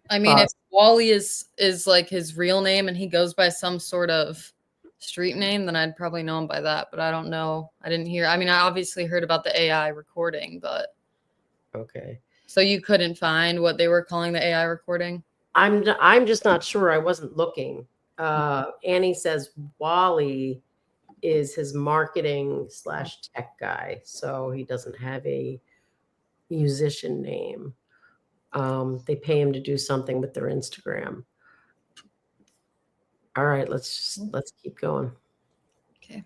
I mean, if Wally is like his real name and he goes by some sort of street name, then I'd probably know him by that. But I don't know. I didn't hear. I mean, I obviously heard about the AI recording, but. Okay. So you couldn't find what they were calling the AI recording? I'm just not sure. I wasn't looking. Annie says Wally is his marketing / tech guy, so he doesn't have a musician name. They pay him to do something with their Instagram. All right, let's keep going. Okay.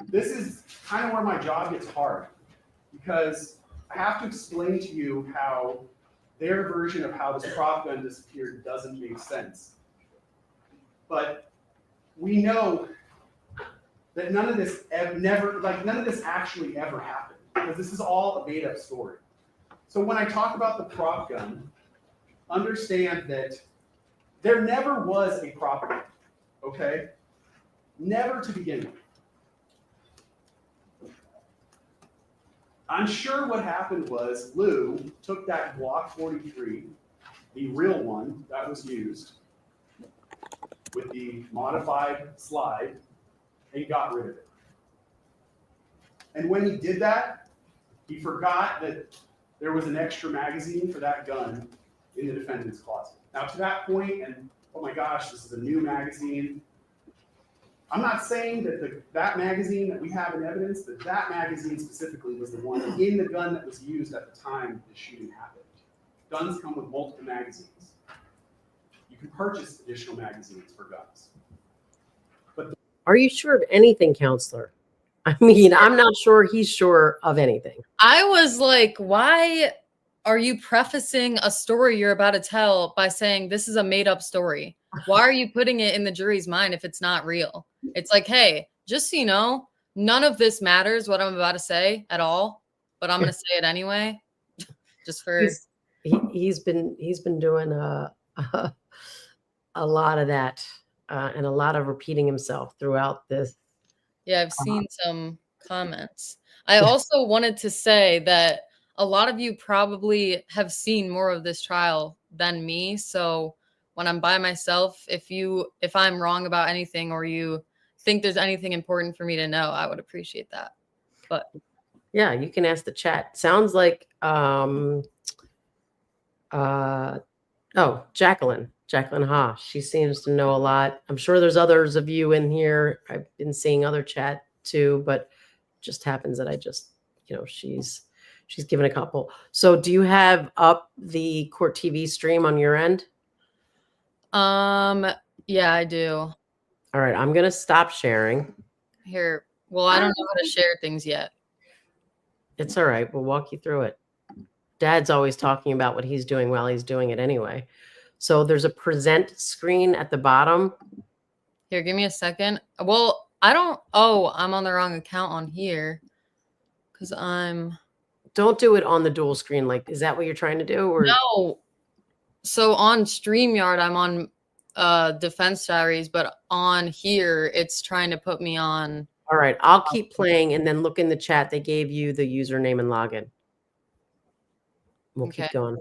This is kind of where my job gets hard, because I have to explain to you how their version of how this prop gun disappeared doesn't make sense. But we know that none of this actually ever happened, because this is all a made-up story. So when I talk about the prop gun, understand that there never was a prop gun, okay? Never to begin with. I'm sure what happened was Lou took that Glock 43, the real one that was used, with the modified slide, and got rid of it. And when he did that, he forgot that there was an extra magazine for that gun in the defendant's closet. Now to that point, and oh my gosh, this is a new magazine. I'm not saying that that magazine that we have in evidence, that magazine specifically was the one in the gun that was used at the time the shooting happened. Guns come with multiple magazines. You can purchase additional magazines for guns. Are you sure of anything, counselor? I mean, I'm not sure he's sure of anything. I was like, why are you prefacing a story you're about to tell by saying this is a made up story? Why are you putting it in the jury's mind if it's not real? It's like, hey, just so you know, none of this matters what I'm about to say at all, but I'm going to say it anyway. Just for he's been doing a lot of that and a lot of repeating himself throughout this. Yeah, I've seen some comments. I also wanted to say that a lot of you probably have seen more of this trial than me. So when I'm by myself, if I'm wrong about anything or you think there's anything important for me to know, I would appreciate that. But yeah, you can ask the chat. Sounds like Jacqueline Ha. She seems to know a lot. I'm sure there's others of you in here. I've been seeing other chat too, but just happens that I just, she's given a couple. So do you have up the court TV stream on your end? yeah, I do. All right, I'm going to stop sharing. Here. Well, I don't know how to share things yet. It's all right. We'll walk you through it. Dad's always talking about what he's doing while he's doing it anyway. So there's a present screen at the bottom. Here, give me a second. Well, I'm on the wrong account on here because Don't do it on the dual screen. Like, is that what you're trying to do? Or no. So on StreamYard, I'm on Defense Diaries, but on here, it's trying to put me on. All right, I'll keep playing and then look in the chat. They gave you the username and login. We'll keep going.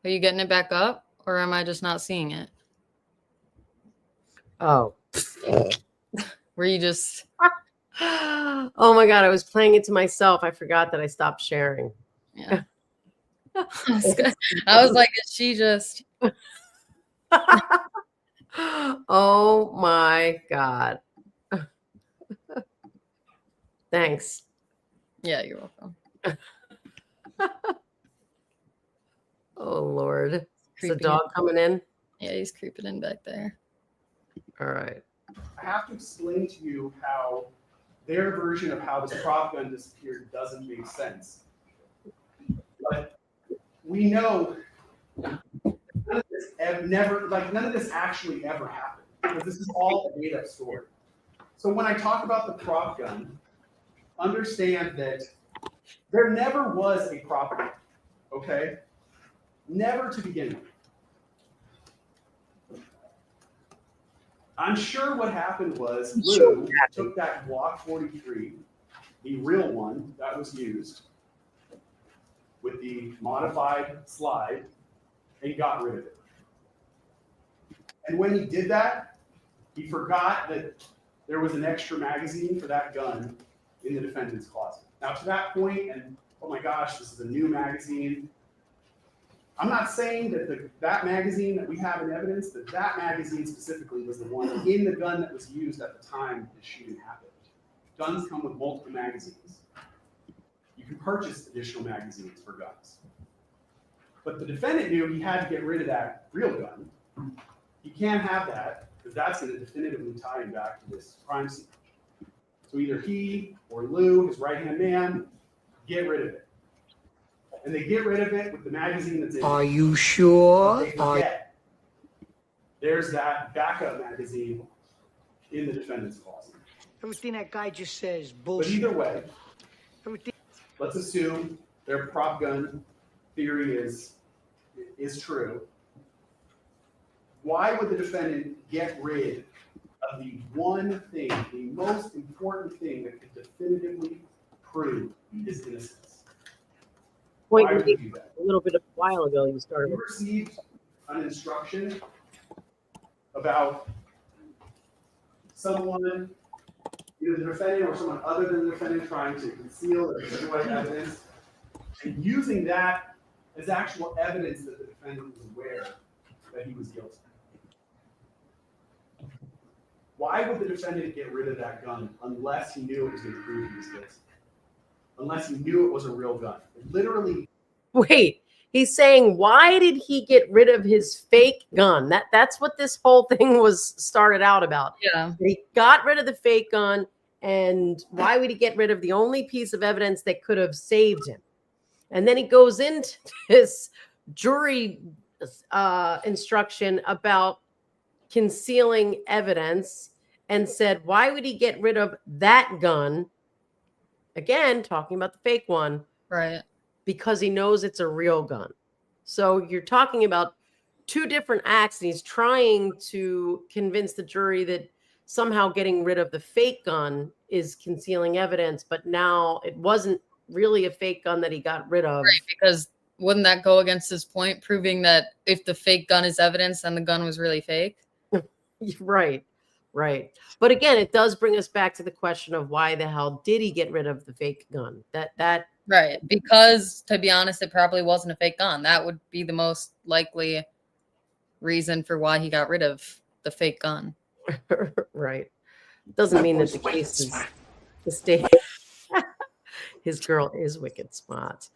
Are you getting it back up or am I just not seeing it? Oh. Were you just... Oh my God, I was playing it to myself. I forgot that I stopped sharing. Yeah. I was like, is she just... Oh my God. Thanks. Yeah, you're welcome. Oh Lord. Is the dog coming in? Yeah, he's creeping in back there. All right. I have to explain to you how their version of how this prop gun disappeared doesn't make sense. But we know none of this actually ever happened, because this is all a made-up story. So when I talk about the prop gun, understand that there never was a prop gun, okay? Never to begin with. I'm sure what happened was Lou took that Glock 43, the real one that was used, with the modified slide, and got rid of it. And when he did that, he forgot that there was an extra magazine for that gun in the defendant's closet. Now to that point, and oh my gosh, this is a new magazine. I'm not saying that that magazine that we have in evidence, that magazine specifically was the one in the gun that was used at the time the shooting happened. Guns come with multiple magazines. You can purchase additional magazines for guns. But the defendant knew he had to get rid of that real gun. He can't have that because that's going to definitively tie him back to this crime scene. So either he or Lou, his right-hand man, get rid of it. And they get rid of it with the magazine that's in it. Are you sure? They forget. There's that backup magazine in the defendant's closet. Everything that guy just says But bullshit. either way, Everything. let's assume their prop gun theory is true. Why would the defendant get rid of the one thing, the most important thing that could definitively prove his innocence? Point Why would he do that? a little bit of a while ago, you started. You received an instruction about someone, either the defendant or someone other than the defendant, trying to conceal or destroy evidence, and using that as actual evidence that the defendant was aware that he was guilty. Why would the defendant get rid of that gun unless he knew it was going to prove he was guilty? Unless he knew it was a real gun. It literally. Wait, he's saying, why did he get rid of his fake gun? That's what this whole thing was started out about. Yeah. He got rid of the fake gun, and why would he get rid of the only piece of evidence that could have saved him? And then he goes into this jury instruction about concealing evidence and said, why would he get rid of that gun? Again, talking about the fake one. Right. Because he knows it's a real gun. So you're talking about two different acts, and he's trying to convince the jury that somehow getting rid of the fake gun is concealing evidence, but now it wasn't really a fake gun that he got rid of. Right, because wouldn't that go against his point, proving that if the fake gun is evidence, then the gun was really fake? Right. But again, it does bring us back to the question of why the hell did he get rid of the fake gun? That Right, because to be honest, it probably wasn't a fake gun. That would be the most likely reason for why he got rid of the fake gun. Right. Doesn't mean that the case is the state. His girl is wicked smart.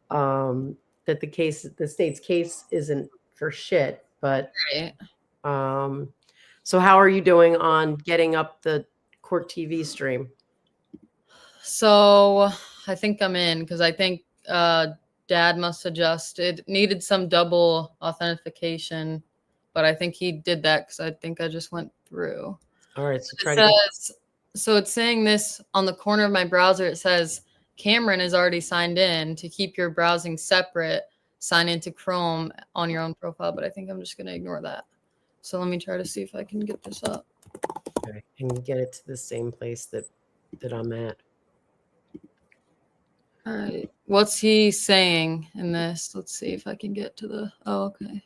That the state's case isn't for shit. But Right. So how are you doing on getting up the court TV stream? So I think I'm in because I think Dad must adjust. It needed some double authentication, but I think he did that because I think I just went through. All right, so So it's saying this on the corner of my browser. It says Cameron is already signed in. To keep your browsing separate, sign into Chrome on your own profile. But I think I'm just going to ignore that. So let me try to see if I can get this up. Okay, and get it to the same place that I'm at. All right. What's he saying in this? Let's see if I can get to the. Oh, okay.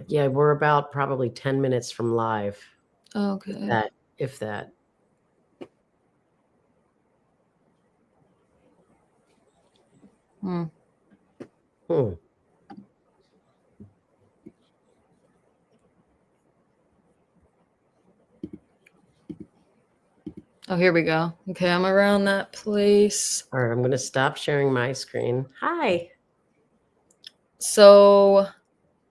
Yeah, we're about probably 10 minutes from live. Okay. If that. Hmm. Oh, here we go. Okay, I'm around that place. All right, I'm going to stop sharing my screen. Hi. So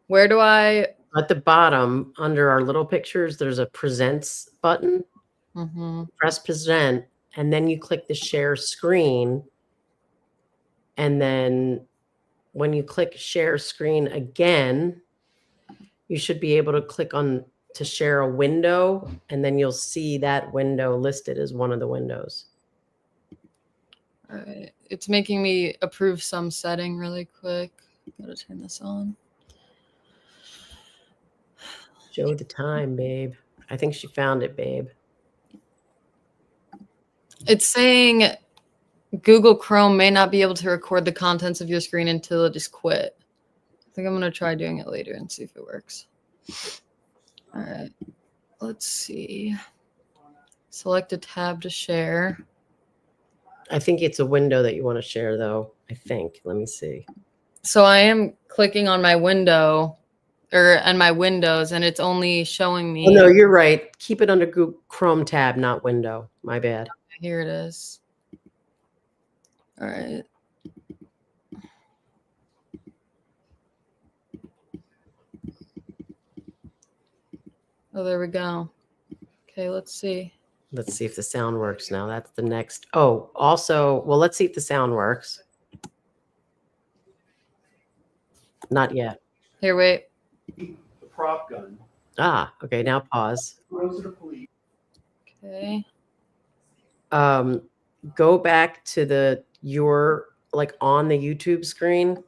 where do I... At the bottom, under our little pictures, there's a presents button. Mm-hmm. Press present, and then you click the share screen. And then when you click share screen again, you should be able to click on to share a window, and then you'll see that window listed as one of the windows. All right. It's making me approve some setting really quick. Gotta turn this on. Show the time, babe. I think she found it, babe. It's saying Google Chrome may not be able to record the contents of your screen until it is quit. I think I'm going to try doing it later and see if it works. All right. Let's see. Select a tab to share. I think it's a window that you want to share, though. I think. Let me see. So I am clicking on my window and my windows, and it's only showing me. Oh, no, you're right. Keep it under Google Chrome tab, not window. My bad. Here it is. All right. Oh, there we go. Okay, let's see. Let's see if the sound works now. That's the next. Oh, also, well, let's see if the sound works. Not yet. Here, wait. The prop gun. Ah, okay. Now pause. Goes to the police. Okay. Go back to your like on the YouTube screen.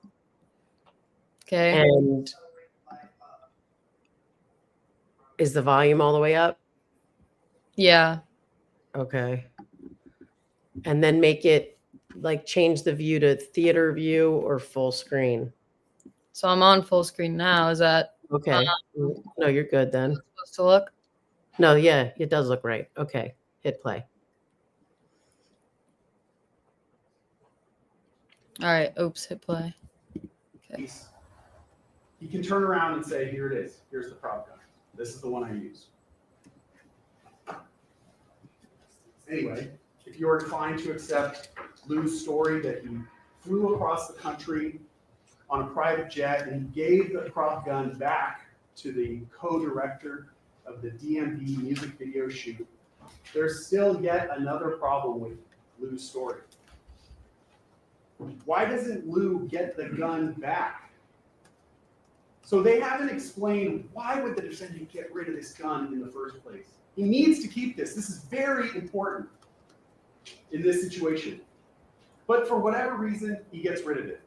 Okay. And is the volume all the way up? Yeah. Okay. And then make it like change the view to theater view or full screen. So I'm on full screen now. Is that Okay. No, you're good then. supposed to look? No, yeah, it does look right. Okay. Hit play. All right. Oops. Hit play. Okay. He can turn around and say, here it is. Here's the prop gun. This is the one I use. Anyway, if you're inclined to accept Lou's story that he flew across the country on a private jet and he gave the prop gun back to the co-director of the DMV music video shoot, there's still yet another problem with Lou's story. Why doesn't Lou get the gun back? So they haven't explained why would the defendant get rid of this gun in the first place. He needs to keep this. This is very important in this situation. But for whatever reason, he gets rid of it.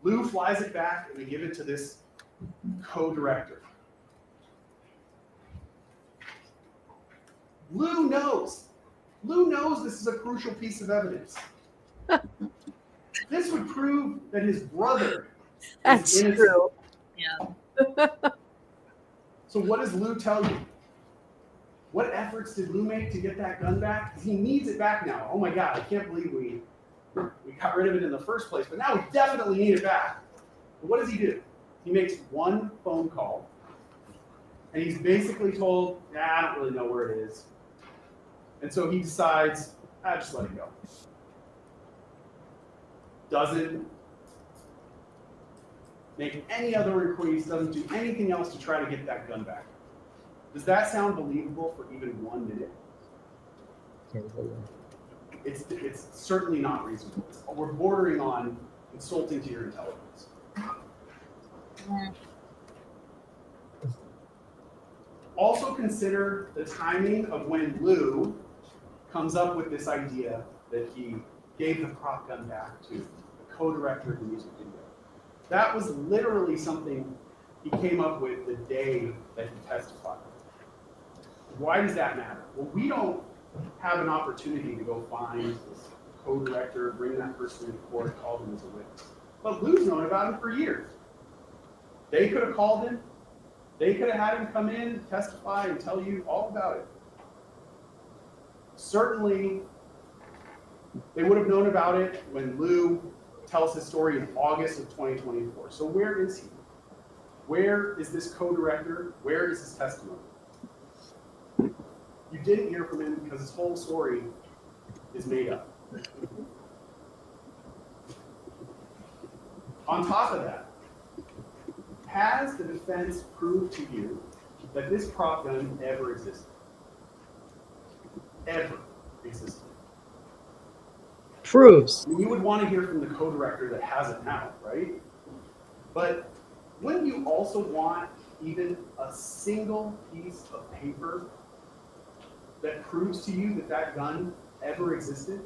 Lou flies it back and they give it to this co-director. Lou knows this is a crucial piece of evidence. This would prove that his brother That's is innocent. true. Yeah. So what does Lou tell you? What efforts did Lou make to get that gun back? Because he needs it back now. Oh my God, I can't believe we got rid of it in the first place, but now we definitely need it back. But what does he do? He makes one phone call, and he's basically told, I don't really know where it is. And so he decides, just let it go. Doesn't make any other inquiries, doesn't do anything else to try to get that gun back. Does that sound believable for even 1 minute? It's certainly not reasonable. We're bordering on insulting to your intelligence. Also consider the timing of when Lou comes up with this idea that he gave the prop gun back to the co-director of the music video. That was literally something he came up with the day that he testified. Why does that matter? Well, we don't have an opportunity to go find this co-director, bring that person into court, call them as a witness. But Lou's known about him for years. They could have called him. They could have had him come in, testify, and tell you all about it. Certainly, they would have known about it when Lou tells his story in August of 2024. So where is he? Where is this co-director? Where is his testimony? You didn't hear from him because his whole story is made up. On top of that, has the defense proved to you that this prop gun ever existed? Ever existed? Proves. I mean, you would want to hear from the co-director that has it now, right? But wouldn't you also want even a single piece of paper that proves to you that that gun ever existed?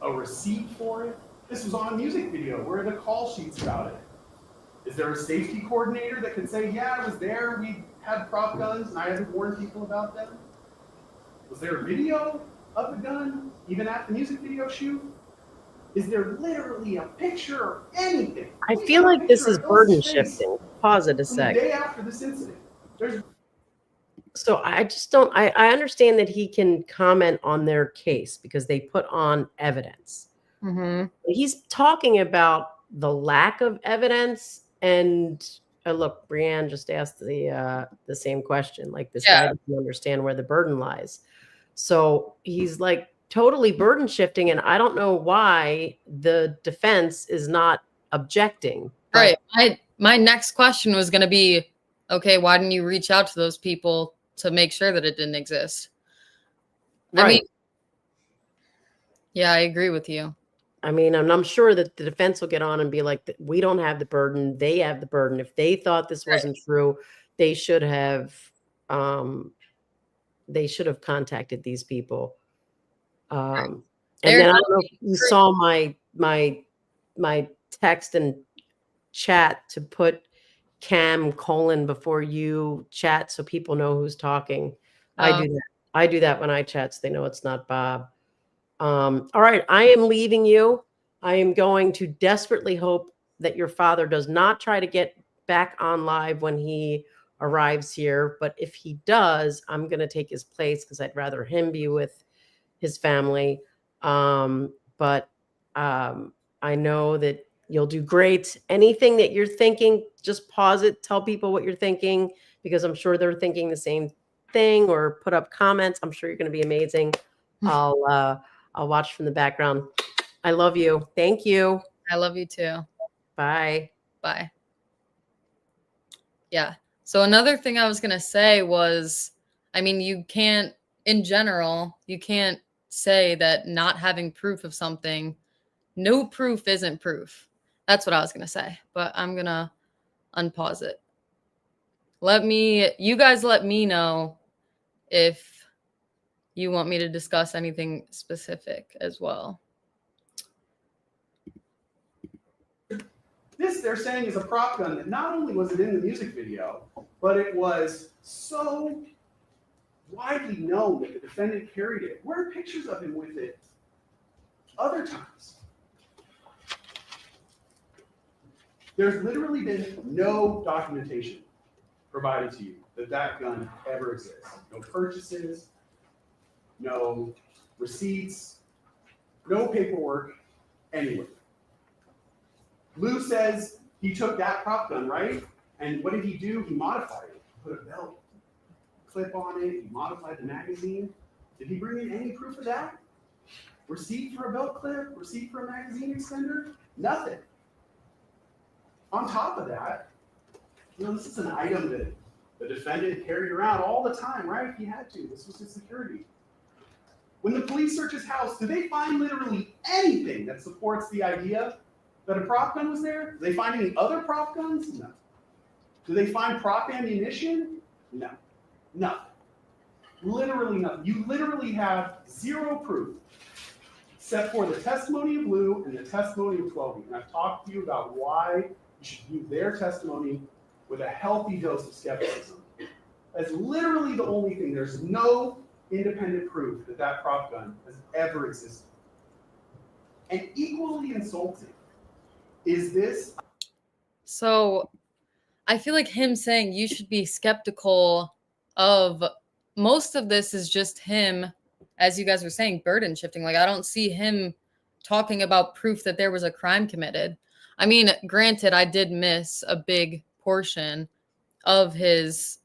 A receipt for it? This was on a music video. Where are the call sheets about it? Is there a safety coordinator that can say, yeah, I was there, we had prop guns, and I had to warn people about them? Was there a video of the gun, even at the music video shoot? Is there literally a picture or anything? I feel like this is burden shifting. Pause it a From the sec. day after this incident. So I just don't, I understand that he can comment on their case because they put on evidence. Mm-hmm. He's talking about the lack of evidence. And look, Brianne just asked the same question. Like this guy doesn't understand where the burden lies. So he's like totally burden shifting. And I don't know why the defense is not objecting. Right. My next question was going to be, okay, why didn't you reach out to those people to make sure that it didn't exist? Right. I mean, yeah, I agree with you. I mean, and I'm sure that the defense will get on and be like, we don't have the burden. They have the burden. If they thought this wasn't true, they should have contacted these people. And They're then I don't telling know me if you proof. saw my text and chat to put Cam colon before you chat so people know who's talking. I Oh, do that. I do that when I chat so they know it's not Bob. All right, I am leaving you. I am going to desperately hope that your father does not try to get back on live when he arrives here. But if he does, I'm going to take his place because I'd rather him be with his family. But I know that you'll do great. Anything that you're thinking, just pause it, tell people what you're thinking, because I'm sure they're thinking the same thing, or put up comments. I'm sure you're going to be amazing. I'll watch from the background. I love you. Thank you. I love you too. Bye. Bye. Yeah. So another thing I was going to say was, I mean, you can't, in general, you can't say that not having proof of something, no proof isn't proof. That's what I was going to say, but I'm going to unpause it. You guys let me know if you want me to discuss anything specific as well. This, they're saying, is a prop gun that not only was it in the music video, but it was so widely known that the defendant carried it. Where are pictures of him with it other times? There's literally been no documentation provided to you that that gun ever exists. No purchases, no receipts, no paperwork anywhere. Lou says he took that prop gun, right? And what did he do? He modified it. Put a belt clip on it. He modified the magazine. Did he bring in any proof of that? Receipt for a belt clip? Receipt for a magazine extender? Nothing. On top of that, this is an item that the defendant carried around all the time, right? He had to. This was his security. When the police search his house, do they find literally anything that supports the idea that a prop gun was there? Do they find any other prop guns? No. Do they find prop ammunition? No. Nothing. Literally nothing. You literally have zero proof except for the testimony of Lou and the testimony of 12. And I've talked to you about why you should view their testimony with a healthy dose of skepticism. That's literally the only thing. There's no independent proof that that prop gun has ever existed. And equally insulting is this. So I feel like him saying you should be skeptical of most of this is just him, as you guys were saying, burden shifting. Like, I don't see him talking about proof that there was a crime committed. I mean, granted, I did miss a big portion of his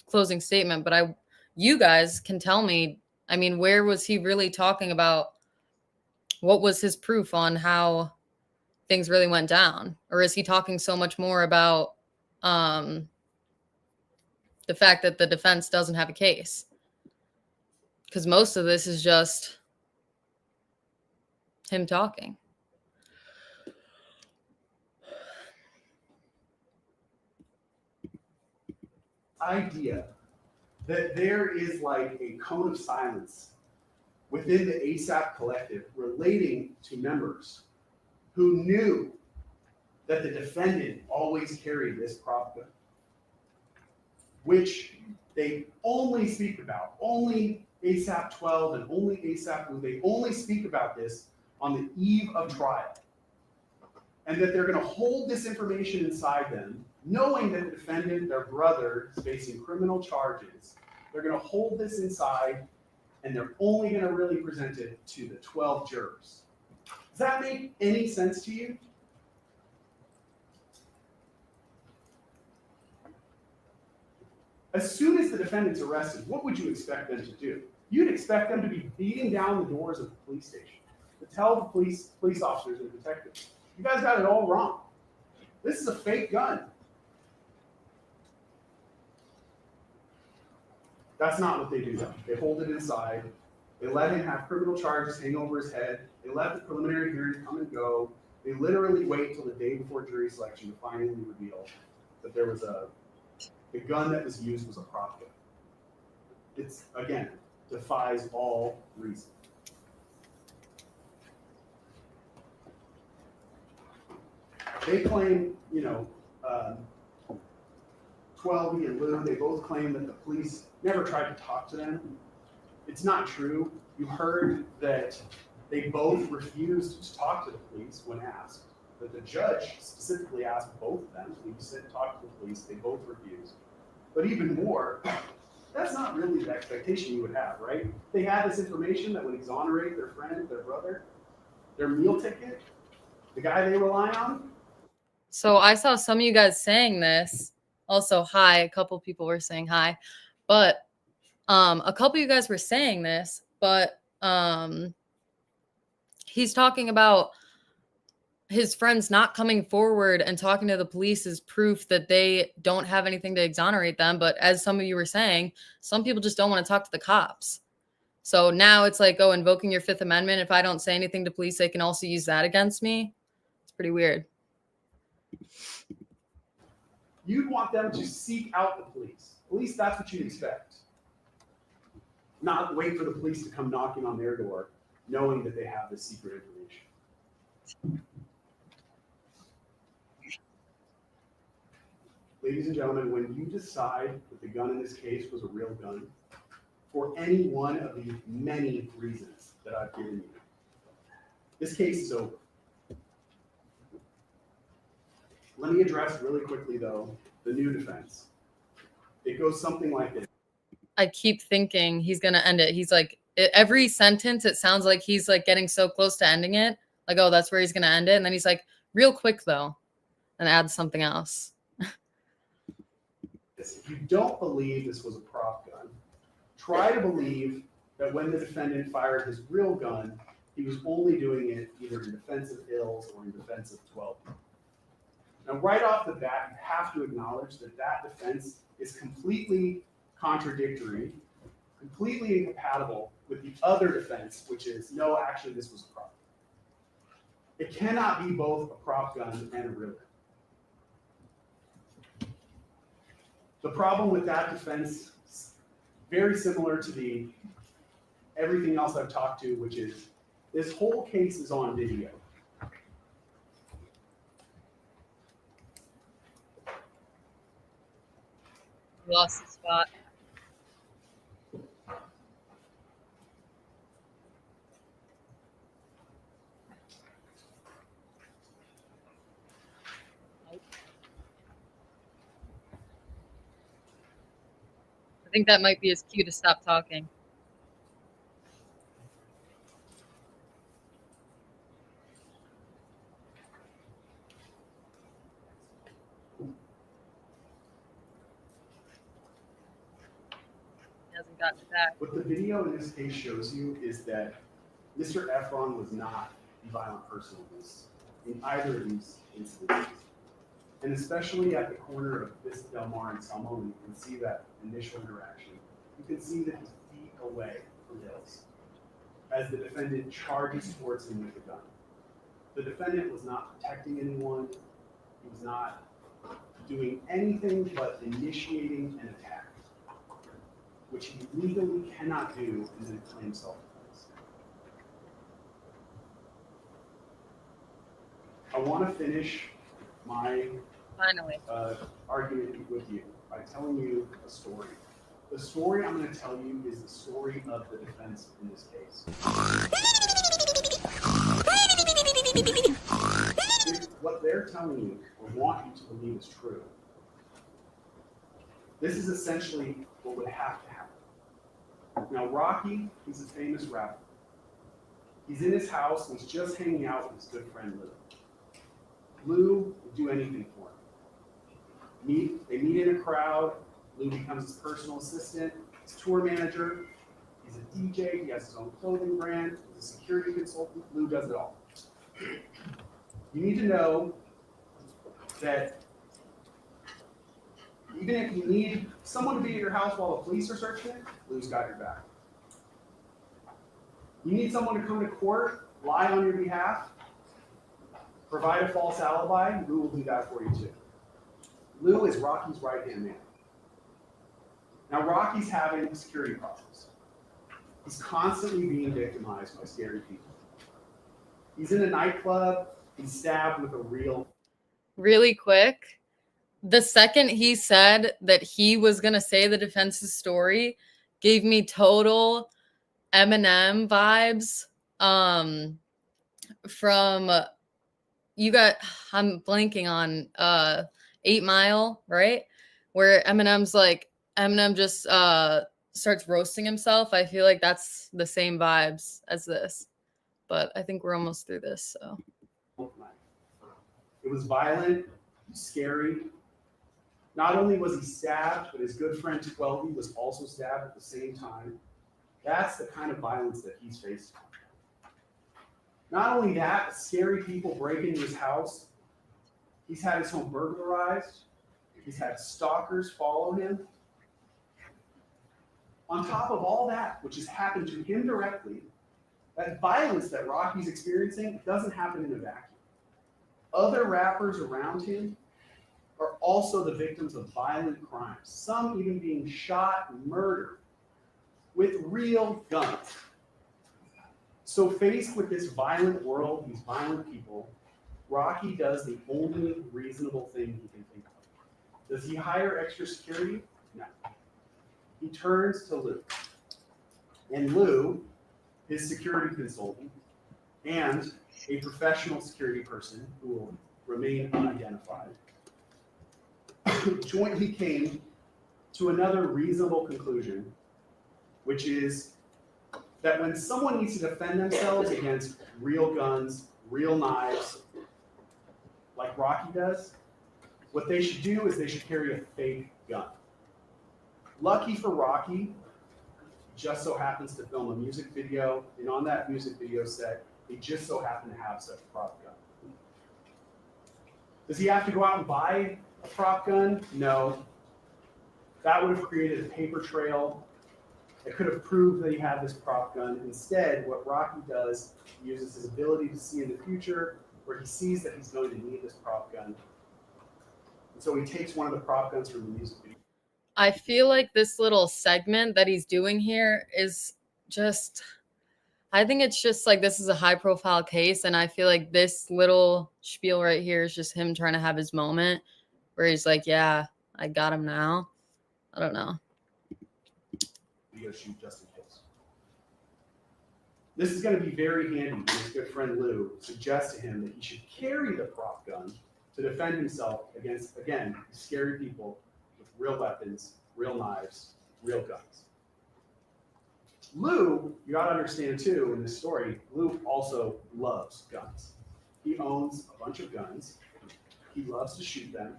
closing statement, but you guys can tell me, I mean, where was he really talking about? What was his proof on how things really went down? Or is he talking so much more about the fact that the defense doesn't have a case? Because most of this is just him talking. Idea that there is like a cone of silence within the ASAP collective relating to members who knew that the defendant always carried this prop gun, which they only speak about, only ASAP 12 and only ASAP Blue, they only speak about this on the eve of trial. And that they're going to hold this information inside them, knowing that the defendant, their brother, is facing criminal charges. They're going to hold this inside, and they're only going to really present it to the 12 jurors. Does that make any sense to you? As soon as the defendant's arrested, what would you expect them to do? You'd expect them to be beating down the doors of the police station to tell the police officers and detectives, you guys got it all wrong. This is a fake gun. That's not what they do though. They hold it inside. They let him have criminal charges hang over his head. They let the preliminary hearing come and go. They literally wait till the day before jury selection to finally reveal that there was the gun that was used was a prop gun. It's, again, defies all reason. They claim, 12 and Lou, they both claim that the police never tried to talk to them. It's not true. You heard that they both refused to talk to the police when asked. But the judge specifically asked both of them, when you said talk to the police, they both refused. But even more, that's not really the expectation you would have, right? They had this information that would exonerate their friend, their brother, their meal ticket, the guy they rely on. So I saw some of you guys saying this. Also, hi. A couple people were saying hi, but a couple of you guys were saying this, but he's talking about his friends not coming forward and talking to the police is proof that they don't have anything to exonerate them. But as some of you were saying, some people just don't want to talk to the cops. So now it's like, oh, invoking your Fifth Amendment. If I don't say anything to police, they can also use that against me. It's pretty weird. You'd want them to seek out the police. At least that's what you'd expect. Not wait for the police to come knocking on their door, knowing that they have this secret information. Ladies and gentlemen, when you decide that the gun in this case was a real gun, for any one of the many reasons that I've given you, this case is over. Let me address really quickly, though, the new defense. It goes something like this. I keep thinking he's going to end it. He's like, every sentence, it sounds like he's like getting so close to ending it. Like, oh, that's where he's going to end it. And then he's like, real quick, though, and adds something else. If you don't believe this was a prop gun, try to believe that when the defendant fired his real gun, he was only doing it either in defense of Ills or in defense of 12. Now, right off the bat, you have to acknowledge that that defense is completely contradictory, completely incompatible with the other defense, which is, no, actually, this was a prop. It cannot be both a prop gun and a real gun. The problem with that defense is very similar to everything else I've talked to, which is this whole case is on video. Lost the spot. I think that might be his cue to stop talking. He hasn't gotten it back. What the video in this case shows you is that Mr. Efron was not a violent person in either of these incidents. And especially at the corner of Vista Del Mar and Selma, when you can see that initial interaction, you can see that he's feet away from Hills as the defendant charges towards him with the gun. The defendant was not protecting anyone. He was not doing anything but initiating an attack, which he legally cannot do and then claim self-defense. I want to finish my argument with you by telling you a story. The story I'm going to tell you is the story of the defense in this case. If what they're telling you or want you to believe is true, this is essentially what would have to happen. Now, Rocky, he's a famous rapper. He's in his house and he's just hanging out with his good friend Lou. Lou would do anything for him. They meet in a crowd. Lou becomes his personal assistant, his tour manager. He's a DJ. He has his own clothing brand. He's a security consultant. Lou does it all. You need to know that even if you need someone to be at your house while the police are searching it, Lou's got your back. You need someone to come to court, lie on your behalf, provide a false alibi, Lou will do that for you too. Lou is Rocky's right-hand man. Now Rocky's having security problems. He's constantly being victimized by scary people. He's in a nightclub, he's stabbed with a real... really quick. The second he said that he was going to say the defense's story gave me total Eminem vibes from you got I'm blanking on 8 Mile, right? Where Eminem just starts roasting himself. I feel like that's the same vibes as this. But I think we're almost through this, so It was violent, scary. Not only was he stabbed, but his good friend Twelvey was also stabbed at the same time. That's the kind of violence that he's faced. Not only that, scary people break into his house. He's had his home burglarized. He's had stalkers follow him. On top of all that, which has happened to him directly, that violence that Rocky's experiencing doesn't happen in a vacuum. Other rappers around him are also the victims of violent crimes, some even being shot and murdered with real guns. So faced with this violent world, these violent people, Rocky does the only reasonable thing he can think of. Does he hire extra security? No. He turns to Lou. And Lou, his security consultant, and a professional security person who will remain unidentified, jointly came to another reasonable conclusion, which is that when someone needs to defend themselves against real guns, real knives, like Rocky does, what they should do is they should carry a fake gun. Lucky for Rocky, he just so happens to film a music video, and on that music video set, he just so happened to have such a prop gun. Does he have to go out and buy a prop gun? No. That would have created a paper trail that could have proved that he had this prop gun. Instead, what Rocky does, he uses his ability to see in the future, where he sees that he's going to need this prop gun. And so he takes one of the prop guns from the music video. I feel like this little segment that he's doing here is just, I think it's just like this is a high profile case. And I feel like this little spiel right here is just him trying to have his moment where he's like, yeah, I got him now. I don't know. Video shoot just in case. This is going to be very handy when his good friend Lou suggests to him that he should carry the prop gun to defend himself against, again, scary people with real weapons, real knives, real guns. Lou, you got to understand too, in this story, Lou also loves guns. He owns a bunch of guns. He loves to shoot them.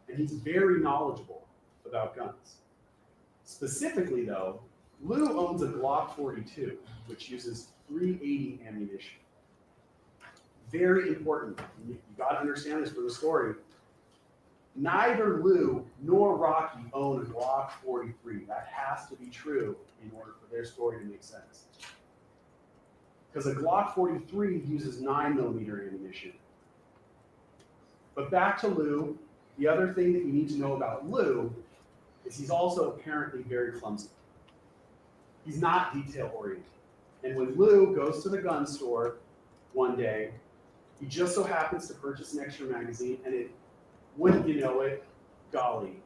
And he's very knowledgeable about guns. Specifically though, Lou owns a Glock 42, which uses .380 ammunition. Very important. You got to understand this for the story. Neither Lou nor Rocky own a Glock 43. That has to be true in order for their story to make sense. Because a Glock 43 uses 9mm ammunition. But back to Lou, the other thing that you need to know about Lou is he's also apparently very clumsy. He's not detail-oriented. And when Lou goes to the gun store one day, he just so happens to purchase an extra magazine, and it, wouldn't you know it, golly.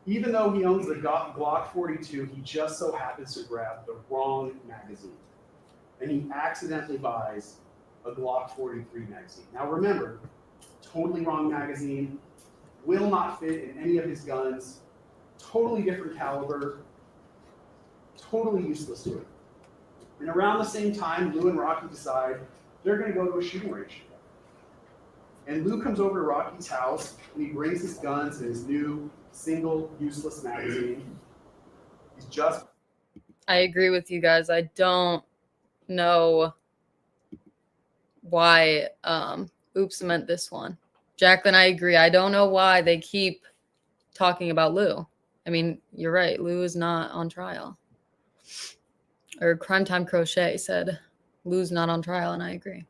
Even though he owns the Glock 42, he just so happens to grab the wrong magazine. And he accidentally buys a Glock 43 magazine. Now remember, totally wrong magazine, will not fit in any of his guns, totally different caliber, totally useless to it. And around the same time, Lou and Rocky decide they're going to go to a shooting range. And Lou comes over to Rocky's house, and he brings his guns and his new single useless magazine. He's just... I agree with you guys. I don't know why Oops meant this one. Jacqueline, I agree. I don't know why they keep talking about Lou. I mean, you're right. Lou is not on trial. Or Crime Time Crochet said Lou's not on trial, and I agree.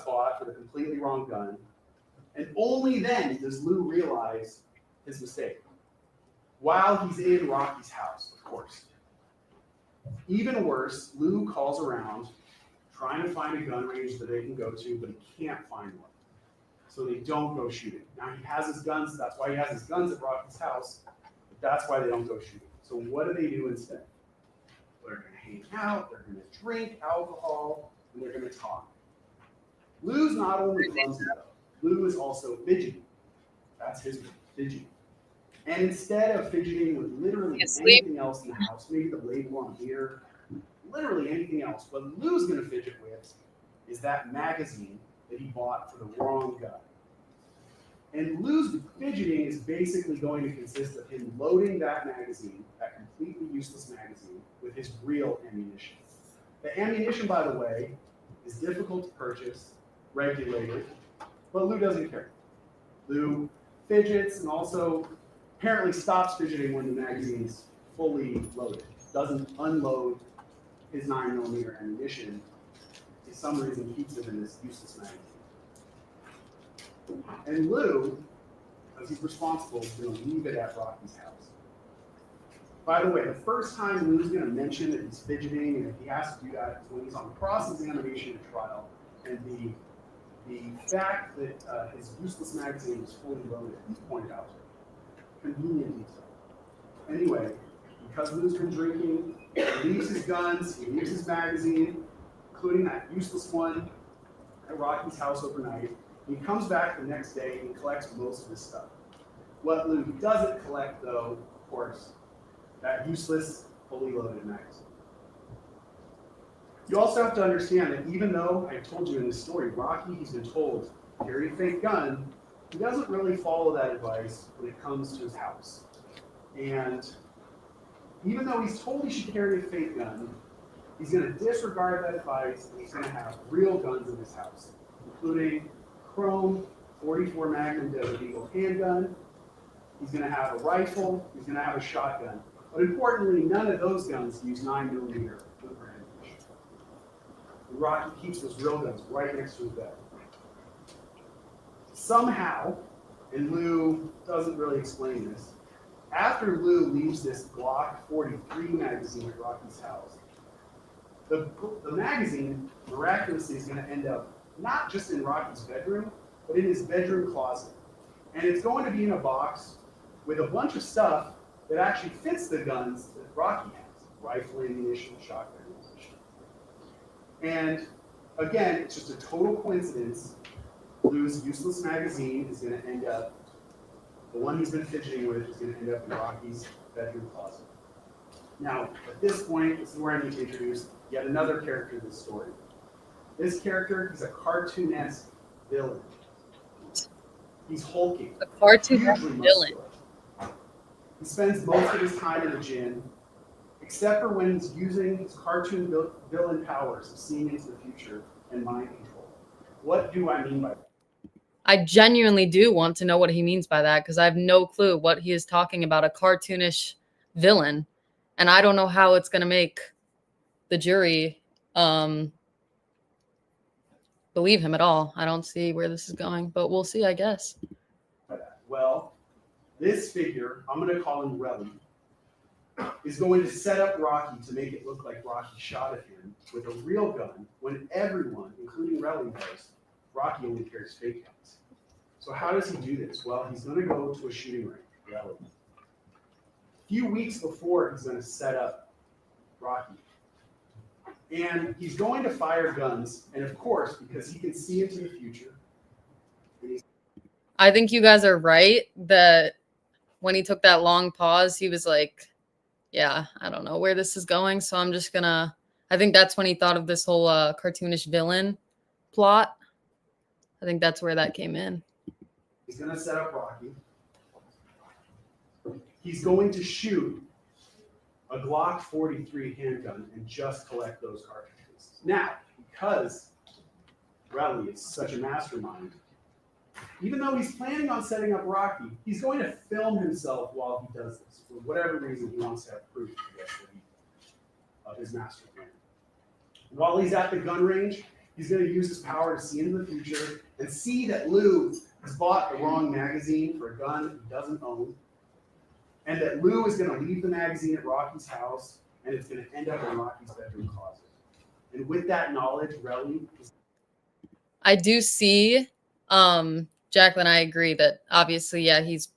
Bought for the completely wrong gun. And only then does Lou realize his mistake. While he's in Rocky's house, of course. Even worse, Lou calls around trying to find a gun range that they can go to, but he can't find one. so they don't go shooting. Now he has his guns, that's why he has his guns at Rocky's house, but that's why they don't go shooting. So what do instead? They're gonna hang out, they're gonna drink alcohol, and they're gonna talk. Lou's not only clumsy though, Lou is also fidgety. That's his word, fidgety. And instead of fidgeting with literally anything else in the house, maybe the label on here, literally anything else, what Lou's gonna fidget with is that magazine that he bought for the wrong gun. And Lou's fidgeting is basically going to consist of him loading that magazine, that completely useless magazine, with his real ammunition. The ammunition, by the way, is difficult to purchase, regulated, but Lou doesn't care. Lou fidgets and also apparently stops fidgeting when the magazine's fully loaded. Doesn't unload his 9mm ammunition. For some reason, keeps it in this useless magazine. And Lou, as he's responsible, is going to leave it at Rocky's house. By the way, the first time Lou's going to mention that he's fidgeting, and if he has to do that, is when he's on cross-examination at trial, and the fact that his useless magazine was fully loaded, he's pointed out to him. Conveniently so. Anyway, because Lou's been drinking, he leaves his guns, he leaves his magazine, including that useless one at Rocky's house overnight. He comes back the next day and collects most of his stuff. What Lou doesn't collect, though, of course, that useless, fully loaded magazine. You also have to understand that even though I told you in this story, Rocky, he's been told, carry a fake gun, he doesn't really follow that advice when it comes to his house. And even though he's told he should carry a fake gun, he's going to disregard that advice and he's going to have real guns in his house, including chrome 44 Magnum Desert Eagle handgun. He's going to have a rifle. He's going to have a shotgun. But importantly, none of those guns use 9mm ammunition. Rocky keeps those real guns right next to his bed. Somehow, and Lou doesn't really explain this, after Lou leaves this Glock 43 magazine at Rocky's house, the magazine miraculously is going to end up not just in Rocky's bedroom, but in his bedroom closet. And it's going to be in a box with a bunch of stuff that actually fits the guns that Rocky has. Rifle ammunition, shotgun ammunition. And again, it's just a total coincidence. Lou's useless magazine is going to end up, the one he's been fidgeting with is going to end up in Rocky's bedroom closet. Now, at this point, this is where I need to introduce yet another character in this story. This character, he's a cartoon-esque villain. He's hulking. A cartoon-esque villain. He spends most of his time in the gym, except for when he's using his cartoon villain powers of seeing into the future and mind control. What do I mean by that? I genuinely do want to know what he means by that because I have no clue what he is talking about, a cartoonish villain. And I don't know how it's going to make the jury believe him at all. I don't see where this is going, but we'll see, I guess. Well, this figure, I'm going to call him Relly, is going to set up Rocky to make it look like Rocky shot at him with a real gun when everyone, including Relly, knows Rocky only carries fake guns. So how does he do this? Well, he's going to go to a shooting range, Relly. A few weeks before, he's going to set up Rocky. And he's going to fire guns, and of course, because he can see into the future. I think you guys are right that when he took that long pause, he was like, yeah, I don't know where this is going, so I'm just gonna, I think that's when he thought of this whole cartoonish villain plot. I think that's where that came in. He's going to set up Rocky. He's going to shoot a Glock 43 handgun and just collect those cartridges. Now, because Relly is such a mastermind, even though he's planning on setting up Rocky, he's going to film himself while he does this. For whatever reason, he wants to have proof, I guess, of his master plan. While he's at the gun range, he's going to use his power to see into the future and see that Lou has bought the wrong magazine for a gun he doesn't own, and that Lou is going to leave the magazine at Rocky's house, and it's going to end up in Rocky's bedroom closet. And with that knowledge, Relly is... I do see Jacqueline, I agree that obviously, yeah, he's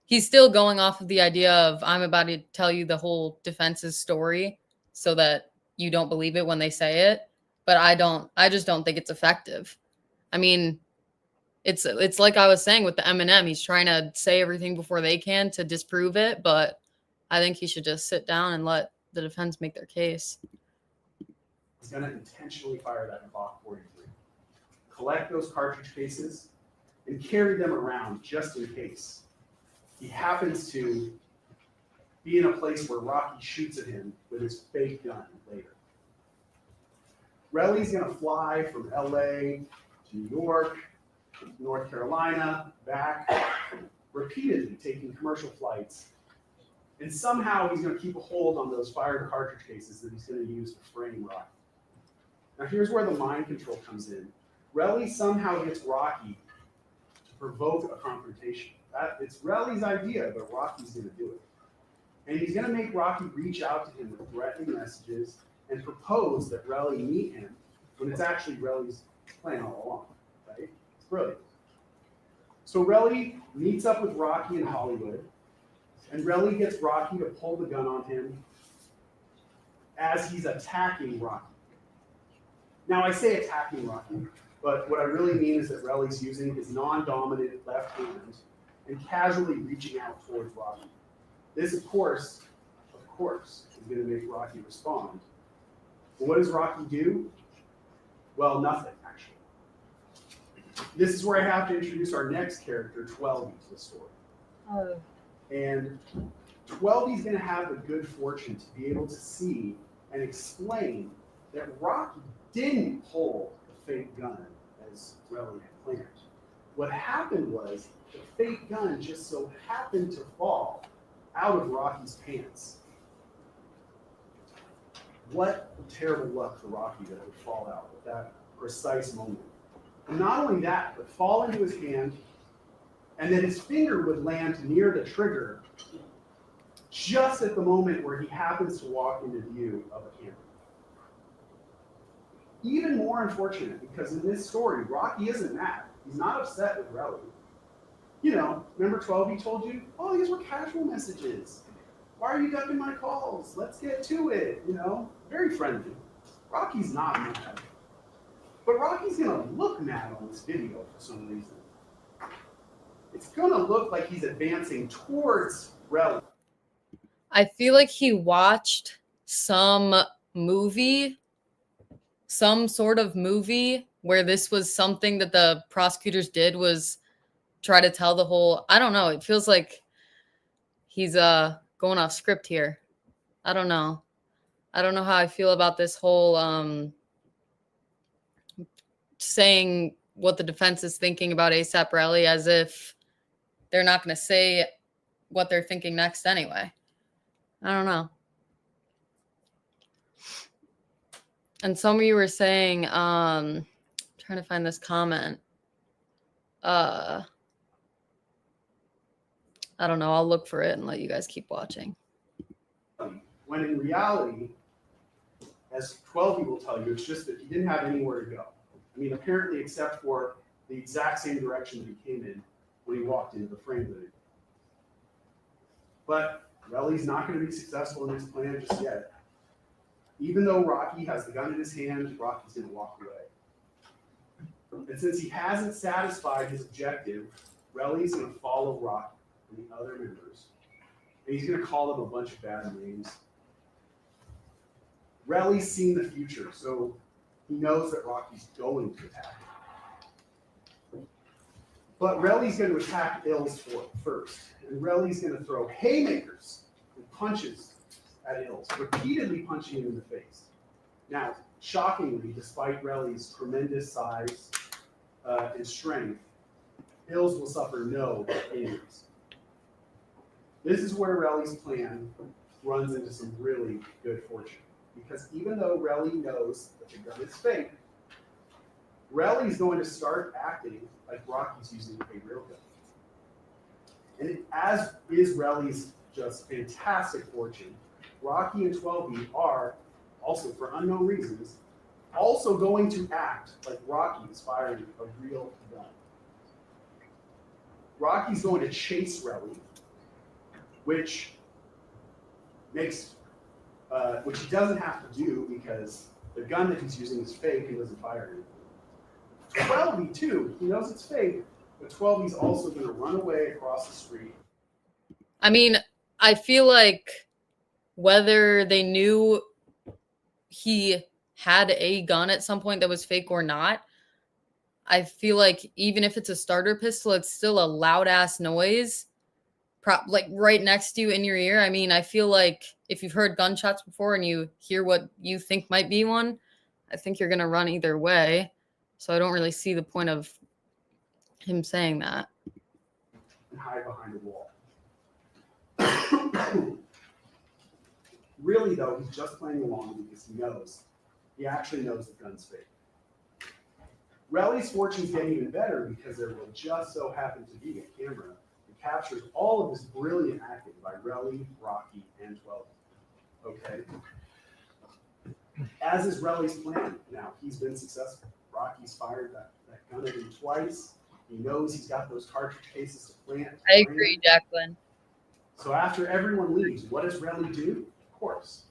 he's still going off of the idea of I'm about to tell you the whole defense's story so that you don't believe it when they say it. But I just don't think it's effective. I mean, it's like I was saying with the Eminem, he's trying to say everything before they can to disprove it, but I think he should just sit down and let the defense make their case. He's going to intentionally fire that Glock 43. Collect those cartridge cases and carry them around just in case he happens to be in a place where Rocky shoots at him with his fake gun later. Relly's going to fly from LA to New York, North Carolina, back, repeatedly taking commercial flights. And somehow he's going to keep a hold on those fired cartridge cases that he's going to use to frame Rocky. Now here's where the mind control comes in. Relly somehow gets Rocky to provoke a confrontation. It's Relly's idea, but Rocky's going to do it. And he's going to make Rocky reach out to him with threatening messages and propose that Relly meet him when it's actually Relly's plan all along. Right? It's brilliant. So Relly meets up with Rocky in Hollywood, and Relly gets Rocky to pull the gun on him as he's attacking Rocky. Now I say attacking Rocky, but what I really mean is that Relly's using his non-dominant left hand and casually reaching out towards Rocky. This, of course, is going to make Rocky respond. And what does Rocky do? Well, nothing, actually. This is where I have to introduce our next character, 12 to the story. Oh. And 12's going to have the good fortune to be able to see and explain that Rocky didn't pull the fake gun as Relly had planned. What happened was the fake gun just so happened to fall out of Rocky's pants. What terrible luck for Rocky that it would fall out at that precise moment. And not only that, but fall into his hand, and then his finger would land near the trigger just at the moment where he happens to walk into view of a camera. Even more unfortunate, because in this story, Rocky isn't mad. He's not upset with Relly. You know, remember 12 he told you, oh, these were casual messages. Why are you ducking my calls? Let's get to it, you know? Very friendly. Rocky's not mad. But Rocky's gonna look mad on this video for some reason. It's gonna look like he's advancing towards Relly. I feel like he watched some movie, some sort of movie where this was something that the prosecutors did was try to tell the whole, I don't know. It feels like he's going off script here. I don't know. I don't know how I feel about this whole saying what the defense is thinking about ASAP Relli as if they're not going to say what they're thinking next anyway. I don't know. And some of you were saying, trying to find this comment. I don't know. I'll look for it and let you guys keep watching. When in reality, as 12 will tell you, it's just that he didn't have anywhere to go. I mean, apparently, except for the exact same direction that he came in when he walked into the frame booth. But Relly's not going to be successful in his plan just yet. Even though Rocky has the gun in his hand, Rocky's going to walk away. And since he hasn't satisfied his objective, Relly's going to follow Rocky and the other members. And he's going to call them a bunch of bad names. Relly's seen the future, so he knows that Rocky's going to attack. But Relly's going to attack Ills first. And Relly's going to throw haymakers and punches at Ills, repeatedly punching him in the face. Now, shockingly, despite Relly's tremendous size and strength, Ills will suffer no injuries. This is where Relly's plan runs into some really good fortune. Because even though Relly knows that the gun is fake, Relly's going to start acting like Rocky's using a real gun. And as is Relly's just fantastic fortune, Rocky and 12 are, also for unknown reasons, also going to act like Rocky is firing a real gun. Rocky's going to chase Relly, which he doesn't have to do because the gun that he's using is fake and doesn't fire anything. 12 too, he knows it's fake, but 12's also going to run away across the street. I mean, I feel like whether they knew he had a gun at some point that was fake or not, I feel like even if it's a starter pistol, it's still a loud ass noise, like right next to you in your ear. I mean, I feel like if you've heard gunshots before and you hear what you think might be one, I think you're going to run either way. So I don't really see the point of him saying that. And hide behind a wall. Really, though, he's just playing along because he actually knows the gun's fake. Relly's fortunes get even better because there will just so happen to be a camera that captures all of this brilliant acting by Relly, Rocky, and 12. Okay? As is Relly's plan. Now, he's been successful. Rocky's fired that gun at him twice. He knows he's got those cartridge cases to plant. I agree, Jacqueline. So after everyone leaves, what does Relly do? Of course.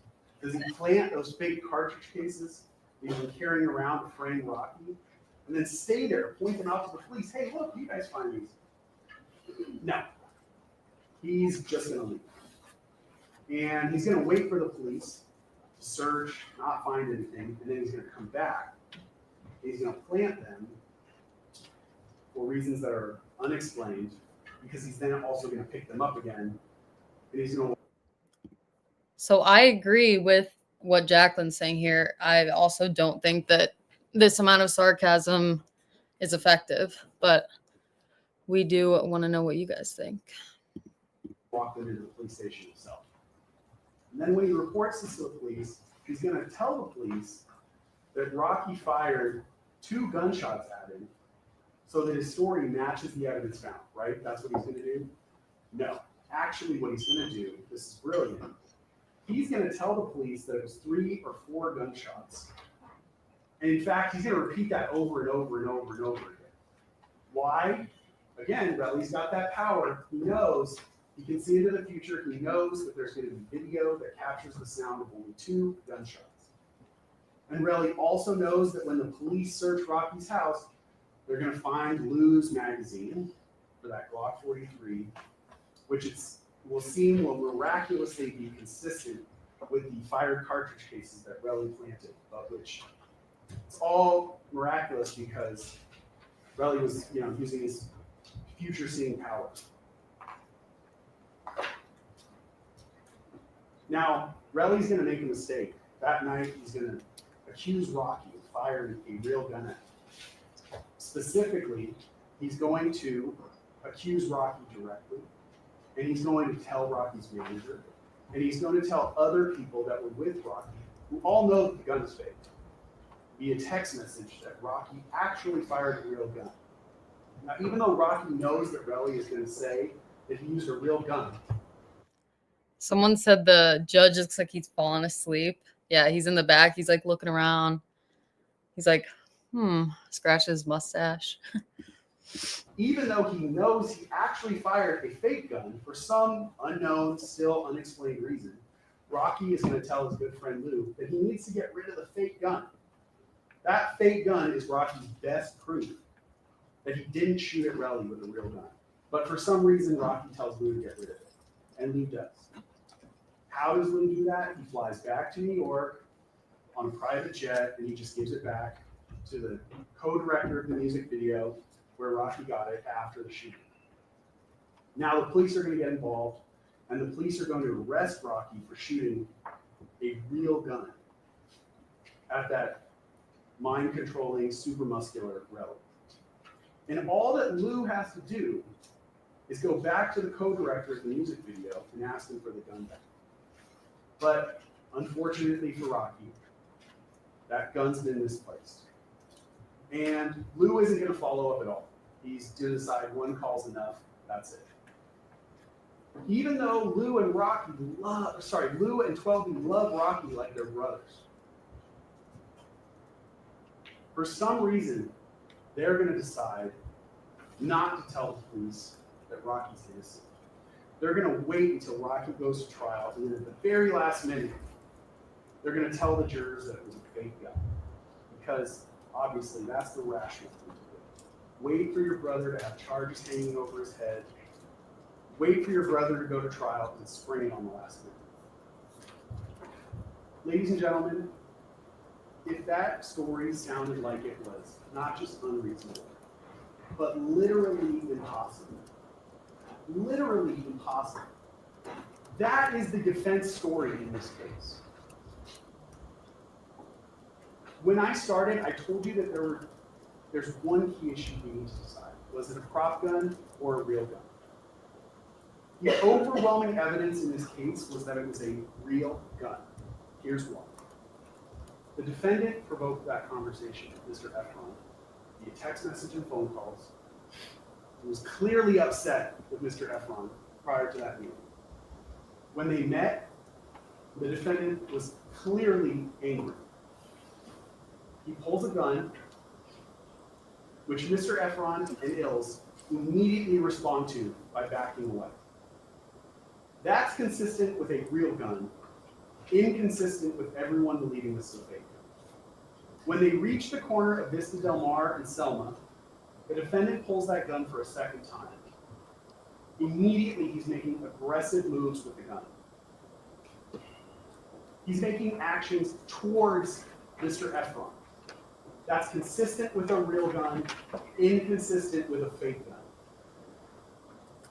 Does he plant those fake cartridge cases he's been carrying around to frame Rocky? And then stay there, point them out to the police. Hey, look, you guys find these. No. He's just going to leave. And he's going to wait for the police to search, not find anything, and then he's going to come back. He's going to plant them for reasons that are unexplained, because he's then also going to pick them up again. And he's going to. So I agree with what Jacqueline's saying here. I also don't think that this amount of sarcasm is effective, but we do want to know what you guys think. Walk them into the police station himself. And then when he reports this to the police, he's going to tell the police that Rocky fired 2 gunshots at him so that his story matches the evidence found, right? That's what he's going to do? No. Actually, what he's going to do, this is brilliant, he's going to tell the police that it was 3 or 4 gunshots. And in fact, he's going to repeat that over and over and over and over again. Why? Again, Relly's got that power. He knows, he can see into the future. He knows that there's going to be video that captures the sound of only 2 gunshots. And Relly also knows that when the police search Rocky's house, they're going to find Lou's magazine for that Glock 43, which will miraculously be consistent with the fired cartridge cases that Relly planted, but which it's all miraculous because Relly was, using his future-seeing power. Now, Relly's going to make a mistake. That night, he's going to accuse Rocky of firing a real gun at him. Specifically, he's going to accuse Rocky directly, and he's going to tell Rocky's manager, and he's going to tell other people that were with Rocky, who all know that the gun is fake, via text message that Rocky actually fired a real gun. Now, even though Rocky knows that Relly is going to say that he used a real gun. Someone said the judge looks like he's fallen asleep. Yeah, he's in the back. He's like looking around. He's like, scratches his mustache. Even though he knows he actually fired a fake gun for some unknown, still unexplained reason, Rocky is going to tell his good friend Lou that he needs to get rid of the fake gun. That fake gun is Rocky's best proof that he didn't shoot at Relly with a real gun. But for some reason, Rocky tells Lou to get rid of it. And Lou does. How does Lou do that? He flies back to New York on a private jet, and he just gives it back to the co-director of the music video where Rocky got it after the shooting. Now the police are going to get involved, and the police are going to arrest Rocky for shooting a real gun at that mind-controlling, super muscular Relly. And all that Lou has to do is go back to the co-director of the music video and ask him for the gun back. But unfortunately for Rocky, that gun's been misplaced. And Lou isn't going to follow up at all. He's going to decide one call's enough, that's it. Even though Lou and 12B love Rocky like they're brothers, For some reason, they're going to decide not to tell the police that Rocky's innocent. They're going to wait until Rocky goes to trial, and then at the very last minute, they're going to tell the jurors that it was a fake gun. Because obviously that's the rational thing to do. Wait for your brother to have charges hanging over his head. Wait for your brother to go to trial and spring it on the last minute. Ladies and gentlemen, if that story sounded like it was not just unreasonable, but literally impossible, that is the defense story in this case. When I started, I told you that there's one key issue we need to decide. Was it a prop gun or a real gun? The overwhelming evidence in this case was that it was a real gun. Here's why. The defendant provoked that conversation with Mr. Efron via text message and phone calls. He was clearly upset with Mr. Efron prior to that meeting. When they met, the defendant was clearly angry. He pulls a gun, which Mr. Efron and Ills immediately respond to by backing away. That's consistent with a real gun, inconsistent with everyone believing this is a fake gun. When they reach the corner of Vista Del Mar and Selma, the defendant pulls that gun for a second time. Immediately, he's making aggressive moves with the gun. He's making actions towards Mr. Efron. That's consistent with a real gun, inconsistent with a fake gun.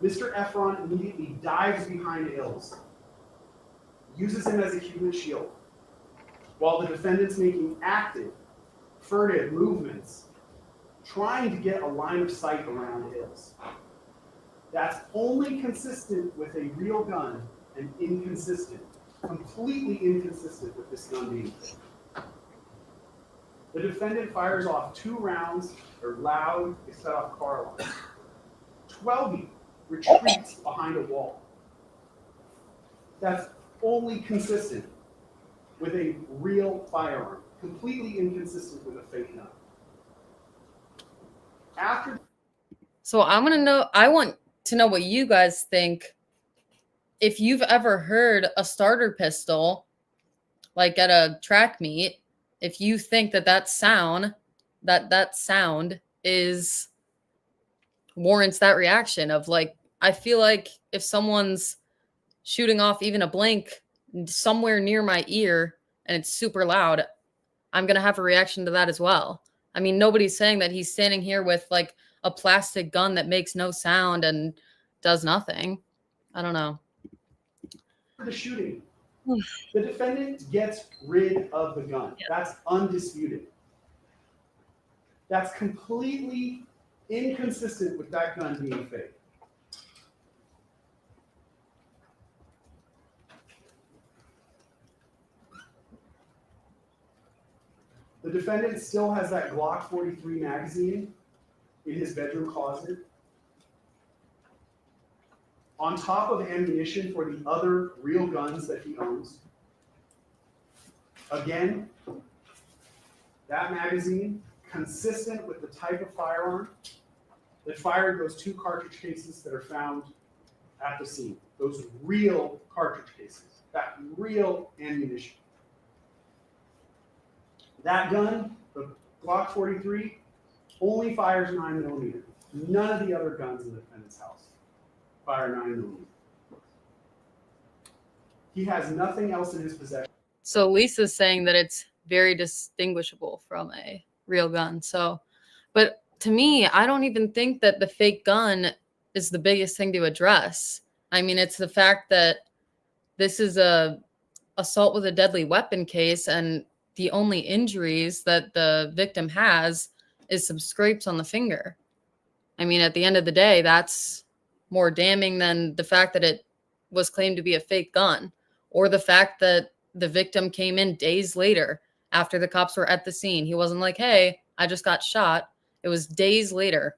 Mr. Efron immediately dives behind Ills, uses him as a human shield, while the defendant's making active, furtive movements, trying to get a line of sight around Ills. That's only consistent with a real gun and inconsistent, completely inconsistent with this gun being fake. The defendant fires off 2 rounds, they're loud, they set off car alarms. 12 retreats behind a wall. That's only consistent with a real firearm, completely inconsistent with a fake gun. So I want to know what you guys think. If you've ever heard a starter pistol, like at a track meet, if you think that sound is warrants that reaction of like, I feel like if someone's shooting off even a blank somewhere near my ear and it's super loud, I'm going to have a reaction to that as well. I mean, nobody's saying that he's standing here with like a plastic gun that makes no sound and does nothing. I don't know. The shooting, the defendant gets rid of the gun. Yeah. That's undisputed. That's completely inconsistent with that gun being fake. The defendant still has that Glock 43 magazine in his bedroom closet. On top of ammunition for the other real guns that he owns. Again, that magazine, consistent with the type of firearm that fired those 2 cartridge cases that are found at the scene. Those real cartridge cases, that real ammunition. That gun, the Glock 43, only fires 9mm. None of the other guns in the defendant's house fire 9mm. He has nothing else in his possession. So Lisa's saying that it's very distinguishable from a real gun. So, but to me, I don't even think that the fake gun is the biggest thing to address. I mean, it's the fact that this is a assault with a deadly weapon case, and the only injuries that the victim has is some scrapes on the finger. I mean, at the end of the day, that's more damning than the fact that it was claimed to be a fake gun, or the fact that the victim came in days later after the cops were at the scene. He wasn't like, hey, I just got shot. It was days later.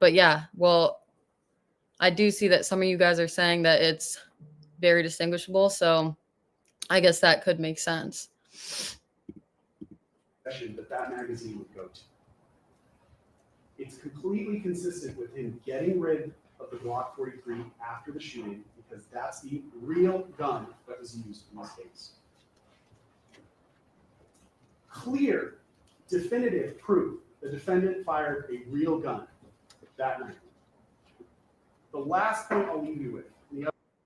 But yeah, well, I do see that some of you guys are saying that it's very distinguishable. So I guess that could make sense. that that magazine would go to. It's completely consistent with him getting rid of the Glock 43 after the shooting because that's the real gun that was used in this case. Clear, definitive proof the defendant fired a real gun that night. The last point I'll leave you with.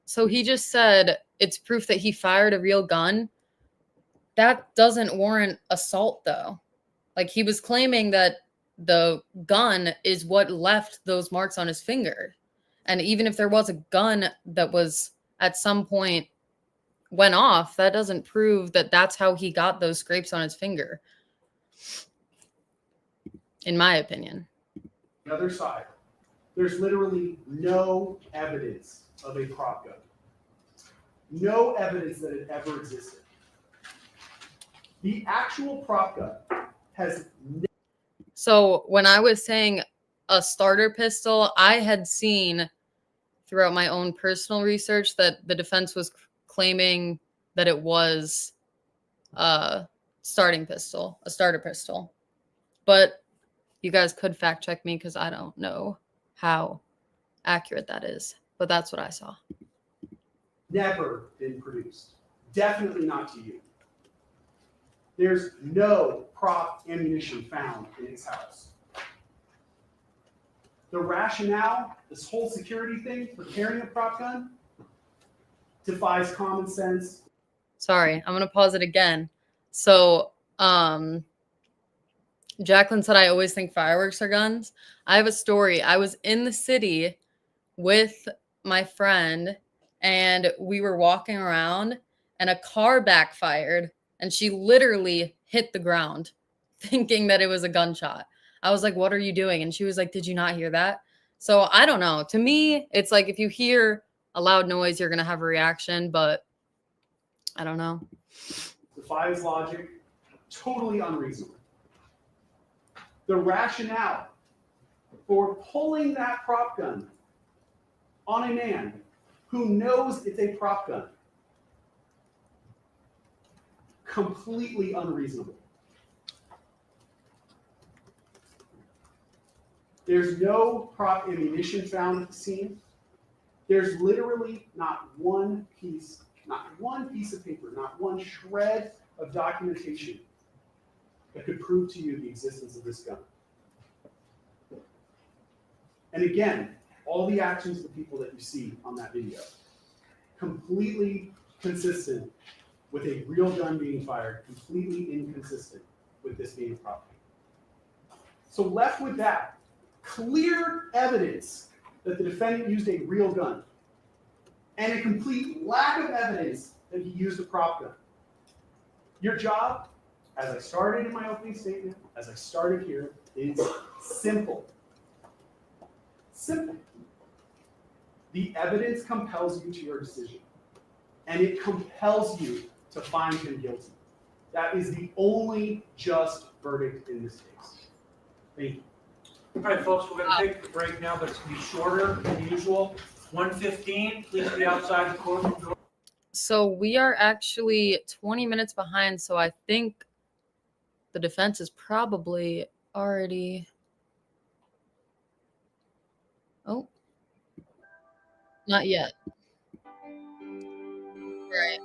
So he just said it's proof that he fired a real gun. That doesn't warrant assault, though. Like, he was claiming that the gun is what left those marks on his finger. And even if there was a gun that was at some point went off, that doesn't prove that that's how he got those scrapes on his finger. In my opinion. The other side, there's literally no evidence of a prop gun. No evidence that it ever existed. The actual prop gun has. So when I was saying a starter pistol, I had seen throughout my own personal research that the defense was claiming that it was a starter pistol. But you guys could fact check me because I don't know how accurate that is. But that's what I saw. Never been produced. Definitely not to you. There's no prop ammunition found in his house. The rationale, this whole security thing for carrying a prop gun, defies common sense. Sorry, I'm going to pause it again. So, Jacqueline said, I always think fireworks are guns. I have a story. I was in the city with my friend and we were walking around and a car backfired and she literally hit the ground thinking that it was a gunshot. I was like, what are you doing? And she was like, did you not hear that? So I don't know. To me, it's like if you hear a loud noise, you're going to have a reaction, but I don't know. Defies logic, totally unreasonable. The rationale for pulling that prop gun on a man who knows it's a prop gun, completely unreasonable. There's no prop ammunition found at the scene. There's literally not one piece of paper, not one shred of documentation that could prove to you the existence of this gun. And again, all the actions of the people that you see on that video, completely consistent with a real gun being fired, completely inconsistent with this being a prop gun. So left with that, clear evidence that the defendant used a real gun, and a complete lack of evidence that he used a prop gun. Your job, as I started in my opening statement, as I started here, is simple. Simple. The evidence compels you to your decision, and it compels you to find him guilty. That is the only just verdict in this case. Thank you. All right, folks, we're going to take the break now, but it's going to be shorter than usual. 1:15, please be outside the courtroom door. So we are actually 20 minutes behind, so I think the defense is probably already... Oh. Not yet. Right.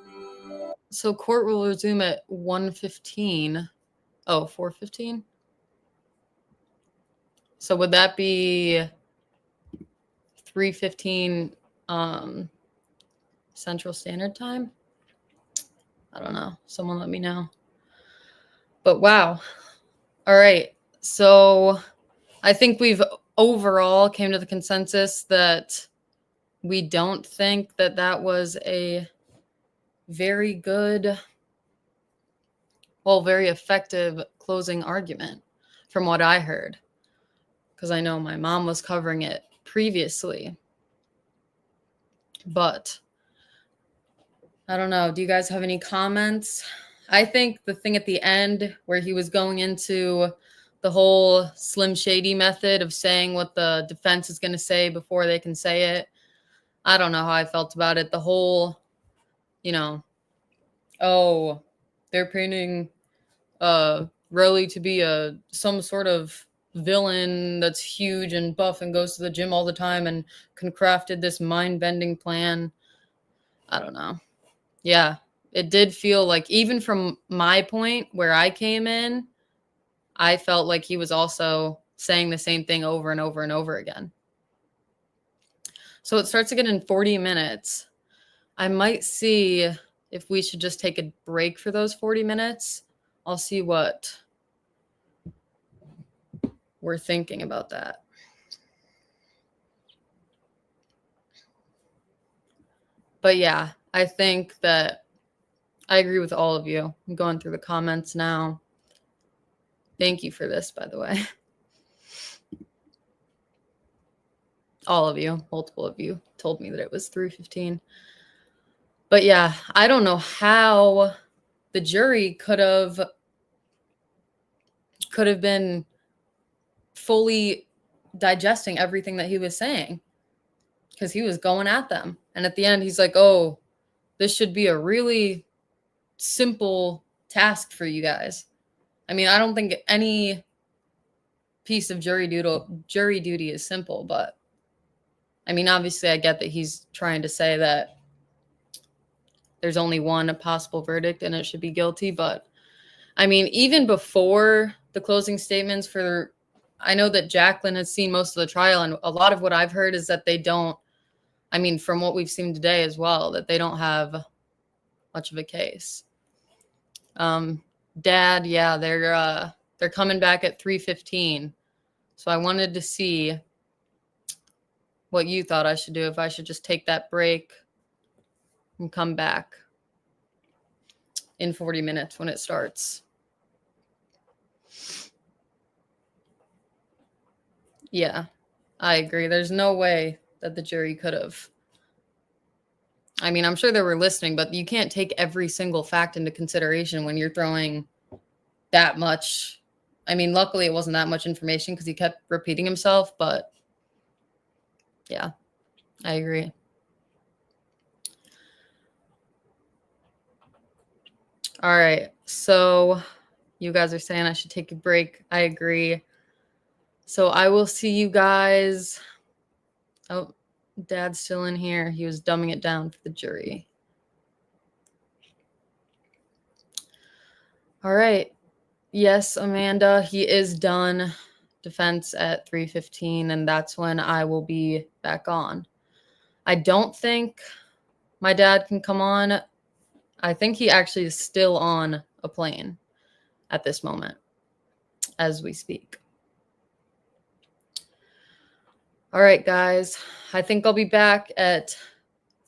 So court will resume at 1:15. Oh, 4:15? So would that be 3:15 Central Standard Time? I don't know. Someone let me know. But wow. All right. So I think we've overall came to the consensus that we don't think that that was a very good, well, very effective closing argument from what I heard. Because I know my mom was covering it previously. But I don't know. Do you guys have any comments? I think the thing at the end where he was going into the whole Slim Shady method of saying what the defense is going to say before they can say it, I don't know how I felt about it. The whole, you know, oh, they're painting Rolly to be some sort of villain that's huge and buff and goes to the gym all the time and concocted this mind-bending plan. I don't know. Yeah, it did feel like, even from my point where I came in, I felt like he was also saying the same thing over and over and over again. So it starts again in 40 minutes. I might see if we should just take a break for those 40 minutes. I'll see what we're thinking about that. But yeah, I think that I agree with all of you. I'm going through the comments now. Thank you for this, by the way. All of you, multiple of you told me that it was 3:15. But yeah, I don't know how the jury could have been fully digesting everything that he was saying, because he was going at them. And at the end, he's like, oh, this should be a really simple task for you guys. I mean, I don't think any piece of jury duty is simple, but I mean, obviously I get that he's trying to say that there's only one possible verdict and it should be guilty. But I mean, even before the closing statements I know that Jacqueline has seen most of the trial, and a lot of what I've heard is that they don't, I mean, from what we've seen today as well, that they don't have much of a case. Dad, yeah, they're coming back at 3:15. So I wanted to see what you thought I should do, if I should just take that break and come back in 40 minutes when it starts. Yeah, I agree. There's no way that the jury could have. I mean, I'm sure they were listening, but you can't take every single fact into consideration when you're throwing that much. I mean, luckily it wasn't that much information because he kept repeating himself, but yeah, I agree. All right, so you guys are saying I should take a break. I agree. So I will see you guys. Oh, Dad's still in here. He was dumbing it down for the jury. All right. Yes, Amanda, he is done defense at 3:15, and that's when I will be back on. I don't think my dad can come on. I think he actually is still on a plane at this moment as we speak. All right, guys, I think I'll be back at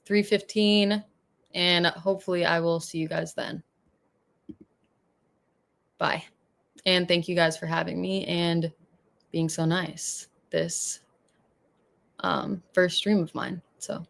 3:15, and hopefully I will see you guys then. Bye. And thank you guys for having me and being so nice this first stream of mine. So